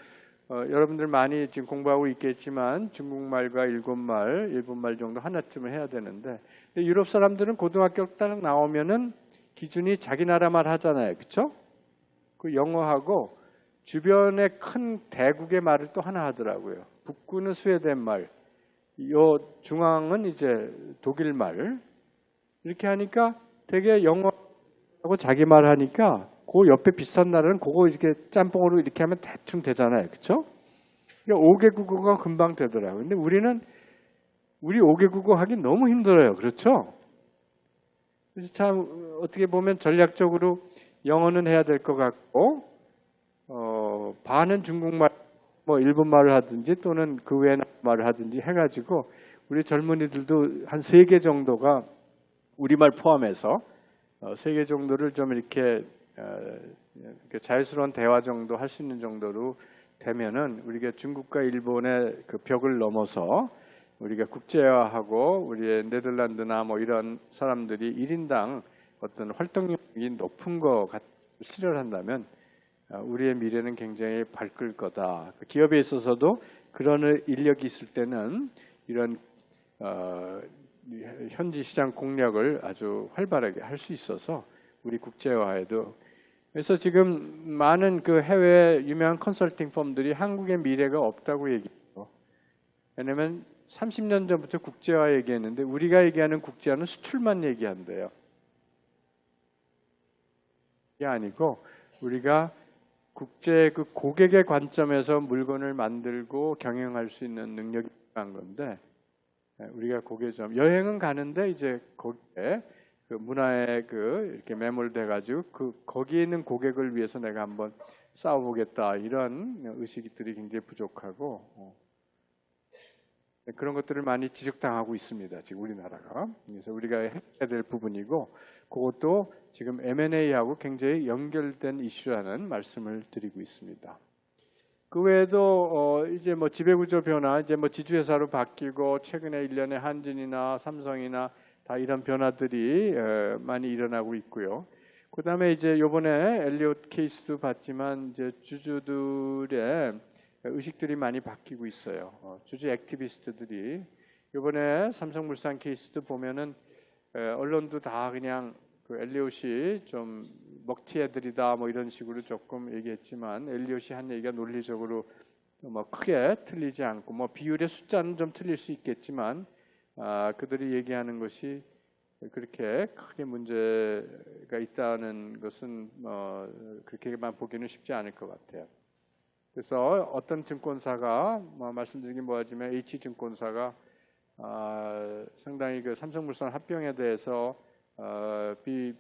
여러분들 많이 지금 공부하고 있겠지만 중국말과 일본말 정도 하나쯤은 해야 되는데, 유럽 사람들은 고등학교 딱 나오면은 기준이 자기 나라 말 하잖아요. 그렇죠? 그 영어하고 주변의 큰 대국의 말을 또 하나 하더라고요. 북구는 스웨덴 말, 요 중앙은 이제 독일 말. 이렇게 하니까 되게 영어하고 자기 말 하니까 그 옆에 비슷한 나라는 그거 이렇게 짬뽕으로 이렇게 하면 대충 되잖아요. 그렇죠? 그러니까 5개 국어가 금방 되더라고요. 근데 우리 5개 국어 하기 너무 힘들어요. 그렇죠? 그래서 참 어떻게 보면 전략적으로 영어는 해야 될 것 같고 반은 중국말, 뭐 일본말을 하든지 또는 그 외의 말을 하든지 해가지고 우리 젊은이들도 한 3개 정도가 우리말 포함해서 3개 정도를 좀 이렇게 자유스러운 대화 정도 할 수 있는 정도로 되면은 우리가 중국과 일본의 그 벽을 넘어서 우리가 국제화하고 우리의 네덜란드나 뭐 이런 사람들이 1인당 어떤 활동력이 높은 거 실현을 한다면 우리의 미래는 굉장히 밝을 거다. 기업에 있어서도 그런 인력이 있을 때는 이런 현지 시장 공략을 아주 활발하게 할 수 있어서 우리 국제화에도, 그래서 지금 많은 그 해외 유명한 컨설팅 펌들이 한국의 미래가 없다고 얘기해요. 왜냐하면 30년 전부터 국제화 얘기했는데 우리가 얘기하는 국제화는 수출만 얘기한대요. 이게 아니고 우리가 국제 그 고객의 관점에서 물건을 만들고 경영할 수 있는 능력이 필요한 건데, 우리가 고객 좀 여행은 가는데 이제 거기에 그 문화에 그 이렇게 매몰돼 가지고 거기에 있는 고객을 위해서 내가 한번 싸워보겠다 이런 의식들이 굉장히 부족하고 그런 것들을 많이 지적당하고 있습니다. 지금 우리나라가. 그래서 우리가 해야 될 부분이고, 그것도 지금 M&A하고 굉장히 연결된 이슈라는 말씀을 드리고 있습니다. 그 외에도 이제 뭐 지배구조 변화, 이제 뭐 지주회사로 바뀌고 최근에 일련의 한진이나 삼성이나 다 이런 변화들이 많이 일어나고 있고요. 그다음에 이제 요번에 엘리엇 케이스도 봤지만 이제 주주들의 의식들이 많이 바뀌고 있어요. 주주 액티비스트들이 이번에 삼성물산 케이스도 보면은 언론도 다 그냥 그 엘리엇이 좀 먹튀 애들이다 뭐 이런 식으로 조금 얘기했지만, 엘리엇이 한 얘기가 논리적으로 뭐 크게 틀리지 않고, 뭐 비율의 숫자는 좀 틀릴 수 있겠지만 그들이 얘기하는 것이 그렇게 크게 문제가 있다는 것은 그렇게만 보기는 쉽지 않을 것 같아요. 그래서 어떤 증권사가 말씀드리긴 뭐하지만 H증권사가 상당히 그 삼성물산 합병에 대해서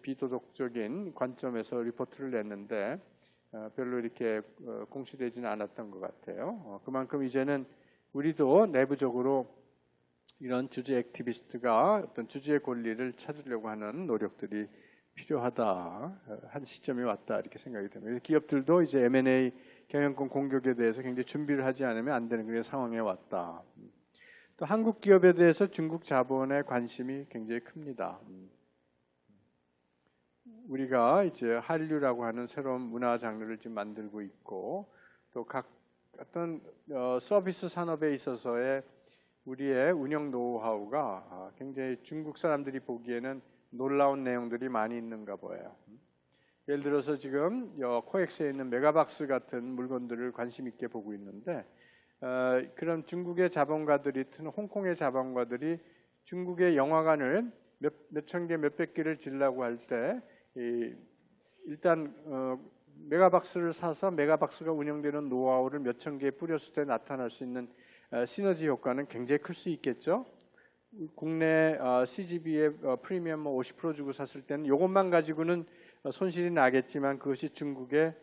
비도덕적인 관점에서 리포트를 냈는데 별로 이렇게 공시되지는 않았던 것 같아요. 그만큼 이제는 우리도 내부적으로 이런 주주 액티비스트가 어떤 주주의 권리를 찾으려고 하는 노력들이 필요하다, 한 시점이 왔다 이렇게 생각이 됩니다. 기업들도 이제 M&A 경영권 공격에 대해서 굉장히 준비를 하지 않으면 안 되는 그런 상황에 왔다. 또 한국 기업에 대해서 중국 자본의 관심이 굉장히 큽니다. 우리가 이제 한류라고 하는 새로운 문화 장르를 지금 만들고 있고, 또 각 어떤 서비스 산업에 있어서의 우리의 운영 노하우가 굉장히 중국 사람들이 보기에는 놀라운 내용들이 많이 있는가 보여요. 예를 들어서 지금 코엑스에 있는 메가박스 같은 물건들을 관심 있게 보고 있는데, 그런 중국의 자본가들이, 홍콩의 자본가들이 중국의 영화관을 몇천 개, 몇백 개를 지으려고 할 때 일단 메가박스를 사서 메가박스가 운영되는 노하우를 몇천 개에 뿌렸을 때 나타날 수 있는 시너지 효과는 굉장히 클 수 있겠죠. 국내 CGV의 프리미엄 50% 주고 샀을 때는 이것만 가지고는 손실이 나겠지만, 그것이 중국에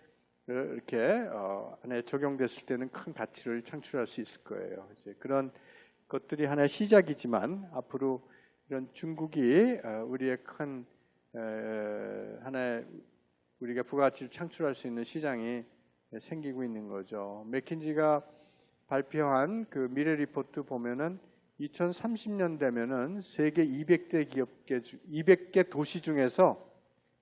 이렇게 안에 적용됐을 때는 큰 가치를 창출할 수 있을 거예요. 이제 그런 것들이 하나의 시작이지만, 앞으로 이런 중국이 우리의 큰 하나의 우리가 부가가치를 창출할 수 있는 시장이 생기고 있는 거죠. 맥킨지가 발표한 그 미래 리포트 보면은 2030년 되면은 세계 200개 200개 도시 중에서,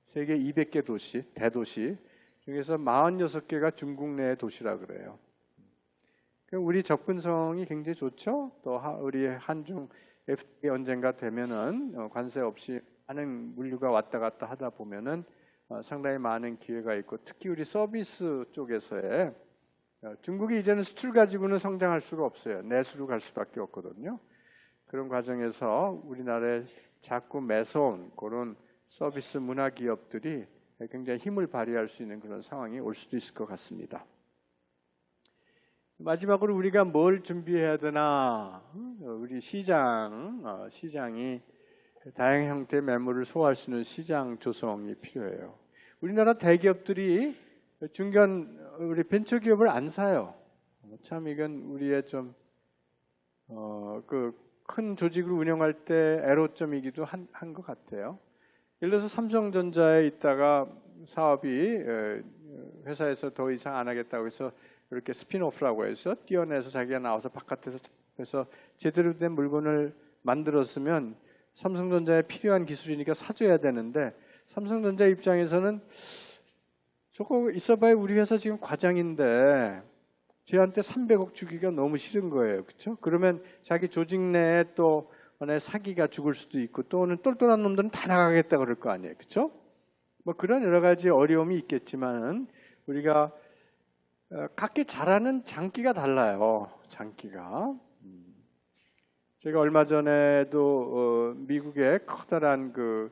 세계 200개 도시, 대도시 중에서 46개가 중국 내 도시라 그래요. 우리 접근성이 굉장히 좋죠. 또 우리 한중 FTA 언젠가 되면은 관세 없이 많은 물류가 왔다 갔다 하다 보면은 상당히 많은 기회가 있고, 특히 우리 서비스 쪽에서의 중국이 이제는 수출 가지고는 성장할 수가 없어요. 내수로 갈 수밖에 없거든요. 그런 과정에서 우리나라에 자꾸 매서운 그런 서비스 문화 기업들이 굉장히 힘을 발휘할 수 있는 그런 상황이 올 수도 있을 것 같습니다. 마지막으로 우리가 뭘 준비해야 되나? 우리 시장이 다양한 형태의 매물을 소화할 수 있는 시장 조성이 필요해요. 우리나라 대기업들이 우리 벤처기업을 안 사요. 참 이건 우리의 좀 큰 조직을 운영할 때 애로점이기도 한 것 같아요. 예를 들어서 삼성전자에 있다가 사업이 회사에서 더 이상 안 하겠다고 해서 이렇게 스핀오프라고 해서 떼어내서 자기가 나와서 바깥에서 해서 제대로 된 물건을 만들었으면 삼성전자에 필요한 기술이니까 사줘야 되는데, 삼성전자 입장에서는 저거 있어봐야 우리 회사 지금 과장인데 쟤한테 300억 주기가 너무 싫은 거예요. 그렇죠? 그러면 자기 조직 내에 또 사기가 죽을 수도 있고, 또는 똘똘한 놈들은 다 나가겠다 그럴 거 아니에요. 그렇죠? 뭐 그런 여러 가지 어려움이 있겠지만은 우리가 각기 잘하는 장기가 달라요. 장기가. 제가 얼마 전에도 미국의 커다란 그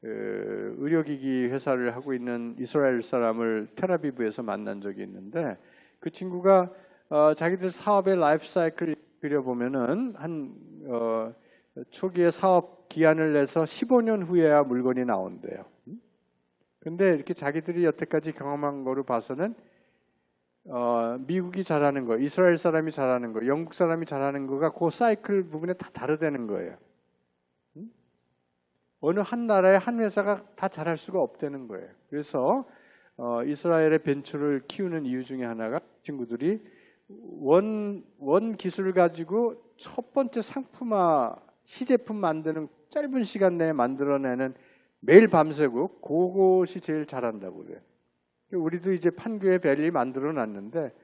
의료기기 회사를 하고 있는 이스라엘 사람을 텔아비브에서 만난 적이 있는데 그 친구가 자기들 사업의 라이프 사이클을 그려보면은 초기에 사업 기한을 내서 15년 후에야 물건이 나온대요. 근데 이렇게 자기들이 여태까지 경험한 거로 봐서는 미국이 잘하는 거, 이스라엘 사람이 잘하는 거, 영국 사람이 잘하는 거가 그 사이클 부분에 다 다르다는 거예요. 어느 한 나라의 한 회사가 다 잘할 수가 없다는 거예요. 그래서 이스라엘의 벤처를 키우는 이유 중에 하나가 친구들이 원 기술을 가지고 첫 번째 상품화 시제품 만드는 짧은 시간 내에 만들어내는 매일 밤새고 그것이 제일 잘한다고 그래요. 우리도 이제 판교에 벨리 만들어 놨는데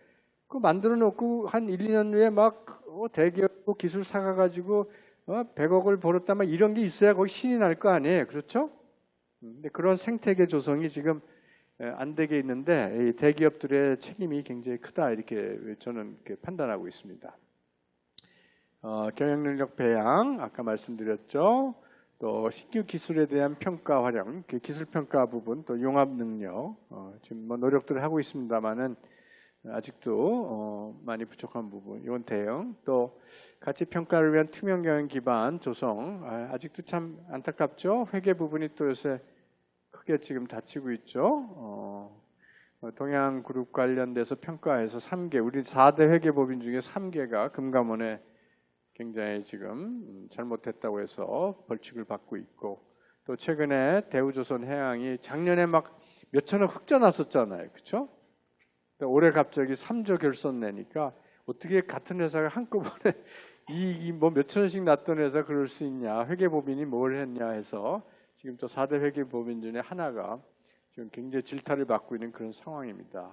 그 만들어 놓고 한 1, 2년 후에 막 대기업 기술 사가 가지고 100억을 벌었다면 이런 게 있어야 거기 신이 날 거 아니에요. 그렇죠? 근데 그런 생태계 조성이 지금 안 되게 있는데 이 대기업들의 책임이 굉장히 크다 이렇게 저는 이렇게 판단하고 있습니다. 경영 능력 배양 아까 말씀드렸죠. 또 신규 기술에 대한 평가 활용, 기술 평가 부분, 또 융합 능력 지금 뭐 노력들을 하고 있습니다만은 아직도 많이 부족한 부분. 이건 대응. 또 가치 평가를 위한 투명 경영 기반 조성. 아직도 참 안타깝죠. 회계 부분이 또 요새 크게 지금 다치고 있죠. 동양 그룹 관련돼서 평가해서 3개, 우리 4대 회계법인 중에 3개가 금감원에 굉장히 지금 잘못했다고 해서 벌칙을 받고 있고, 또 최근에 대우조선해양이 작년에 막 몇천억 흑자 났었잖아요. 그렇죠? 올해 갑자기 3조 결손 내니까 어떻게 같은 회사가 한꺼번에 이익이 뭐 몇천억씩 났던 회사 그럴 수 있냐, 회계법인이 뭘 했냐 해서 지금 또 4대 회계법인 중에 하나가 지금 굉장히 질타를 받고 있는 그런 상황입니다.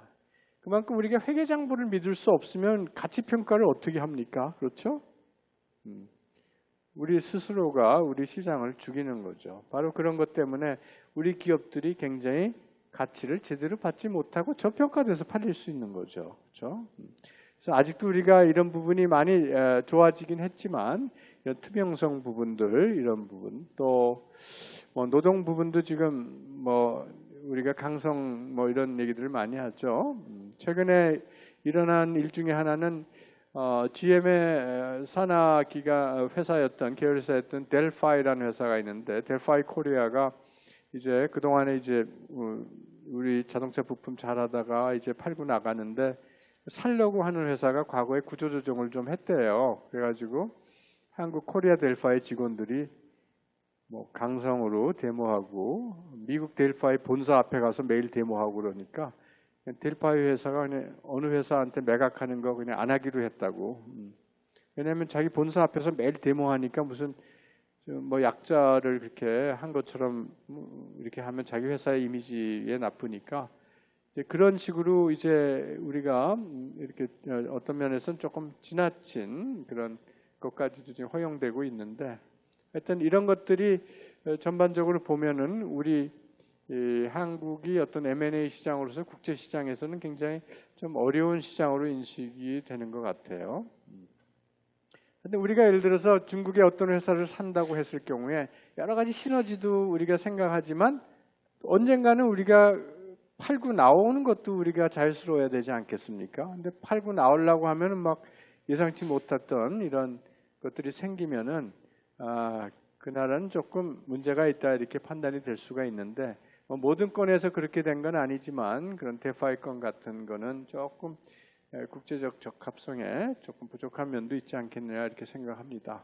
그만큼 우리가 회계장부를 믿을 수 없으면 가치평가를 어떻게 합니까? 그렇죠? 우리 스스로가 우리 시장을 죽이는 거죠. 바로 그런 것 때문에 우리 기업들이 굉장히 가치를 제대로 받지 못하고 저평가돼서 팔릴 수 있는 거죠. 그렇죠? 그래서 아직도 우리가 이런 부분이 많이 좋아지긴 했지만 이런 투명성 부분들, 이런 부분, 또 뭐 노동 부분도 지금 뭐 우리가 강성 뭐 이런 얘기들을 많이 하죠. 최근에 일어난 일 중에 하나는 GM의 산하 기가 회사였던 계열사였던 델파이라는 회사가 있는데, 델파이 코리아가 이제 그 동안에 이제 우리 자동차 부품 잘하다가 이제 팔고 나가는데 살려고 하는 회사가 과거에 구조조정을 좀 했대요. 그래가지고 한국 코리아 델파이 직원들이 뭐 강성으로 데모하고 미국 델파이 본사 앞에 가서 매일 데모하고 그러니까 델파이 회사가 그냥 어느 회사한테 매각하는 거 그냥 안 하기로 했다고. 왜냐하면 자기 본사 앞에서 매일 데모하니까 무슨 뭐 약자를 그렇게 한 것처럼 이렇게 하면 자기 회사의 이미지에 나쁘니까 이제 그런 식으로 이제 우리가 이렇게 어떤 면에서는 조금 지나친 그런 것까지도 지금 허용되고 있는데, 하여튼 이런 것들이 전반적으로 보면은 우리 한국이 어떤 M&A 시장으로서 국제 시장에서는 굉장히 좀 어려운 시장으로 인식이 되는 것 같아요. 근데 우리가 예를 들어서 중국의 어떤 회사를 산다고 했을 경우에 여러 가지 시너지도 우리가 생각하지만 언젠가는 우리가 팔고 나오는 것도 우리가 자유스러워야 되지 않겠습니까? 근데 팔고 나오려고 하면은 막 예상치 못했던 이런 것들이 생기면은 그 나라는 조금 문제가 있다 이렇게 판단이 될 수가 있는데, 모든 건에서 그렇게 된 건 아니지만 그런 데파이 건 같은 거는 조금 국제적 적합성에 조금 부족한 면도 있지 않겠느냐 이렇게 생각합니다.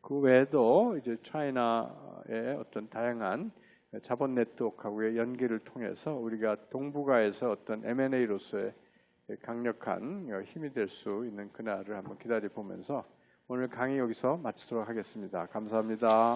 그 외에도 이제 차이나의 어떤 다양한 자본 네트워크하고의 연계를 통해서 우리가 동북아에서 어떤 M&A로서의 강력한 힘이 될 수 있는 그날을 한번 기다려 보면서 오늘 강의 여기서 마치도록 하겠습니다. 감사합니다.